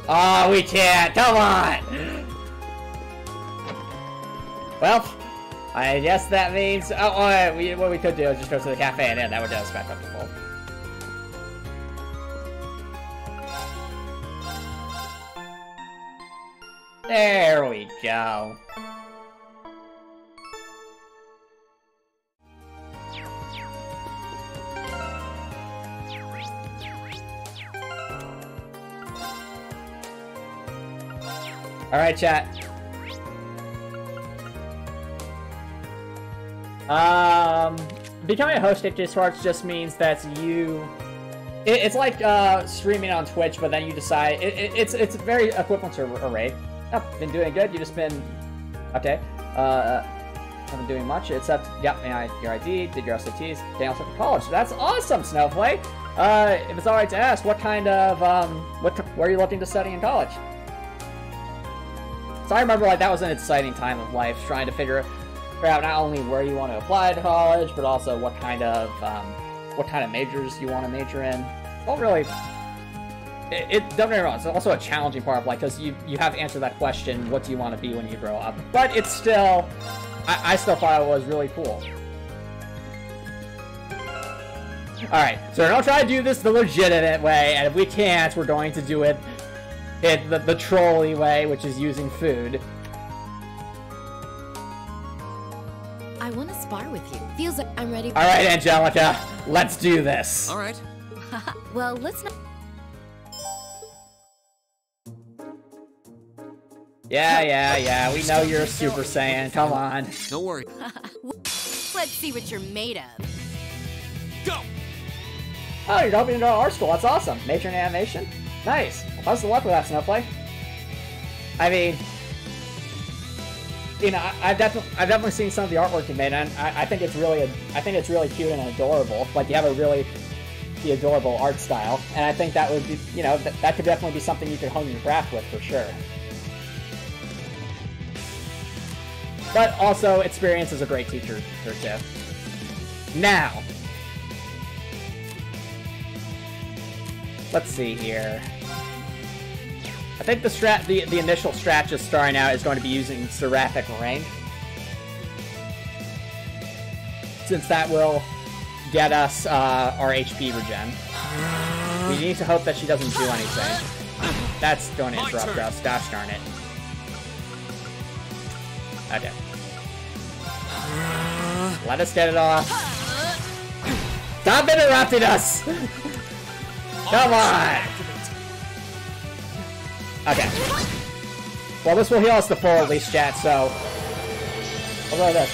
Oh, we can't! Come on! Well, I guess that means... what we could do is just go to the cafe and that would get us back up to full. There we go. Alright, chat. Becoming a host at Discord just means that you... It's like streaming on Twitch, but then you decide... It's very equivalent to a raid. Oh, been doing good, you just been... Okay. Haven't been doing much, except, yep, your ID, did your SATs, Daniel took college. That's awesome, Snowflake! If it's alright to ask, what kind of, where are you looking to study in college? So I remember, like, that was an exciting time of life, trying to figure out not only where you want to apply to college, but also what kind of majors you want to major in. Well, really, don't get me wrong, it's also a challenging part of life, because you have to answer that question, what do you want to be when you grow up? But it's still, I still thought it was really cool. Alright, so we're going to try to do this the legitimate way, and if we can't, we're going to do it the trolley way, which is using food. I want to spar with you. Feels like I'm ready. All right, Angelica, let's do this. All right. Well, let's not. Yeah. We know you're a Super Saiyan. Come on. Don't worry. Let's see what you're made of. Go. Oh, you're helping to go to art school. That's awesome. Major in animation? Nice. Well, how's the luck with that, Snowflake? I mean, you know, I've definitely seen some of the artwork you made, and I think it's really cute and adorable. Like, you have a really adorable art style, and I think that would be, you know, that could definitely be something you could hone your craft with for sure. But also, experience is a great teacher for too. Now, let's see here. I think the initial strat just starting out is going to be using Seraphic Rain, since that will get us our HP regen. We need to hope that she doesn't do anything. That's going to interrupt us. Gosh darn it. Okay. Let us get it off. Stop interrupting us! Come on! Okay. Well, this will heal us the full at least, chat, so... We'll go with this.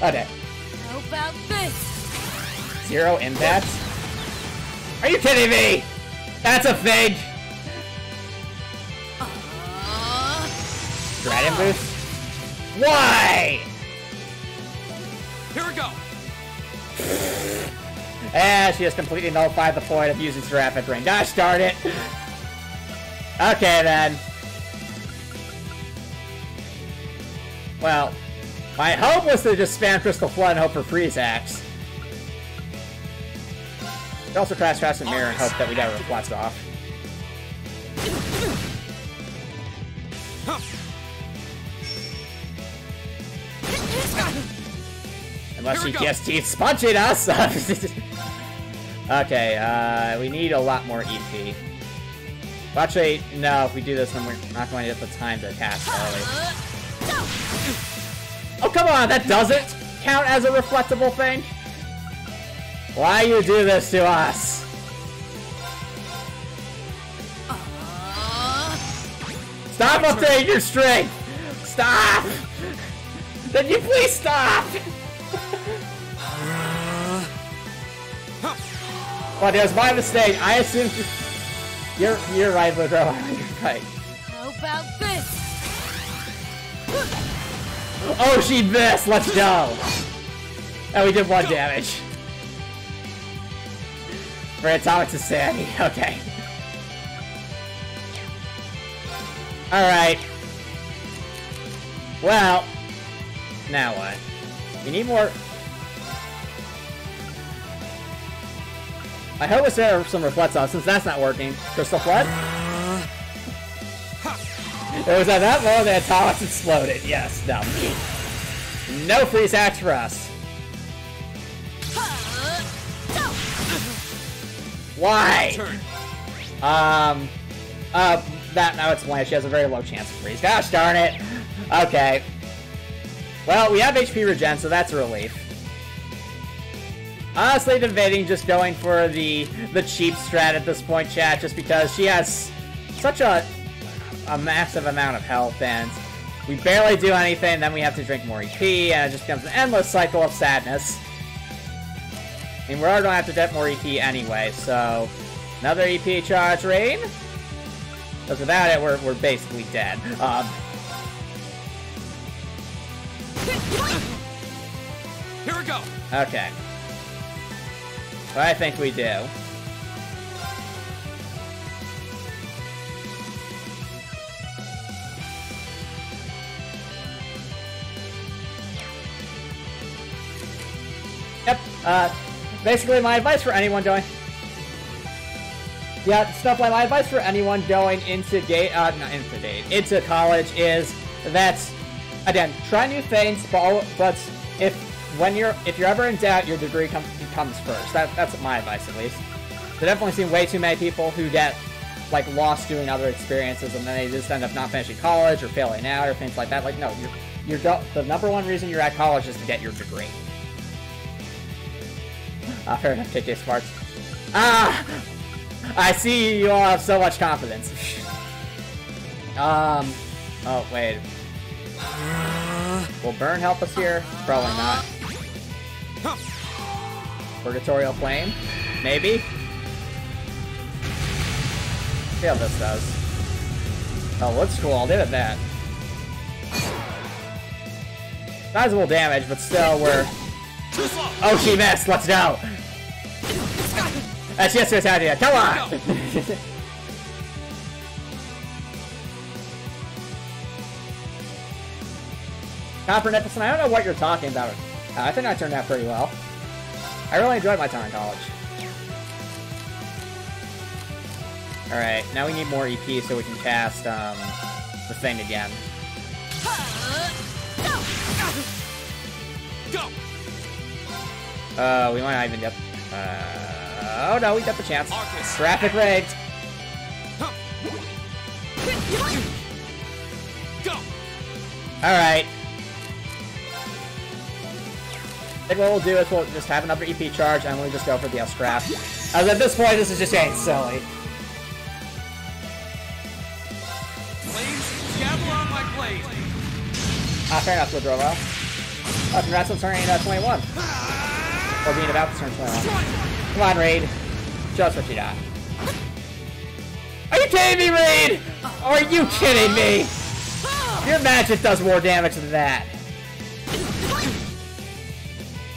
Okay. How about this? 0 impact? Are you kidding me? That's a thing! Dragon boost? Why? Here we go! And she has completely nullified the point of using Seraphic Rain. Gosh darn it! Okay then. Well, my hope was to just spam Crystal Flood and hope for Freeze Axe. We also try Crash and Mirror and hope that we never reflects off. Unless she just keeps sponging us! Okay, we need a lot more EP. Well, actually, no, if we do this, then we're not going to get the time to cast early. Oh, come on, that doesn't count as a reflectable thing? Why you do this to us? Stop updating your strength! Stop! Then you please stop! Well, it was my mistake. I assumed you're right, Ludrow. You're right. How about this? Oh, she missed! Let's go! Oh, we did 1 damage. For Antomicx is Sandy. Okay. Alright. Well, now what? We need more... I hope it's there are some reflects off, since that's not working. Crystal Flood? It was at that moment that Antomicx exploded. Yes, no. No freeze axe for us. Why? That now it's blank. She has a very low chance of freeze. Gosh darn it. Okay. Well, we have HP regen, so that's a relief. Honestly, debating just going for the cheap strat at this point, chat, just because she has such a massive amount of health, and we barely do anything, then we have to drink more EP, and it just becomes an endless cycle of sadness. I mean, we're already going to have to get more EP anyway, so... Another EP charge, Rean? Because without it, we're basically dead. Here we go! Okay. What I think we do. Yep, basically my advice for anyone going... Yeah, stuff like my advice for anyone going into into college is that, again, try new things, but if you're ever in doubt, your degree comes first. That's my advice, at least. I've definitely seen way too many people who get, like, lost doing other experiences, and then they just end up not finishing college or failing out or things like that. Like, no, the number one reason you're at college is to get your degree. Fair enough, JJ Sparks. I see you all have so much confidence. Oh, wait. Will Burn help us here? Probably not. Purgatorial Flame? Maybe? See how this does. Oh, looks cool. I'll leave it that. Sizable damage, but still, we're... Oh, she missed! Let's go! That's just what's happening. Towa! Copper Nicholson, I don't know what you're talking about. I think I turned out pretty well. I really enjoyed my time in college. Alright, now we need more EP so we can cast, the thing again. Go! We might not even get... oh no, we got the chance. Traffic rigged! Go! Alright. I think what we'll do is we'll just have another EP charge and we'll just go for the scrap. As at this point, this is just getting silly. Flames, gavel on my blade. Fair enough, Woodrow. Oh, congrats on turning 21. Or being about to turn 21. Come on, Rean. Show us what you got. Are you kidding me, Rean? Are you kidding me? Your magic does more damage than that.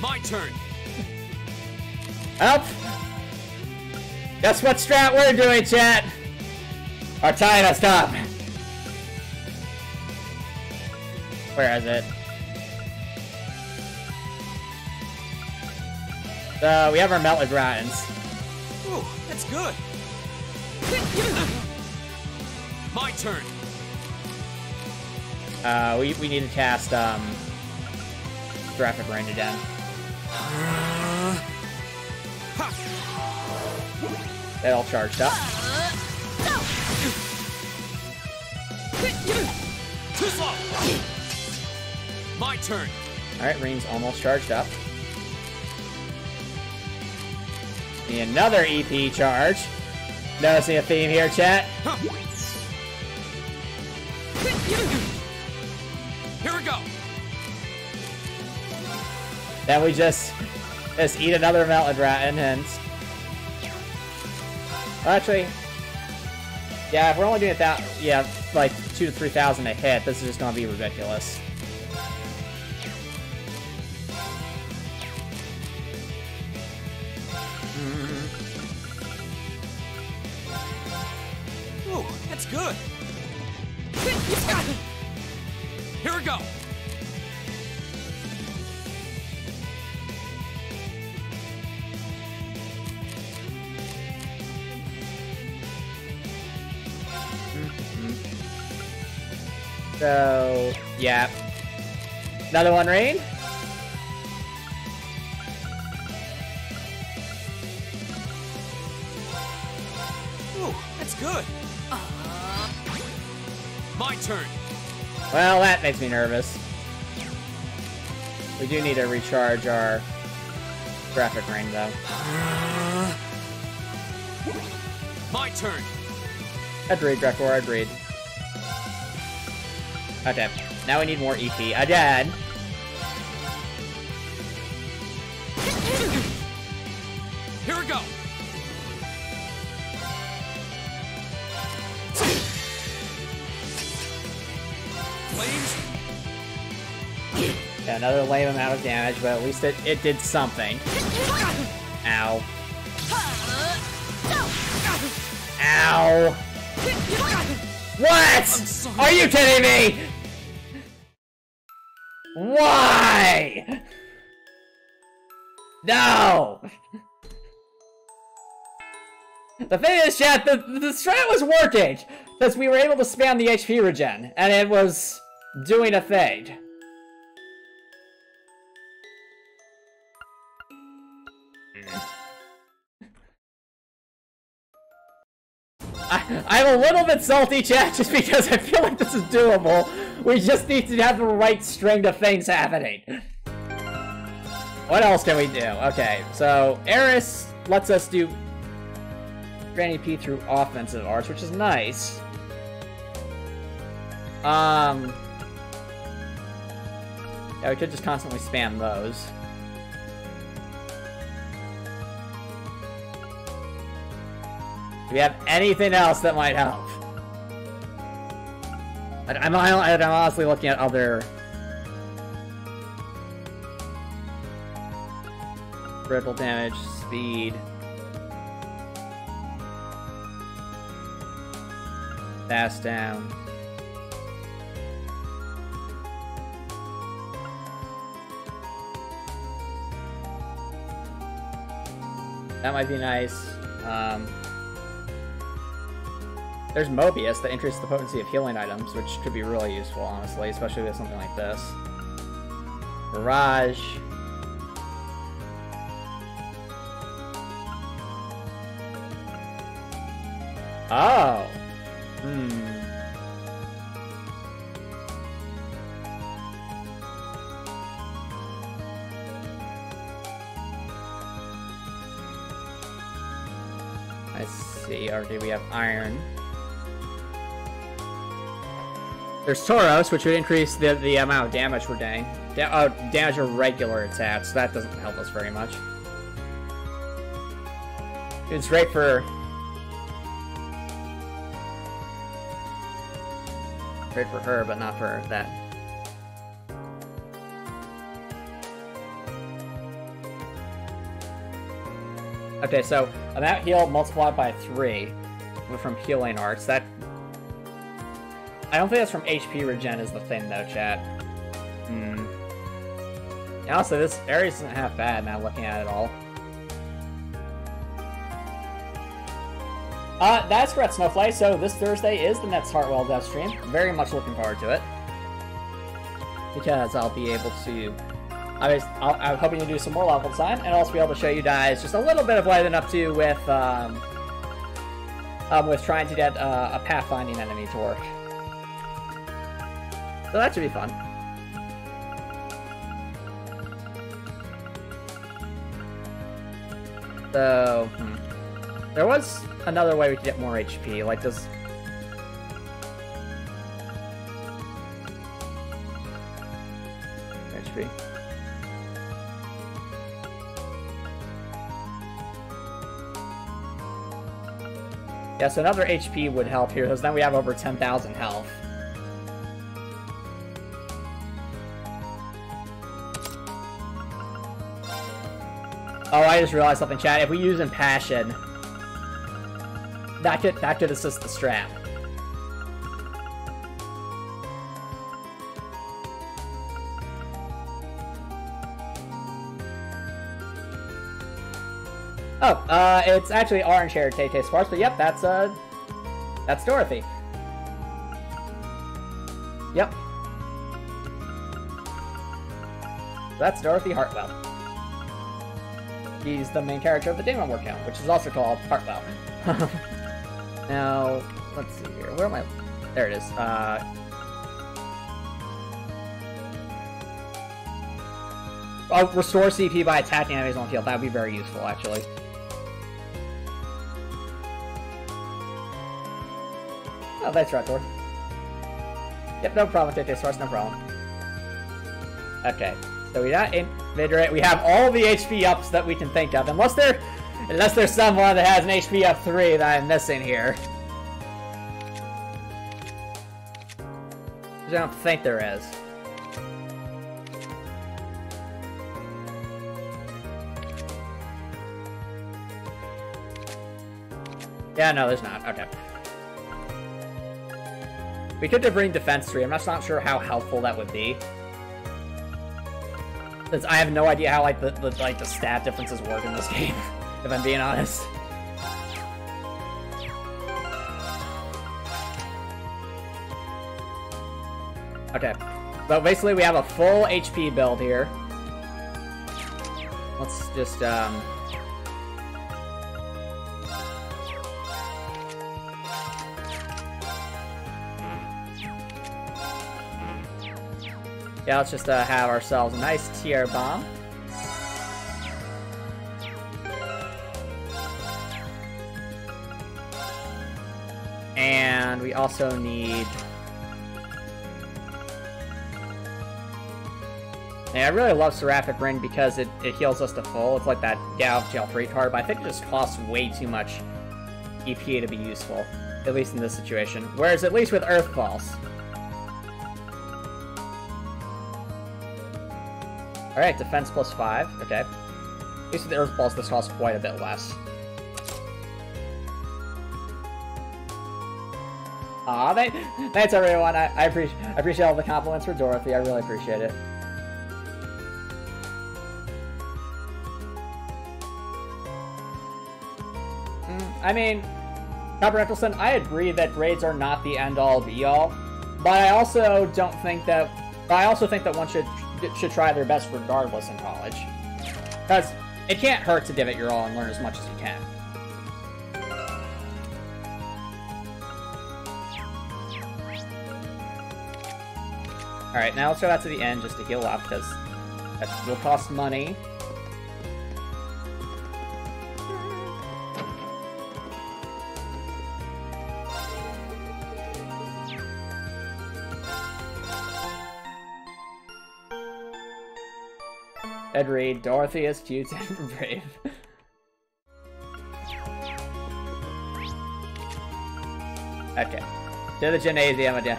My turn. Up. Guess what strat we're doing, chat? Our tying us up. Where is it? So we have our melted Ryans. Ooh, that's good. My turn. We need to cast Graphic Rain again. They all charged up. Too slow. My turn. Alright, Rean's almost charged up. Need another EP charge. Noticing a theme here, chat. Here we go. Then we just eat another melted Rattan and... Well, actually... Yeah, if we're only doing it that... Yeah, like 2,000 to 3,000 a hit, this is just gonna be ridiculous. Ooh, that's good. Here we go. So, yeah. Another one, Rean? Ooh, that's good. My turn. Well, that makes me nervous. We do need to recharge our graphic ring, though. My turn. Agreed, Drekor, agreed. Okay, now we need more EP. Again! Here we go. Flames. Yeah, another lame amount of damage, but at least it did something. Ow. Ow! What?! Are you kidding me?! Why?! No! The thing is, chat, the strat was working! Because we were able to spam the HP regen, and it was doing a thing. I'm a little bit salty, chat, just because I feel like this is doable. We just need to have the right string of things happening. What else can we do? Okay, so Eris lets us do Granny P through offensive arts, which is nice. Yeah, we could just constantly spam those. Do we have anything else that might help? I'm honestly looking at other... Critical damage, speed... Fast down... That might be nice. There's Mobius that increases the potency of healing items, which could be really useful, honestly, especially with something like this. Barrage. Oh! I see. Or do we have Iron? There's Tauros, which would increase the amount of damage we're doing. Damage of regular attacks. That doesn't help us very much. It's great for... Great for her, but not for that. Okay, so amount heal multiplied by 3 from healing arts. That... I don't think that's from HP regen is the thing, though, chat. And also, this area isn't half bad now, looking at it all. That's correct, Snowflake. So this Thursday is the next Heartwell dev stream. Very much looking forward to it. Because I'll be able to... I'm hoping to do some more level design, and also be able to show you guys just a little bit of what I've been up to with trying to get a pathfinding enemy to work. So that should be fun. So, there was another way we could get more HP, like this. HP. Yeah, so another HP would help here, because then we have over 10,000 health. Oh, I just realized something, chat. If we use Impassion, that could assist the strat. Oh, it's actually orange-haired Tay-Tay Sparks, but yep, that's Dorothy. Yep. That's Dorothy Hartwell. He's the main character of the game I'm working on, which is also called Hartwell. Now, let's see here. Where am I? There it is. I'll restore CP by attacking enemies on the field. That would be very useful, actually. Oh, that's right, Thor. Yep, no problem, Tay-Tay Sparks, no problem. Okay. So we got Invigorate. We have all the HP ups that we can think of, unless there's someone that has an HP up 3 that I'm missing here. I don't think there is. Yeah, no, there's not. Okay. We could bring Defense 3. I'm just not sure how helpful that would be. Since I have no idea how the stat differences work in this game, if I'm being honest. Okay, but basically we have a full HP build here. Let's just yeah, let's just have ourselves a nice tier bomb. And we also need... Yeah, I really love Seraphic Ring because it heals us to full. It's like that Gal of Jail 3 card, but I think it just costs way too much EP to be useful, at least in this situation. Whereas at least with Earth Balls. Alright, defense plus 5, okay. At least with the Earth Balls, this costs quite a bit less. Aw, thanks everyone. I appreciate all the compliments for Dorothy. I really appreciate it. I mean, Copper Nicholson, I agree that grades are not the end-all, be-all, but I also don't think that. But I also think that one should try their best regardless in college, because it can't hurt to give it your all and learn as much as you can. Alright, now let's go out to the end just to heal up, because that will cost money. Ed Reed, Dorothy is cute and brave. Okay. To the gymnasium again.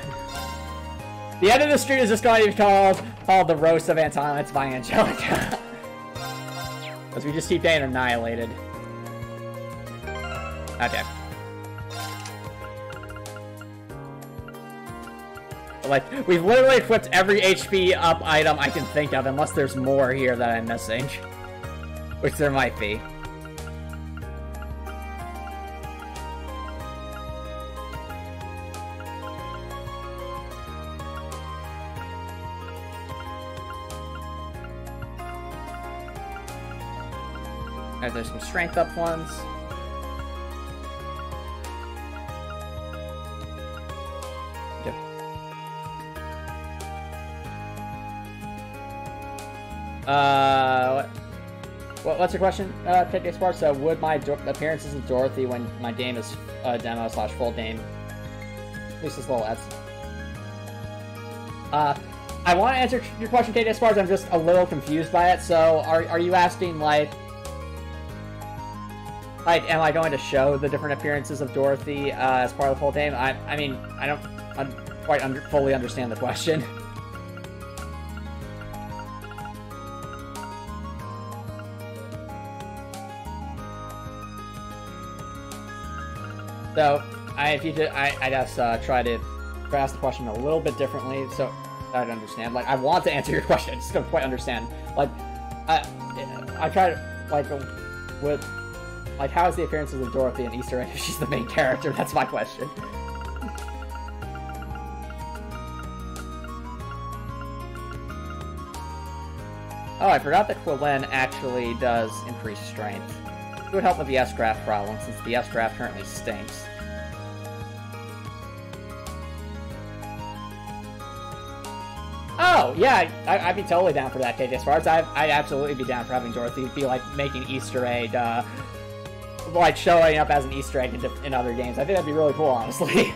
The end of the stream is just going to be called The Roast of Antomicx by Angelica. Because we just keep getting annihilated. Okay. Like, we've literally equipped every HP up item I can think of, unless there's more here that I'm missing. Which there might be. Alright, there's some strength up ones. What's your question, KK Sparks? So, would my appearances in Dorothy when my game is demo / full game? At least this little ads. I want to answer your question, KK Sparks. I'm just a little confused by it. So, are you asking like, am I going to show the different appearances of Dorothy as part of the full game? I mean, I don't quite fully understand the question. So, I'd just try to ask the question a little bit differently, so I'd understand. Like, I want to answer your question, I just don't quite understand. Like, I try to, like, how is the appearances of Dorothy an Easter egg if she's the main character? That's my question. Oh, I forgot that Quillen actually does increase strength. It would help with the S-Graph problem, since the S-Graph currently stinks. Oh, yeah, I'd be totally down for that, KJ. As far as I'd absolutely be down for having Dorothy be, like, making Easter egg, like, showing up as an Easter egg in other games. I think that'd be really cool, honestly.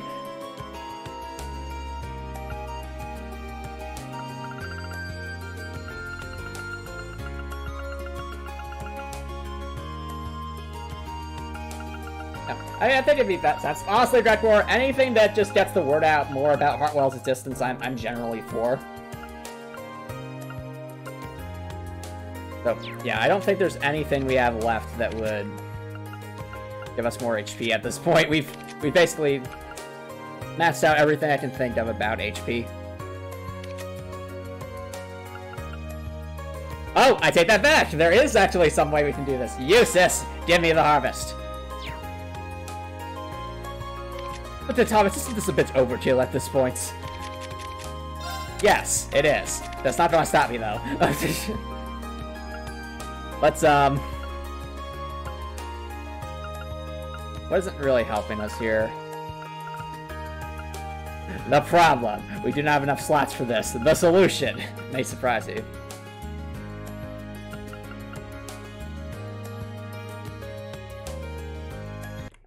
I think it'd be that sense. Honestly, Gregor, anything that just gets the word out more about Hartwell's existence, I'm generally for. So, yeah, I don't think there's anything we have left that would give us more HP at this point. We've basically maxed out everything I can think of about HP. Oh, I take that back! There is actually some way we can do this. You, sis! Give me the harvest! But the Thomas, isn't this a bit overkill at this point? Yes, it is. That's not gonna stop me, though. Let's, what isn't really helping us here? The problem. We do not have enough slots for this. The solution may surprise you.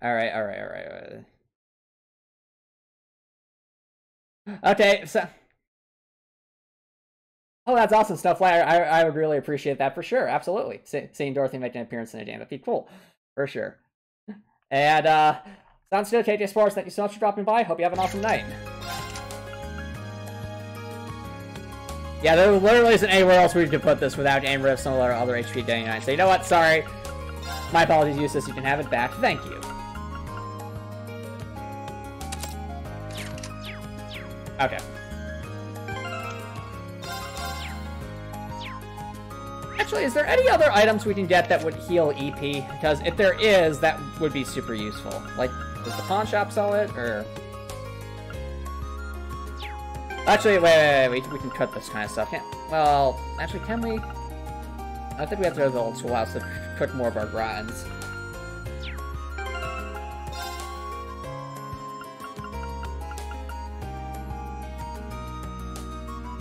Alright. Okay, so... Oh, that's awesome stuff. I would really appreciate that for sure. Absolutely. Seeing Dorothy make an appearance in a game. That'd be cool. For sure. And, sounds good, KJ Sports. Thank you so much for dropping by. Hope you have an awesome night. Yeah, there literally isn't anywhere else we could put this without aim rifts and other HP getting 9. So you know what? Sorry. My apologies, Eustace. You can have it back. Thank you. Okay. Actually, is there any other items we can get that would heal EP? Because if there is, that would be super useful. Like, does the pawn shop sell it, or... Actually, wait, we can cut this kind of stuff. Well, actually, can we? I think we have to go to the old schoolhouse to cook more of our grinds.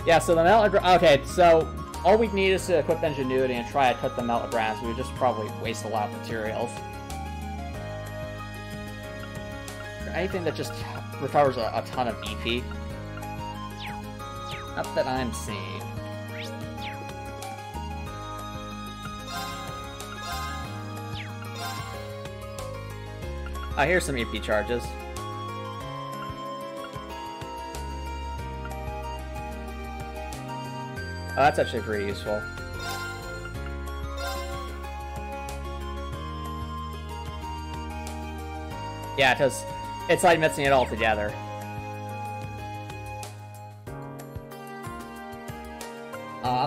Yeah, so the melt... Okay, so all we need is to equip Ingenuity and try to cut the melt grass. We would just probably waste a lot of materials. Anything that just recovers a ton of EP? Not that I'm seeing. Here's some EP charges. Oh, that's actually pretty useful. Yeah, because it's like mixing it all together.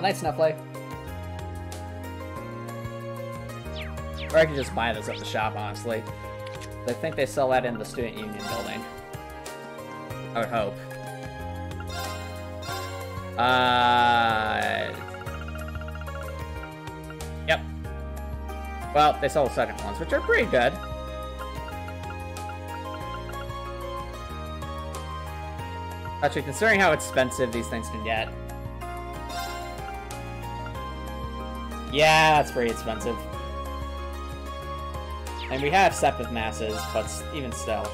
Nice Snowflake. Or I could just buy this at the shop, honestly. I think they sell that in the Student Union building. I would hope. Yep. Well, they sell the second ones, which are pretty good. Actually, considering how expensive these things can get. Yeah, that's pretty expensive. And we have Septive Masses, but even still.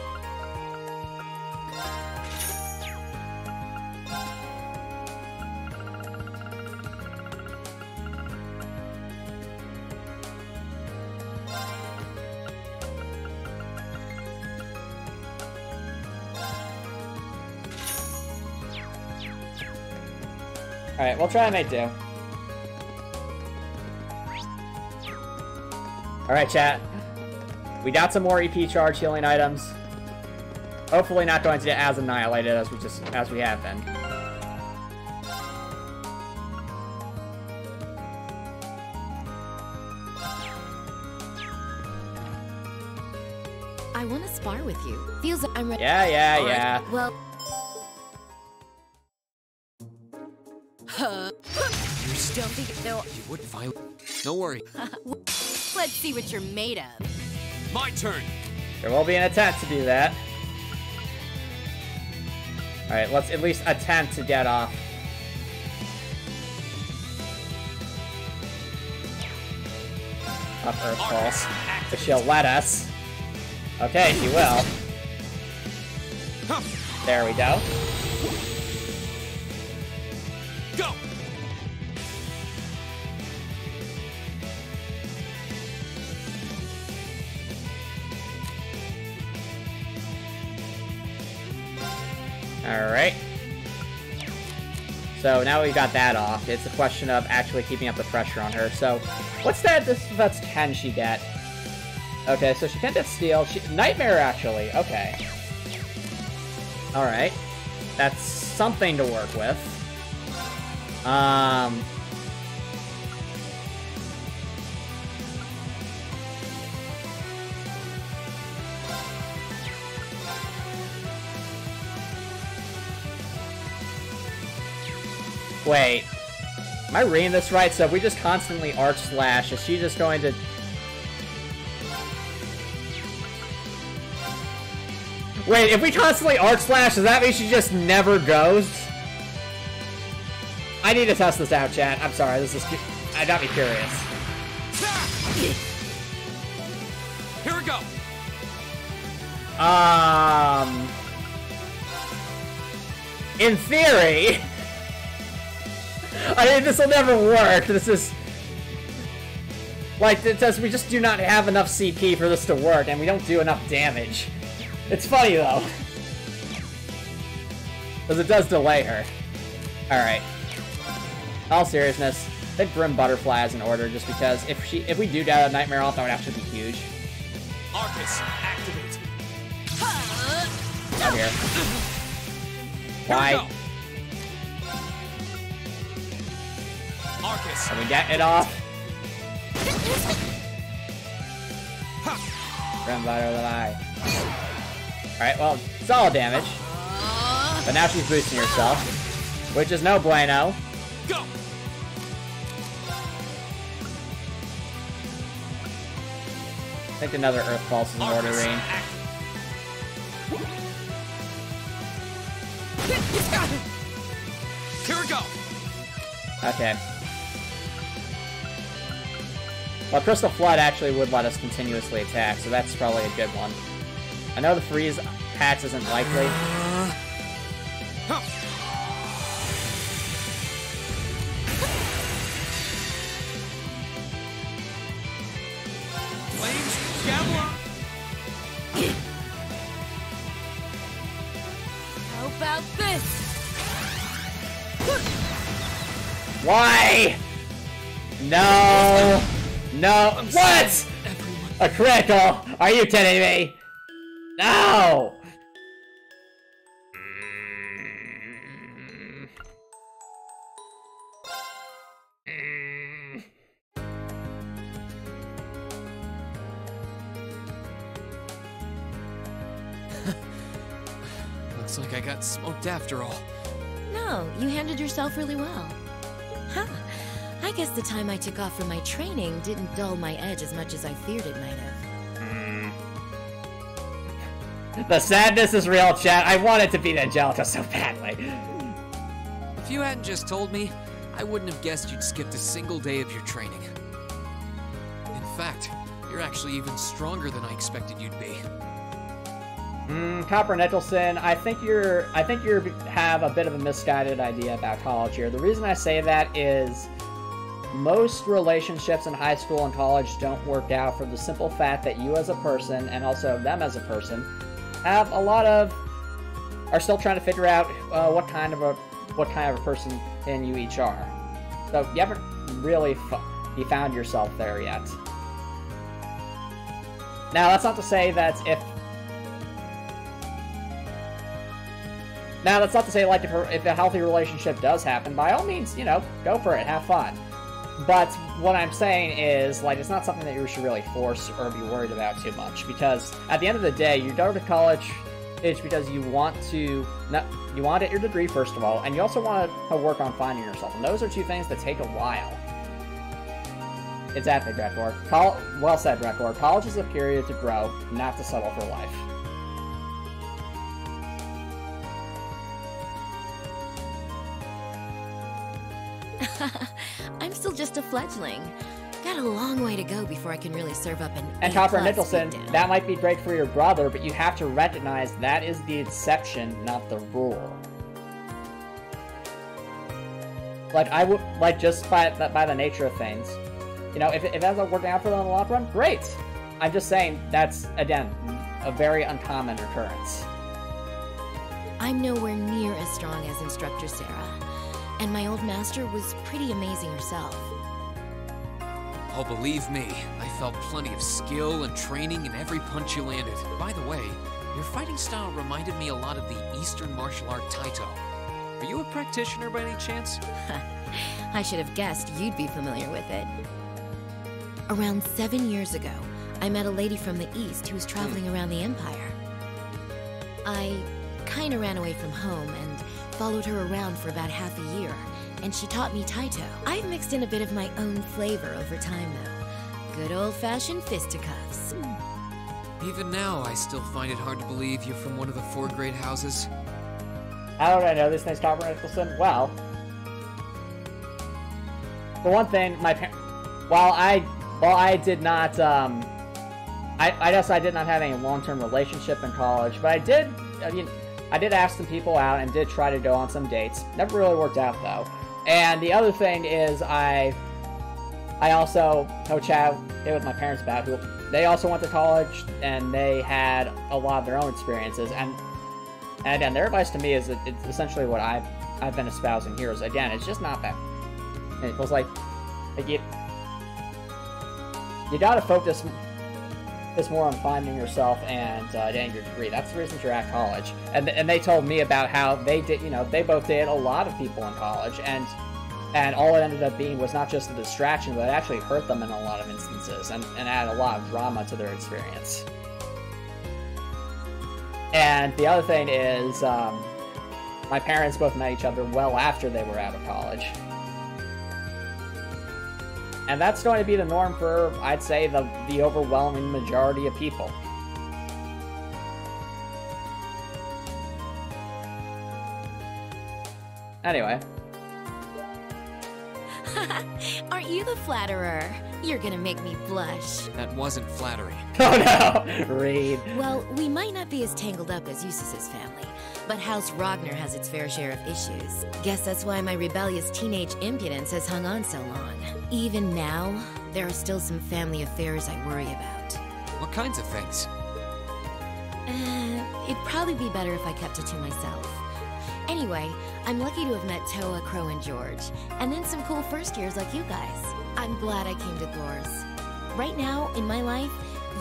Alright, we'll try and make do. Alright, chat. We got some more EP charge healing items. Hopefully not going to get as annihilated as we have been. I want to spar with you. Feels like I'm ready. Yeah. Right, well. You still think no? You wouldn't violate. Don't worry. Let's see what you're made of. My turn. There will be an attempt to do that. Alright, let's at least attempt to get off. Up Earth Pulse. If she'll let us. Okay, she will. There we go. Go! Alright. So now we've got that off. It's a question of actually keeping up the pressure on her. So, what's that? That's 10 she get. Okay, so she can't get Steel. Nightmare, actually. Okay. Alright. That's something to work with. Wait. Am I reading this right? So if we just constantly arch slash, is she just going to... Wait, if we constantly arch slash, does that mean she just never goes? I need to test this out, chat. I'm sorry, this is... I got me curious. Here we go. In theory... I mean, this will never work. This is... Like, it says we just do not have enough CP for this to work, and we don't do enough damage. It's funny, though. Because it does delay her. Alright. All seriousness, I think Grim Butterfly is in order, just because if we do die a Nightmare off, that would actually be huge. Arcus, activate. Come here. Why? Arcus. Are we getting it off? Grim Butterfly. Alright, well, solid damage. But now she's boosting herself, which is no bueno. Go. I think another Earth Pulse is in order, Rean. Here we go. Okay. Well, Crystal Flood actually would let us continuously attack, so that's probably a good one. I know the freeze patch isn't likely. Flames, Gavilar. How about this? Why? No! No! What? A critical? Are you kidding me? No! Looks like I got smoked after all. No, you handled yourself really well. Huh. I guess the time I took off from my training didn't dull my edge as much as I feared it might have. The sadness is real, chat. I wanted to beat Angelica so badly. If you hadn't just told me, I wouldn't have guessed you'd skipped a single day of your training. In fact, you're actually even stronger than I expected you'd be. Copper Nicholson, I think you have a bit of a misguided idea about college here. The reason I say that is most relationships in high school and college don't work out for the simple fact that you as a person, and also them as a person, are still trying to figure out what kind of a person in you each are. So you haven't really found yourself there yet. Now that's not to say that like if a healthy relationship does happen, by all means, go for it, have fun. But what I'm saying is, like, it's not something that you should really force or be worried about too much, because at the end of the day, you go to college, it's because you want to get your degree first of all, and you also want to work on finding yourself, and those are two things that take a while. Exactly, Drekor. Well said, Drekor. College is a period to grow, not to settle for life. I'm still just a fledgling. Got a long way to go before I can really serve up an And Copper Nicholson, that might be great for your brother, but you have to recognize that is the exception, not the rule. Like, just by the nature of things. If it ends up working out for them in the long run, great! I'm just saying, that's, again, a very uncommon occurrence. I'm nowhere near as strong as Instructor Sarah. And my old master was pretty amazing herself. Oh, believe me, I felt plenty of skill and training in every punch you landed. By the way, your fighting style reminded me a lot of the Eastern martial art Taito. Are you a practitioner by any chance? I should have guessed you'd be familiar with it. Around 7 years ago, I met a lady from the East who was traveling around the Empire. I kinda ran away from home and followed her around for about half a year, and she taught me Taito. I've mixed in a bit of my own flavor over time, though. Good old-fashioned fisticuffs. Even now, I still find it hard to believe you're from one of the 4 great houses. How do I know this name's Copper Nicholson? Well, for one thing, while I did not, I guess I did not have any long-term relationship in college, but I did ask some people out and did try to go on some dates. Never really worked out, though. And the other thing is I I also chat with my parents about who they also went to college, and they had a lot of their own experiences. And again, their advice to me is that it's essentially what I've been espousing here. Is again, it's just not that. It was like you gotta focus more on finding yourself and getting your degree. That's the reason you're at college. And they told me about how they did. They both did a lot of people in college, and all it ended up being was not just a distraction, but it actually hurt them in a lot of instances, and added a lot of drama to their experience. And the other thing is, my parents both met each other well after they were out of college. And that's going to be the norm for, I'd say, the overwhelming majority of people. Anyway. Aren't you the flatterer? You're gonna make me blush. That wasn't flattering. Oh no! Rean. Well, we might not be as tangled up as Eustace's family, but House Ragnar has its fair share of issues. Guess that's why my rebellious teenage impudence has hung on so long. Even now, there are still some family affairs I worry about. What kinds of things? It'd probably be better if I kept it to myself. Anyway, I'm lucky to have met Towa, Crow, and George, and then some cool first years like you guys. I'm glad I came to Thor's. Right now, in my life,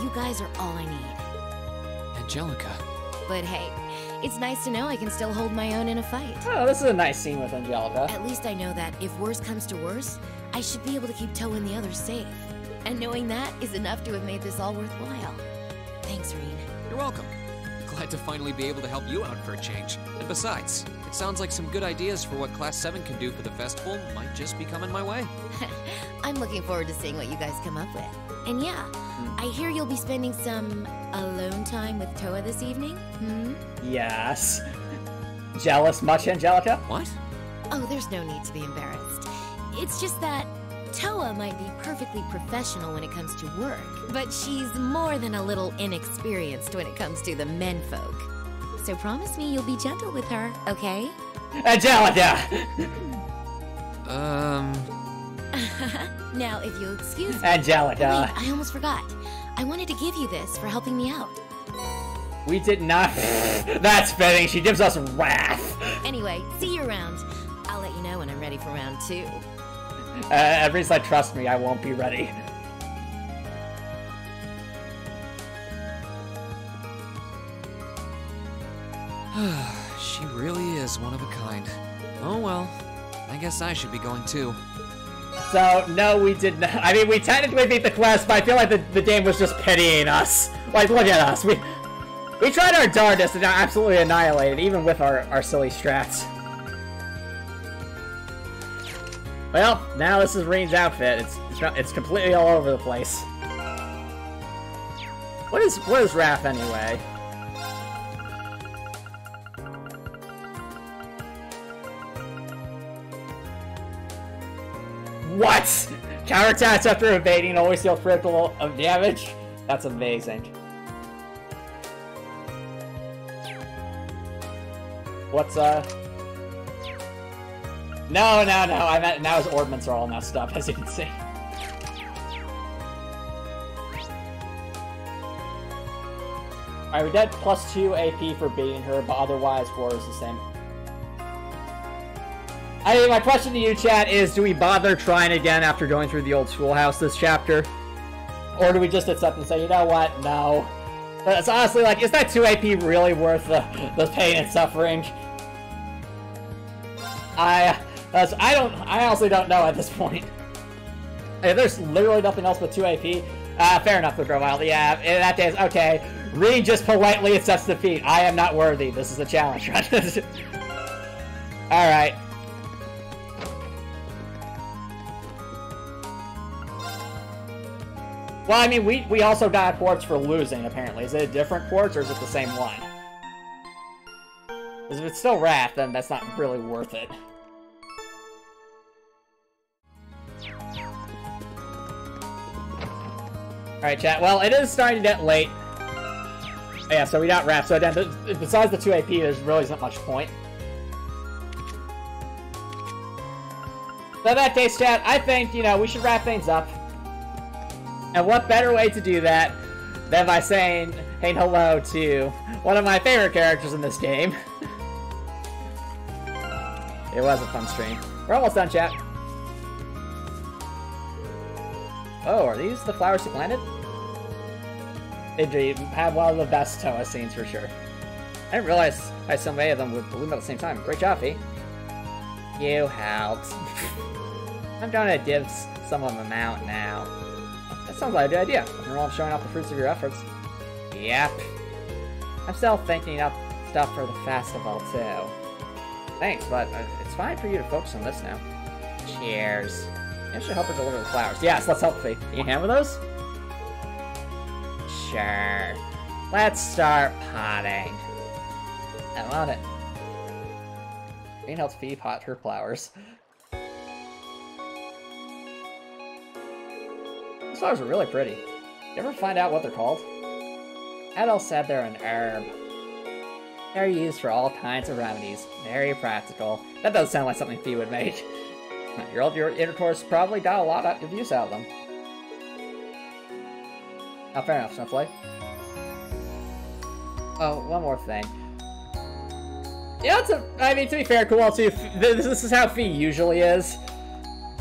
you guys are all I need. Angelica. But hey, it's nice to know I can still hold my own in a fight. Oh, this is a nice scene with Angelica. At least I know that if worse comes to worse, I should be able to keep Towa and the others safe. And knowing that is enough to have made this all worthwhile. Thanks, Rean. You're welcome. Glad to finally be able to help you out for a change. And besides, it sounds like some good ideas for what Class 7 can do for the festival might just be coming my way. I'm looking forward to seeing what you guys come up with. And yeah, I hear you'll be spending some alone time with Towa this evening? Yes. Jealous much, Angelica? What? Oh, the's no need to be embarrassed. It's just that Towa might be perfectly professional when it comes to work, but she's more than a little inexperienced when it comes to the menfolk. So promise me you'll be gentle with her, okay? Angelica! Now, if you'll excuse me... Angelica! Wait, I almost forgot. I wanted to give you this for helping me out. We did not... That's fitting. She gives us wrath. Anyway, see you around. I'll let you know when I'm ready for round 2. Everybody's like, trust me, I won't be ready. She really is one of a kind. Oh well, I guess I should be going too. So, no, we did not. I mean, we technically beat the quest, but I feel like the game was just pitying us. Like, look at us. We tried our darndest and got absolutely annihilated, even with our silly strats. Well, now this is Rean's outfit. It's completely all over the place. What is Raph anyway? What? Counterattacks after evading always deal critical of damage? That's amazing. What's No, I meant now his ordnance are all messed up, as you can see. Alright, we did +2 AP for beating her, but otherwise 4 is the same. I mean, my question to you, chat, is do we bother trying again after going through the old schoolhouse this chapter? Or do we just accept and say, you know what, no. But it's honestly like, is that 2 AP really worth the pain and suffering? I honestly don't know at this point. If there's literally nothing else but 2 AP, fair enough to grow wild. Yeah, in that case, okay. Rean just politely accepts defeat. I am not worthy. This is a challenge. Alright. Well, I mean, we also got quartz for losing, apparently. Is it a different quartz, or is it the same one? Because if it's still Wrath, then that's not really worth it. Alright, chat. Well, it is starting to get late. Yeah, so we got Wrath. So then, besides the 2 AP, there's really not much point. So that case, chat, I think, you know, we should wrap things up. And what better way to do that than by saying hello to one of my favorite characters in this game. It was a fun stream. We're almost done, chat. Oh, are these the flowers he planted? They have one of the best Towa scenes for sure. I didn't realize why so many of them would bloom at the same time. Great job, Fee. You helped. I'm going to div some of them out now. That sounds like a good idea. You're all showing off the fruits of your efforts. Yep. I'm still thinking up stuff for the festival, too. Thanks, but it's fine for you to focus on this now. Cheers. I should help her deliver the flowers. Yes, let's help Fee. Can you hammer those? Sure. Let's start potting. I want it. Rean helps Fee pot her flowers. These flowers are really pretty. You ever find out what they're called? Adele said they're an herb. They're used for all kinds of remedies. Very practical. That does sound like something Fee would make. Your intercourse probably got a lot of use out of them. Oh, fair enough, Snowflake. Oh, one more thing. Yeah, I mean, to be fair, cool too. This is how Fee usually is.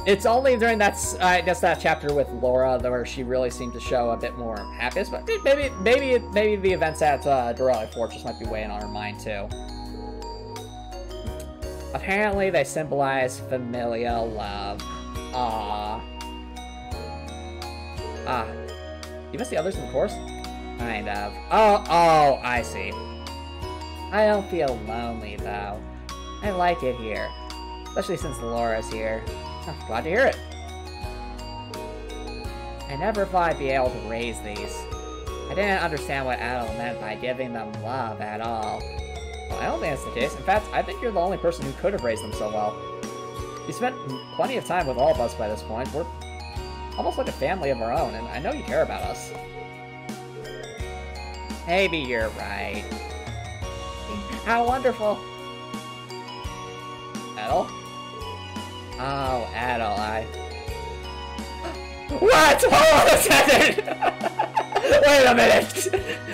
It's only during that, I guess, that chapter with Laura where she really seemed to show a bit more happiness. But maybe the events at Garellia Fortress might be weighing on her mind too. Apparently, they symbolize familial love. Aww. You missed the others in the course? Kind of. Oh, I see. I don't feel lonely, though. I like it here. Especially since Laura's here. Oh, glad to hear it. I never thought I'd be able to raise these. I didn't understand what Adel meant by giving them love at all. Well, I don't think that's the case. In fact, I think you're the only person who could have raised them so well. You spent plenty of time with all of us by this point. We're almost like a family of our own, and I know you care about us. Maybe you're right. How wonderful. Adel? Oh, Adel, What? Hold on a second! Wait a minute!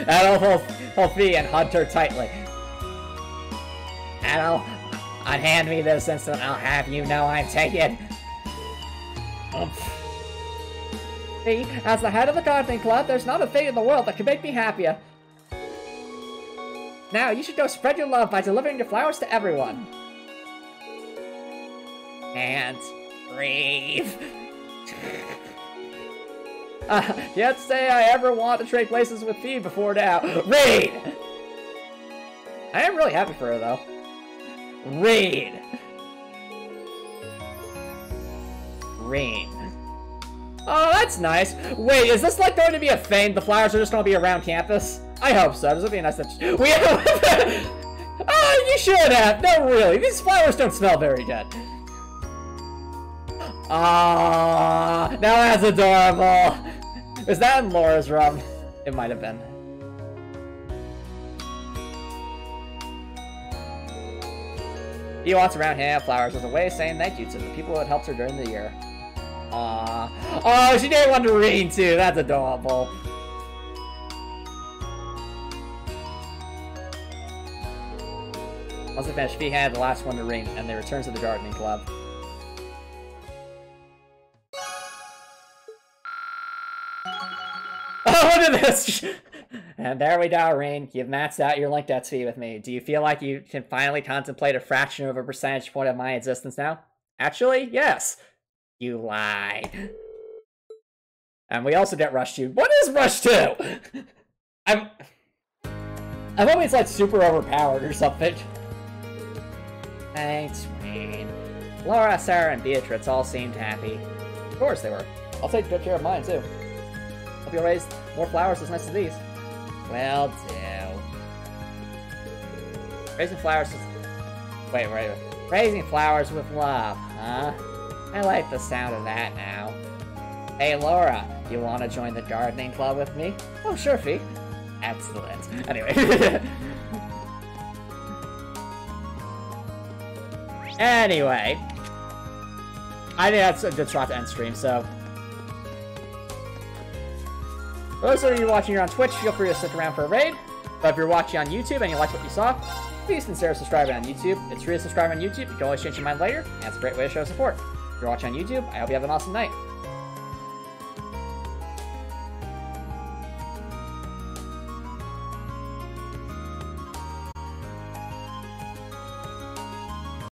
Adel, hold Fee and hug her tightly. Adel, unhand me this instant, I'll have you know I'm taken. Fee, as the head of the gardening club, there's not a thing in the world that can make me happier. Now, you should go spread your love by delivering your flowers to everyone. And breathe. Can't say I ever want to trade places with Fee before now. Read! I am really happy for her, though. Read! Rean. Oh, that's nice. Wait, is this like going to be a thing? The flowers are just going to be around campus? I hope so. This would be a nice... We have... Oh, you should have. No, really. These flowers don't smell very good. Ah, now that's adorable. Is that in Laura's room? It might have been. He walks around handing out flowers as a way of saying thank you to the people who had helped her during the year. Aww. Oh, she gave one to Rean too. That's adorable. Once they finished, Fee handed the last one to Rean, and they returned to the gardening club. Oh, look at this! And there we go, Rean. You've maxed out your link debt fee with me. Do you feel like you can finally contemplate a fraction of a percentage point of my existence now? Actually, yes. You lied. And we also get Rush 2. What is Rush 2? I'm always like super overpowered or something. Thanks, Rean. Laura, Sarah, and Beatrice all seemed happy. Of course they were. I'll take good care of mine, too. Hope you'll raise more flowers as nice as these. Will do. Raising flowers is... Wait. Raising flowers with love, huh? I like the sound of that now. Hey, Laura, you want to join the gardening club with me? Oh, sure, Fee. Excellent. Anyway. I think that's a good spot to end stream, so. For those of you watching here on Twitch, feel free to stick around for a raid. But if you're watching on YouTube and you like what you saw, please consider subscribing on YouTube. It's free to subscribe on YouTube. You can always change your mind later, and it's a great way to show support. If you're watching on YouTube, I hope you have an awesome night.